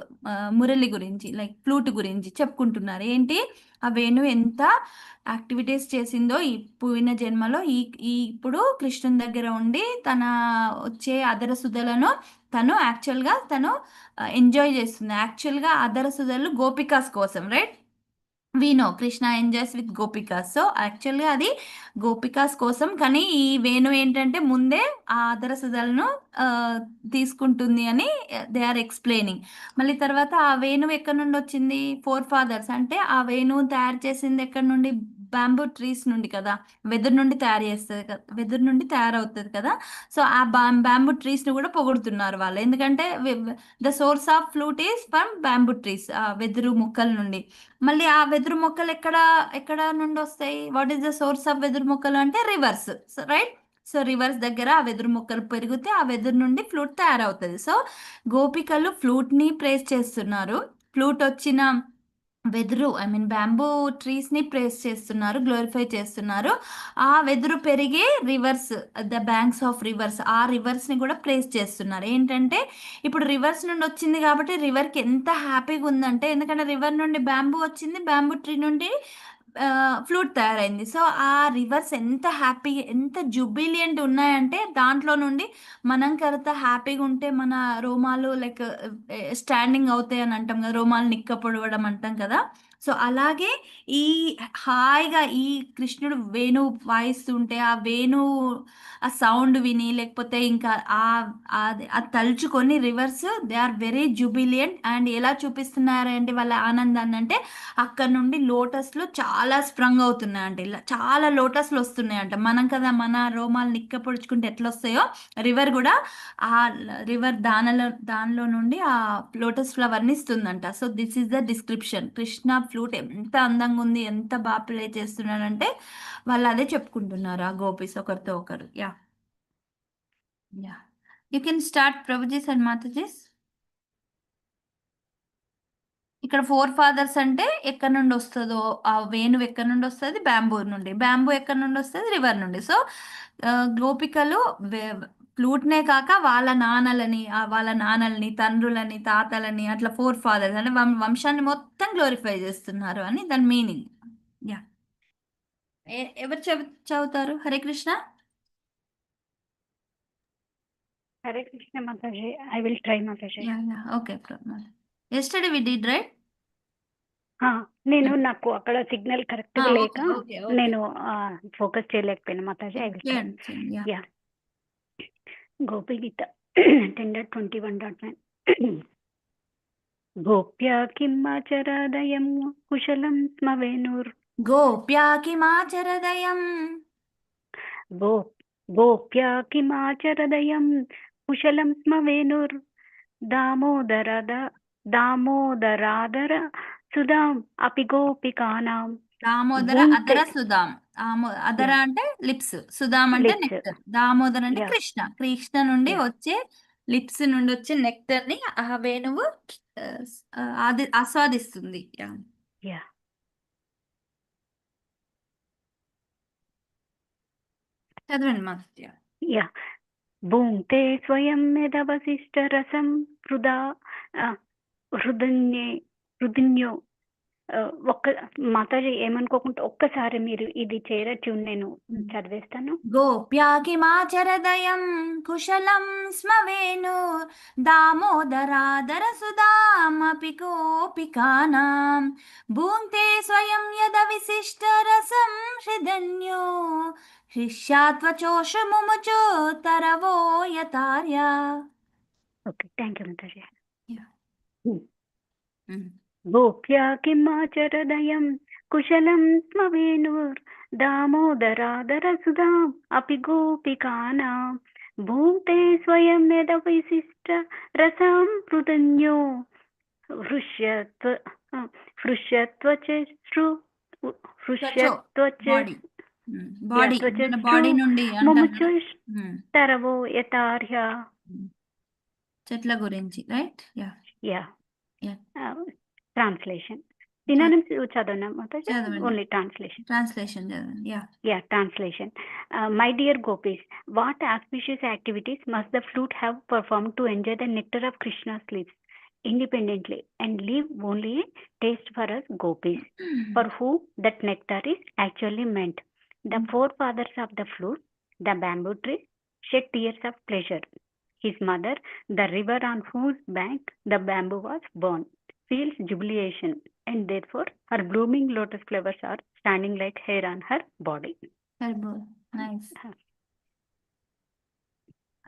మురళి గురించి, లైక్ ఫ్లూట్ గురించి చెప్పుకుంటున్నారు. ఏంటి ఆ వేణు ఎంత యాక్టివిటీస్ చేసిందో ఈ పోయిన జన్మలో, ఇప్పుడు కృష్ణుని దగ్గర ఉండి తన వచ్చే అదర సుధలను తను యాక్చువల్గా ఎంజాయ్ చేస్తుంది. యాక్చువల్గా అదర సుధలు గోపికాస్ కోసం, right? we know Krishna enjoys with gopikas, so యాక్చువల్గా అది గోపికాస్ కోసం. కానీ ఈ వేణు ఏంటంటే ముందే ఆ ఆదర సుధలను తీసుకుంటుంది అని దే ఆర్ ఎక్స్ప్లెయినింగ్. మళ్ళీ తర్వాత ఆ వేణువు ఎక్కడి నుండి వచ్చింది? 4 fathers. అంటే ఆ వేణువు తయారు చేసింది ఎక్కడి నుండి? బ్యాంబూ ట్రీస్ నుండి కదా, వెదురు నుండి తయారు చేస్తుంది కదా, వెదురు నుండి తయారవుతుంది కదా. సో ఆ బ్యాంబూ ట్రీస్ని కూడా పొగుడుతున్నారు వాళ్ళు, ఎందుకంటే the source of flute is from bamboo trees, ఆ వెదురు మొక్కల నుండి. మళ్ళీ ఆ వెదురు మొక్కలు ఎక్కడ నుండి వస్తాయి? What is the source of వెదురు మొక్కలు అంటే రివర్స్, రైట్? సో రివర్స్ దగ్గర ఆ వెదురు మొక్కలు పెరిగితే ఆ వెదురు నుండి ఫ్లూట్ తయారవుతుంది. సో గోపికలు ఫ్లూట్ని ప్రేస్ చేస్తున్నారు, ఫ్లూట్ వచ్చిన వెదురు బ్యాంబూ ట్రీస్ని ప్రేస్ చేస్తున్నారు, గ్లోరిఫై చేస్తున్నారు. ఆ వెదురు పెరిగే reverse, the banks of reverse, ఆ రివర్స్ని కూడా ప్రేస్ చేస్తున్నారు. ఏంటంటే ఇప్పుడు రివర్స్ నుండి వచ్చింది కాబట్టి రివర్కి ఎంత హ్యాపీగా ఉందంటే, ఎందుకంటే రివర్ నుండి బ్యాంబూ వచ్చింది, బ్యాంబూ ట్రీ నుండి ఫ్లూట్ తయారైంది. సో ఆ రివర్స్ ఎంత హ్యాపీ, ఎంత జుబిలియంట్ ఉన్నాయంటే దాంట్లో నుండి మనం కరెక్ట్ హ్యాపీగా ఉంటే మన రోమాలు లైక్ స్టాండింగ్ అవుతాయి అని అంటాం కదా, రోమాలు నిక్కపొడవడం అంటాం కదా. సో అలాగే ఈ హాయిగా ఈ కృష్ణుడు వేణు వాయిస్తుంటే ఆ వేణు ఆ సౌండ్ విని, లేకపోతే ఇంకా అది తలుచుకొని rivers they are very jubilant. అండ్ ఎలా చూపిస్తున్నారంటే వాళ్ళ ఆనందాన్ని అంటే అక్కడ నుండి లోటస్లు చాలా స్ప్రంగ్ అవుతున్నాయంట, ఇలా చాలా లోటస్లు వస్తున్నాయంట. మనం కదా మన రోమాలు నిక్క పొడుచుకుంటే ఎట్లా వస్తాయో, రివర్ కూడా ఆ రివర్ దానిలో నుండి ఆ లోటస్ ఫ్లవర్ని ఇస్తుందంట. So this is the description. Krishna flute ఎంత అందంగా ఉంది, ఎంత బాగా ప్లే చేస్తున్నాడంటే వాళ్ళు అదే చెప్పుకుంటున్నారు ఆ గోపీస్ ఒకరితో ఒకరు. Yeah you can start Prabhujis and Matajis. ఇక్కడ 4 fathers అంటే ఎక్కడి నుండి వస్తుందో, ఆ వేణువు ఎక్కడి నుండి వస్తుంది? బ్యాంబూ నుండి. బ్యాంబూ ఎక్కడి నుండి వస్తుంది? రివర్ నుండి. సో గోపికలు ఫ్లూట్నే కాక వాళ్ళ నాన్నలని, తండ్రులని, తాతలని, అట్లా 4 fathers అంటే వంశాన్ని మొత్తం గ్లోరిఫై చేస్తున్నారు అని దాని మీనింగ్. యా ఎవరు చదువుతారు? Hare Krishna. Hare Krishna mataji, I will try mataji. Okay. Yesterday we did, right? నేను నాకు అక్కడ సిగ్నల్ కరెక్ట్ గా లేక నేను ఫోకస్ చేయలేకపోయినా Mataji. I will try. Yeah Gopi Gita 10.21.9. గోప్యా కిమాచరదయం కుశలం స్మ వేణుర్. గోప్యా కిమాచరదయం. గోప్యా కిమాచరదయం కుశలం స్మ వేణుర్ దామోదరాదర సుధాం అపి గోపికానాం. దామోదర అదర సుధాం. అదర అంటే లిప్స్, సుధాం అంటే నెక్టర్, దామోదర్ అంటే కృష్ణ నుండి వచ్చే లిప్స్ నుండి వచ్చే నెక్టర్ ని ఆ వేణువు ఆస్వాదిస్తుంది. చదవండి మాస్టర్. యా భూంతే స్వయం యదవశిష్ట రసం హృదన్యో ఒక్క మాతాజీ ఏమనుకోకుండా ఒక్కసారి మీరు ఇది చేయరా ట్యూన్ నేను చదివేస్తాను. గోప్యాకిమాచరదయం కుశలం స్మ వేణు దామోదరాదర సుధామపి గోపికానాం భూంతే స్వయం యద విశిష్ట రసం హృదన్యో శిష్యాత్వచోష ముముచో తరవో యతార్య. Okay, thank you Mataji. Mm. గోప్యా కిమాచరదయం కుశలం స్మ వేణుర్ దామోదరాదర సుధాం అపి గోపికానాం భూంతే స్వయం యద విశిష్ట రసం హృదన్యో బాడీ నుండి తరవో యతార్య. చెట్ల గురించి, రైట్? యా. ట్రాన్స్లేషన్ సినానిమ్స్ చదవనా మాతాజీ? ఓన్లీ ట్రాన్స్లేషన్ చదవండి. Yeah, translation. My dear gopis, what auspicious activities must the flute have performed to enjoy the nectar of Krishna's lips independently and leave only a taste for us gopis, for whom that nectar is actually meant. The forefathers of the flute, the bamboo tree, shed tears of pleasure. His mother, the river on whose bank the bamboo was born, feels jubilation, and therefore her blooming lotus flowers are standing like hair on her body. Haribol, nice.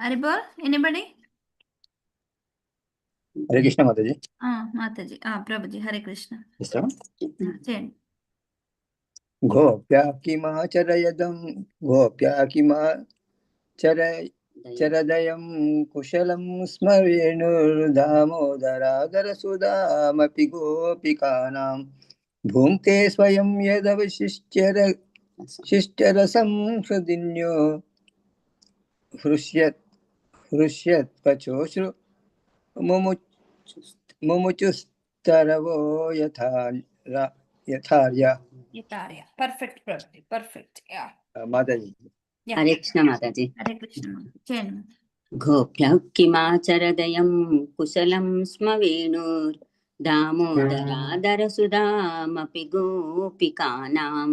Haribol, anybody? Hare Krishna Mataji. Mataji. Prabhuji, Hare Krishna. Yes, sir. Change. Gopya kimacharadam gopya kimacharadayam kushalam smarenur damodaradara sudamapi gopikanam bhumte swayam yadavishishtyarasam hridinyo hrusyat pachoshru mumuchustaravo yatharya. Perfect, Prabhuji. Perfect. Yeah. Mataji. Yeah. Hare Krishna Mataji. Hare Krishna. Change. Gopya kimacharadayam kusalam sma venur damodaradara sudamapi gopikanam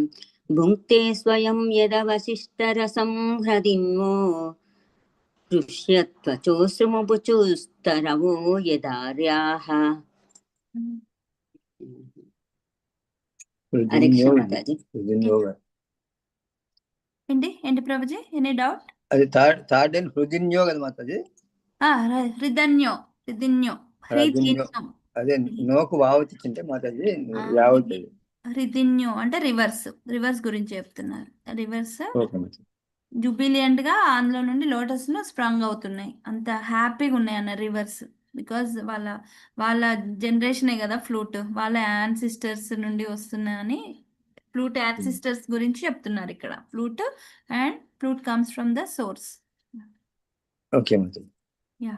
bhunkte swayam yada vasishtarasam hradinmo rushyatva chosrumabuchustaravo yadaryaha. Hare Krishna Mataji. ఏంటి Prabhuji, any doubt? అది third and హృదన్యో కదా మాతాజీ? హృదన్యో. అదే నోకు వావతింటే మాతాజీ యావత్. హృదన్యో అంటే reverse గురించి చెప్తున్నారు. Reverse jubilant గా అందులో నుండి లోటస్ లో స్ప్రాంగ్ అవుతున్నాయి, అంత హ్యాపీగా ఉన్నాయి అన్న రివర్స్. బికాజ్ వాళ్ళ జనరేషనే కదా ఫ్లూట్, వాళ్ళ యాన్సిస్టర్స్ నుండి వస్తున్నాయని ఫ్లూట్ యాన్సిస్టర్స్ గురించి చెప్తున్నారు ఇక్కడ. Flute comes from the source. Okay Mataji. Yeah.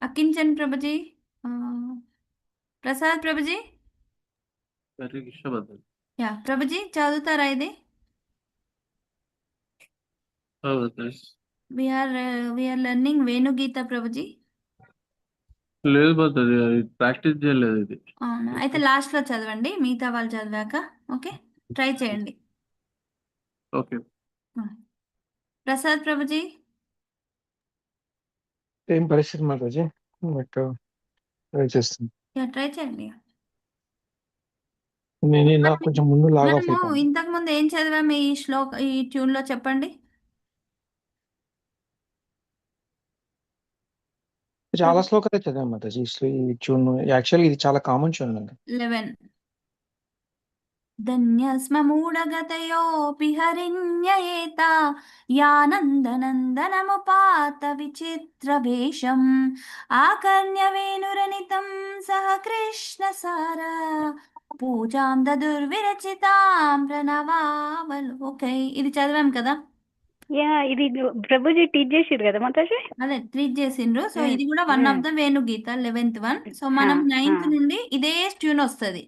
Akinchan Prabhuji, Prasad Prabhuji. Yeah Prabhuji, చదువుతారా ఇది? We are learning VenuGita Prabhuji. లేదు పోతుంది, ప్రాక్టీస్ చేయలేదు ఇది. అవునా, అయితే లాస్ట్ లో చదవండి, మిగతా వాళ్ళు చదివాక. ఓకే, ట్రై చేయండి. ఓకే. ప్రసాద్ ప్రభుజీ. ఏం పరిస్థితి మాతాజీ? ట్రై చేస్తాను. ట్రై చేయండి. నేను కొంచెం ముందు లాగా ఇంతకు ముందు ఏం చదివాము ఈ ట్యూన్ లో చెప్పండి. చాలా శ్లోకాలు చదివాం మాతాజీ ఈ ట్యూన్. యాక్చువల్లీ ఇది చాలా కామన్ ట్యూన్ అండి. 11. ధన్యస్మమూఢగతయోపి హరిణ్యయేత యానందనందనముపాత విచిత్రవేషం ఆకర్ణ్య వేణురనితం సహ కృష్ణ సారా పూజాం దదుర్విరచితాం ప్రణవావలోకై. ఇది చదివాం కదా? యా, ఇది ప్రభుజీ టీచ్ చేసిరు కదా మాతాజీ? అదే టీచ్ చేసిండ్రు. సో ఇది కూడా one of the Venugita 11th one. సో మనం 9th నుండి ఇదే ట్యూన్ వస్తుంది.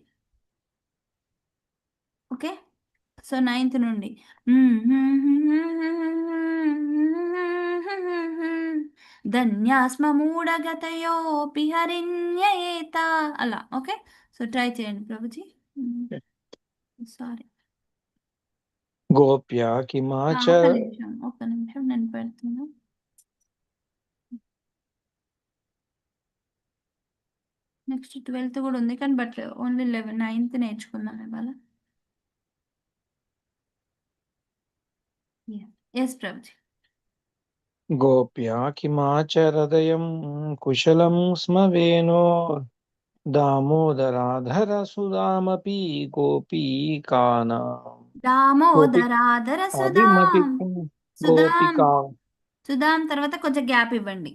ఓకే, సో 9th నుండి ధన్యాస్మ మూఢగతయోపి హరిణ్యయేత. అలా ఓకే. సో ట్రై చేయండి ప్రభుజీ. సారీ. గోప్యా కిమాచ ఒక్క నిమిషం నేను పెడుతున్నా. నెక్స్ట్ 12th కూడా ఉంది కానీ బట్ ఓన్లీ 9th నేర్చుకున్నాను ఇవాళ. ఎస్ ప్రభుజీ. గోప్యా కిమాచరదయం కుశలం స్మ వేణో దామోదరాధర సుధామపి గోపీకానాం. దామోదరాధర అభిమతి సుధాం గోపికా. సుధాం తర్వాత కొంచెం గ్యాప్ ఇవ్వండి.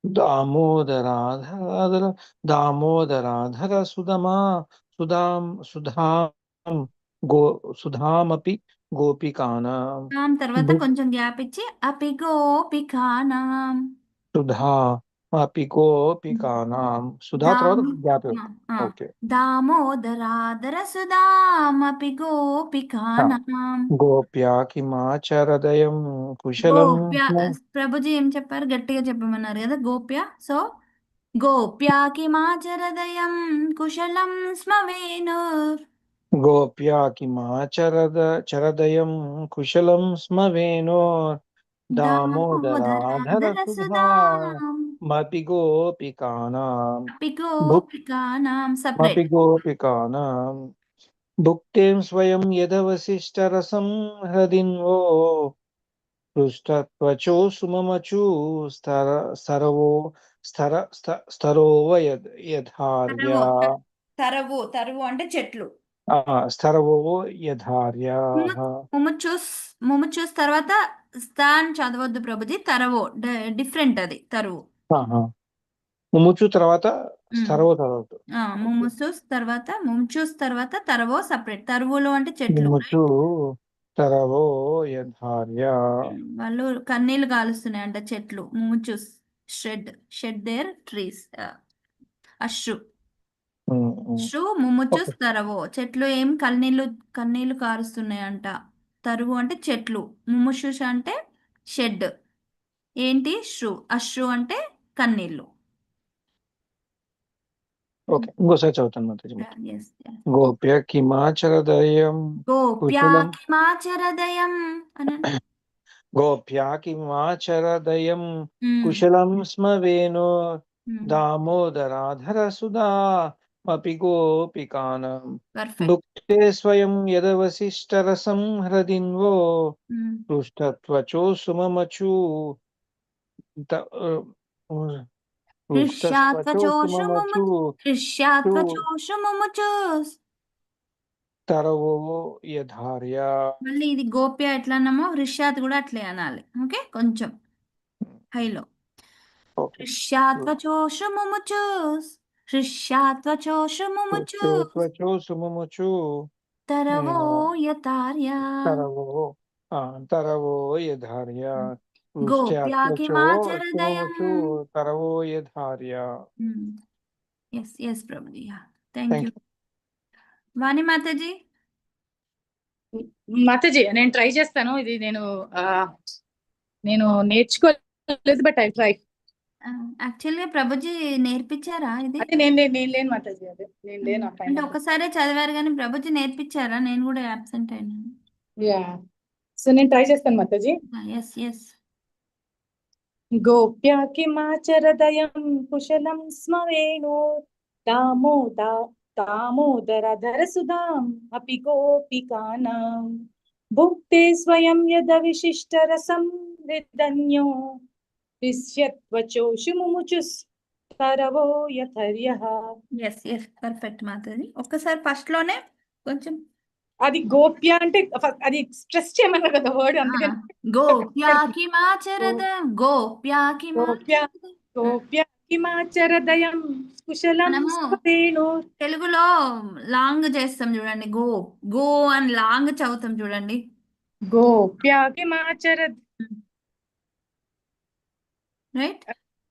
దామోదరాధర దామోదరాధర సుధాం సుధామపి గోపికానాం. దాం తర్వాత కొంచెం గ్యాప్ ఇచ్చి అపి గోపికానాం. సుధా అపి గోపికానాం. సుధా తర్వాత గ్యాప్. ఓకే. దామోదరాధర సుధామపి గోపికానాం. గోప్యా కిమాచరదయం కుశలం. గోప్య ప్రభుజీ ఏం చెప్పారు? గట్టిగా చెప్పమన్నారు కదా గోప్య. సో గోప్యా కిమాచరదయం కుశలం స్మ వేణుర్. గోప్యా కిమాచరదయం కుశలం స్మ వేణో దామోదరాధర సుధామపి గోపికానాం. సెపరేట్. గోపికానాం భుక్తేం స్వయం యదవశిష్టరసం హృదిన్వో పృష్టత్వచో సుమమచూ స్తరోవ యధార్య. తరువు అంటే చెట్లు. స్తరవో యధార్య. ముముచూస్ తర్వాత స్థాన్ చదవద్దు ప్రభుజీ. తరవో డిఫరెంట్ అది. తరువు ముముచు తర్వాత స్తరవో చదవద్దు. ముముచూస్ తర్వాత తరవో సపరేట్. తరువులు అంటే చెట్లు. ముముచు తరవో యధార్య. వాళ్ళు కన్నీళ్లు కాలుస్తున్నాయంట చెట్లు. ముముచూస్ షెడ్ దేర్ ట్రీస్. అశ్రు ముముచూస్ తరవో చెట్లు ఏం కన్నీళ్లు కారుస్తున్నాయంట. తరువు అంటే చెట్లు. ముముషుష అంటే షెడ్. ఏంటి? అశ్రు అంటే కన్నీళ్లు. ఓకే, ఇంకోసారి చదువుతాను మాతాజీ. గోప్య కిమాచరదయం గోప్యా కిమాచరదయం కుశలం స్మ వేణో దామోదరాధర సుధామపి గోపికానాం. భుక్తే స్వయం యదవశిష్టరసం హృదిన్వో పృష్టత్వచో సుమమచూ తరవో యధార్య. మళ్ళీ ఇది గోప్య ఎట్లా అన్నామో హృష్యాత్ కూడా అట్లే అనాలి. ఓకే, కొంచెం హైలో. హృష్యాత్వచోషు ముముచు తరవో యధార్య. తరవో యధార్య. గోప్యా కిమాచరదయం. తరవో యధార్య. Yes Prabhuji. Thank you. Vani Mataji. Mataji నేను ట్రై చేస్తాను. ఇది నేను నేర్చుకోలేదు, బట్ ఐ ట్రై. యాక్చువల్గా ప్రభుజీ నేర్పించారా ఇది? అదే నేను లేను మాతాజీ. అదే నేను లేను. అంటే ఒకసారి చదివారు కానీ ప్రభుజీ నేర్పించారా? నేను కూడా అబ్సెంట్ అయినాను. సో నేను ట్రై చేస్తాను మాతాజీ. ఎస్. గోప్యా కిమాచరదయం కుశలం స్మ వేణో దామోదరాధర సుధాం అపి గోపికానాం. భుక్తే స్వయం యద విశిష్ట రసం హృదన్యో విశ్యత్వచోషు ముముచుస్ తరవో యథర్యః. Yes perfect Mataji. ఒక్కసారి ఫస్ట్ లోనే కొంచెం అది గోప్య అంటే అది స్ట్రెస్ చేయమన్నారు కదా వర్డ్, అందుకని గోప్యా కిమాచరదయం కుశలం వేణు. తెలుగులో లాంగ్ చేస్తాం చూడండి. గో అని లాంగ్ చదువుతాం చూడండి. గోప్యా కిమాచర. రైట్,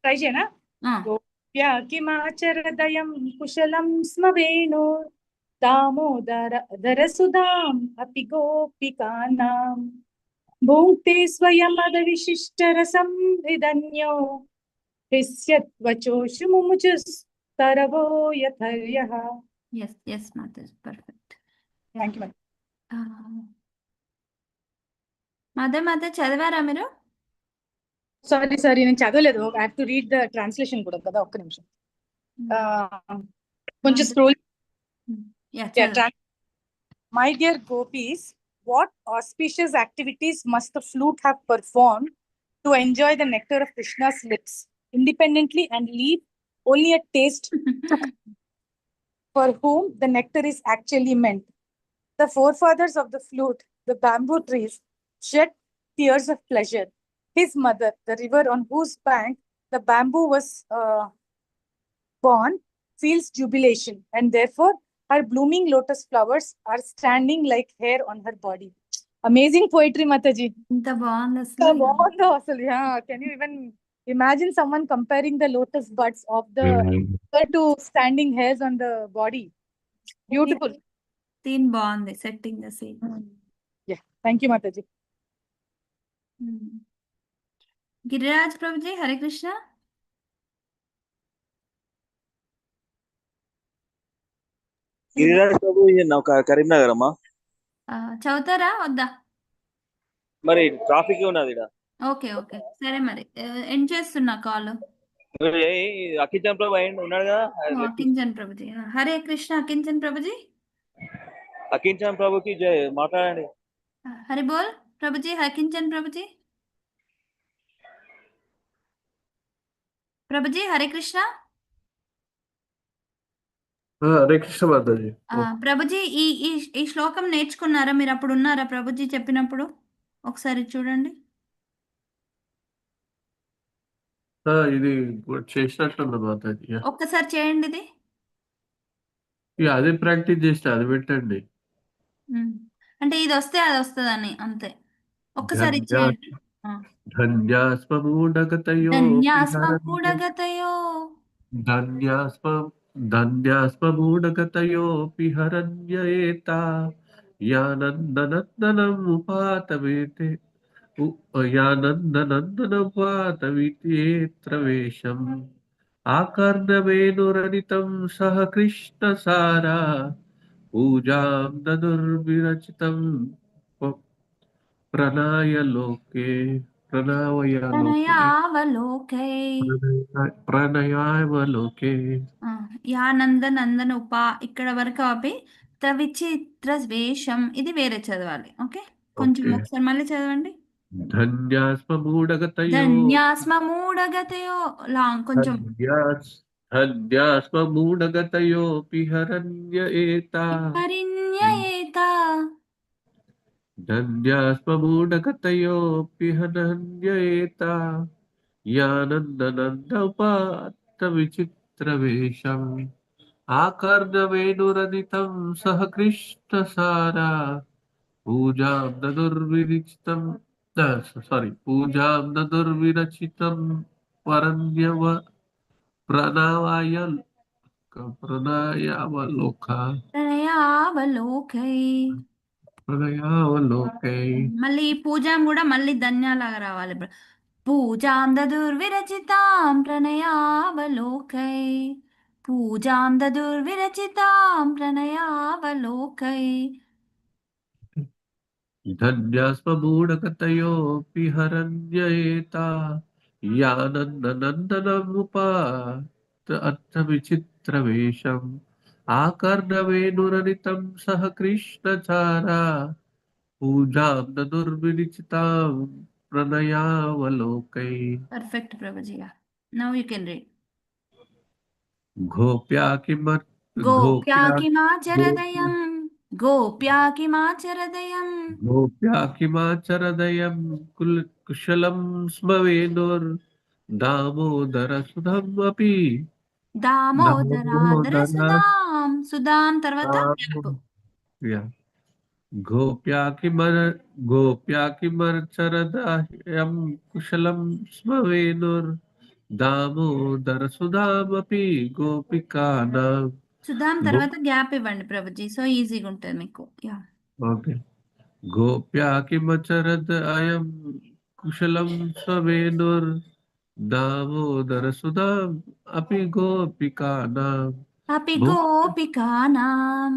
ట్రై చేయనా? గోప్యా కిమాచరదయం కుశలం స్మ వేణు దామోదర సుధాం అపి గోపికానాం. भुङ्क्ते स्वयमदविशिष्टरसं हृदन्यो हृष्यत्वचोषु मुमुचुस्तरवो यथर्यः. Yes, yes, Mataji, perfect. Thank you, Mataji. Mother చదివారా మీరు? సారీ నేను చదవలేదు. I have to read the translation కూడా కదా, ఒక్క నిమిషం. కొంచెం scroll. My dear gopis, what auspicious activities must the flute have performed to enjoy the nectar of Krishna's lips independently and leave only a taste for whom the nectar is actually meant. The forefathers of the flute, the bamboo trees, shed tears of pleasure. His mother, the river on whose bank the bamboo was born, feels jubilation, and therefore her blooming lotus flowers are standing like hair on her body. Amazing poetry, Mataji. ఇంత బాగుంది అసలు. Yeah, can you even imagine someone comparing the lotus buds of the to standing hairs on the body? Beautiful. Scene బాగుంది, setting the scene. Yeah, thank you, Mataji. Giriraj Prabhuji, Hare Krishna. Giriraj ప్రభు కరీంనగర్ అమ్మా. చదువుతారా వద్దా? మరి traffic ఉన్నది. Okay okay సరే, మరి ఎండ్ చేస్తున్నా call. అకించన్ ప్రభు ఉన్నాడు కదా. అకించన్ ప్రభుజీ, హరే కృష్ణ. అకించన్ ప్రభుజీ, అకించన్ ప్రభుకి జై, మాట్లాడండి. హరి బోల్ ప్రభుజీ. అకించన్ ప్రభుజీ, ప్రభుజీ హరే కృష్ణ. హరే కృష్ణ మాతాజీ. ప్రభుజీ, ఈ ఈ ఈ శ్లోకం నేర్చుకున్నారా మీరు? అప్పుడు ఉన్నారా ప్రభుజీ చెప్పినప్పుడు? ఒకసారి చూడండి. ఇది చేసినట్టుంది మాతాజీ. ఒక్కసారి చేయండి ఇది. అదే ప్రాక్టీస్ చేస్తే అది పెట్టండి. అంటే ఇది వస్తే అది వస్తుందని అంతే. ఒక్కసారి చేయండి. ధన్యాస్మూఢగతయో ధన్యాస్మూఢగతయోపి హరణ్యేత యానందనందనముపాతవేతే యానందనందనముపాతవితేత్రవేషం ఆకర్ణవేణురనితం సహ కృష్ణసారా పూజాం దదుర్విరచితం ప్రణయావలోకే. యానందనందన ఉపా ఇక్కడ వరకు ఆపి విచిత్ర వేషం ఇది వేరే చదవాలి. ఓకే, కొంచెం ఒకసారి మళ్ళీ చదవండి. ధన్యాస్మూఢగతయో లాంగ్ కొంచెం. ధన్యాస్మూఢగతయోపి హరణ్యేత ధన్యాస్మూఢగతయోపి హరణ్యేత యానందనందపాత విచిత్రవేషం ఆకర్ణవేణురనితం సహ కృష్ణసారా పూజాం దదుర్విరచితం వరణ్యవ ప్రణయావలోకై. మళ్ళీ పూజాం కూడా మళ్ళీ ధన్యాలాగా రావాలి. పూజాం దదుర్విరచితాం ప్రణయావలోకై. పూజాం దదుర్విరచితాం ప్రణయావలోకై. ధన్యాస్మూఢగతయోపి హరణ్యేత యానందనందనముపాత విచిత్రవేషం ఆకర్ణవేణురనితం సహ కృష్ణచారా పూజాం దదుర్విరచితాం ప్రణయావలోకై. Perfect Prabhuji. Now you can read. గోప్యాకిమాచరదయం కుశలం స్మవేనుర్ దామోదర సుధమపి. దామోదరాదర సుధాం. సుధాం తర్వాత గోప్యాకిమర్చరదయం కుశలం స్మవేనుర్ దామోదర సుధామపి గోపికానాం. సుధాం తర్వాత గ్యాప్ ఇవ్వండి ప్రభుజీ, సో ఈజీగా ఉంటుంది మీకు. ఓకే. गोप्या किमचरद अयं कुशलं स्ववेनुर् दामोदर सुदाम् अपि गोपिकानाम् अपि गोपिकानां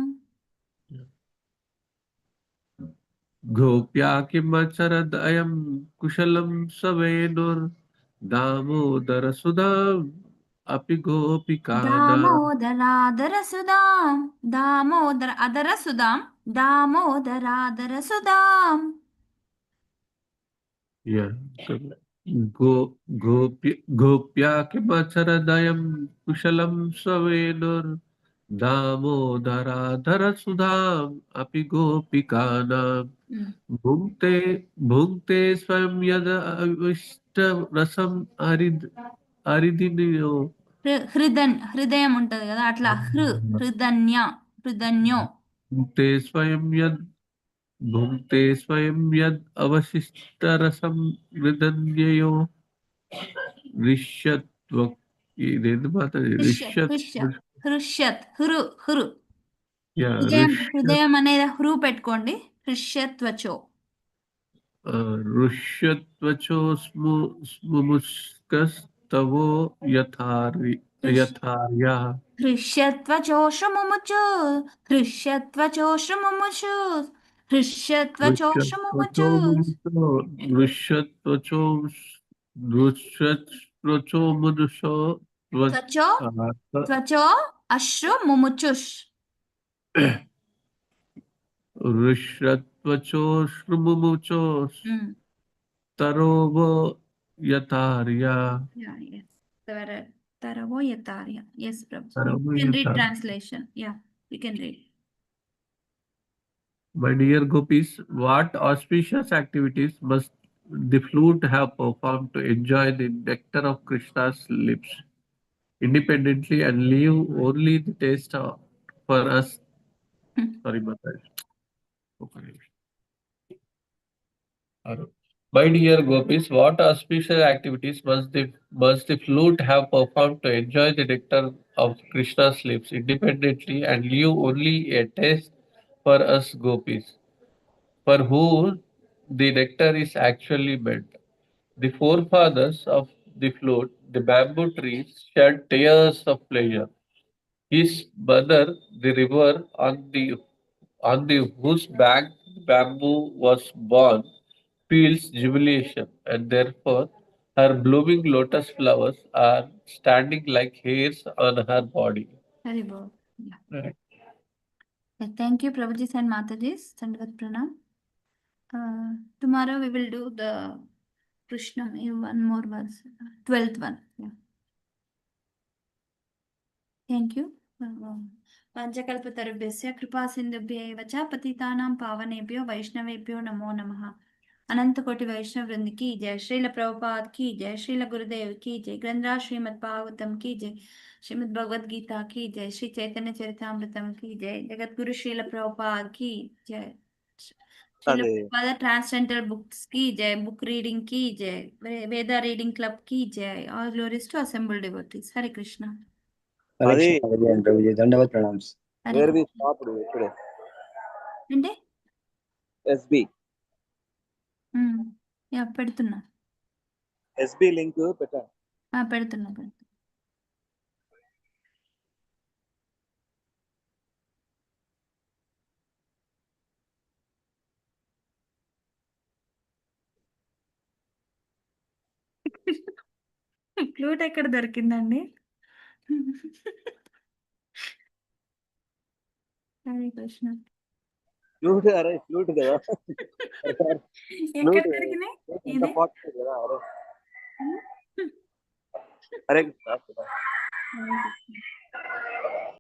गोप्या किमचरद अयं कुशलं स्ववेनुर् दामोदर सुदाम् अपि गोपिकानाम् दामोदरादरसुदां दामोदरादरसुदां Yeah. गोप्या किमचरदयं कुशलं स्ववेनुर् दामोदराधर सुधाम् अपि गोपिकानाम् भुङ्क्ते भुङ्क्ते स्वयं यद अविष्टरसम् अरिदिनयो హృదయం ఉంటది కదా అట్లా హృదన్యో भुङ्क्ते स्वयं यद् अवशिष्टरसं हृदन्ययो ऋष्यत्व ఇదేంటి మాట హృష్యత్ హృ Yeah, హృదయం అనేది హృ పెట్టుకోండి హృష్యత్వచో ऋष्यत्वचो स्मुमुस्कस्तवो यथार्या హృష్యత్వచోషముముచు హృష్యత్వచోషముముచు హృష్యత్వచోషముముచు ऋष्यत्वचो ऋष्यत्वचो मुनुषो త్వచో త్వచో అశ్రు ముముచుష్ ऋष्यत्वचो श्रुमुमुचो तरोवो यथार्या Taravo Yataria. Yes, Prabhu. Taravo You can read Yataria. translation. Yeah, you can read. My dear gopis, what auspicious activities must the flute have performed to enjoy the nectar of Krishna's lips independently and leave only the taste for us? Sorry, Maharaj. Okay. My dear gopis, what auspicious activities must the flute have performed to enjoy the nectar of Krishna's lips independently and leave only a taste for us gopis, for who the nectar is actually meant? The forefathers of the flute, the bamboo trees, shed tears of pleasure. His mother, the river on the whose bank the bamboo was born, feels jubilation, and therefore her blooming lotus flowers are standing like hairs on her body. Very good. Yeah. Right. Thank you, Prabhuji and Mataji's. Sandavat Pranam. Tomorrow we will do the Krishna in one more verse, 12th one. Yeah. Thank you. Panchakalpatarubhyasya kripa sindhubhyev cha patitanam pavanebhyo vaishnavebhyo namo namaha. अनंत कोटि वैष्णव वृंद की जय, श्रील प्रभुपाद की जय, श्रील गुरुदेव की जय, ग्रंथराज श्रीमद् भागवतम की जय, श्रीमद् भगवद गीता की जय, श्री चैतन्य चरितामृतम की जय, जगत गुरु श्रील प्रभुपाद की जय, श्रील प्रभुपाद ट्रांसजेंडर बुक्स की जय, बुक रीडिंग की जय, वेदा रीडिंग क्लब की जय. All glories to assembled devotees. Hare Krishna. Hare Krishna, Prabhuji. Dandavat pranams. Where we stopped today? అంటే SB. యా పెడుతున్నా SB లింక్ పెట్టా. పెడుతున్నా. ఫ్లూట్ ఎక్కడ దొరికిందండి? హరే కృష్ణ. ఫ్లూట్ అరే ఫ్లూట్ కదా. ఎక్కడ దొరికినాయి? కదా అరే. హరే కృష్ణ.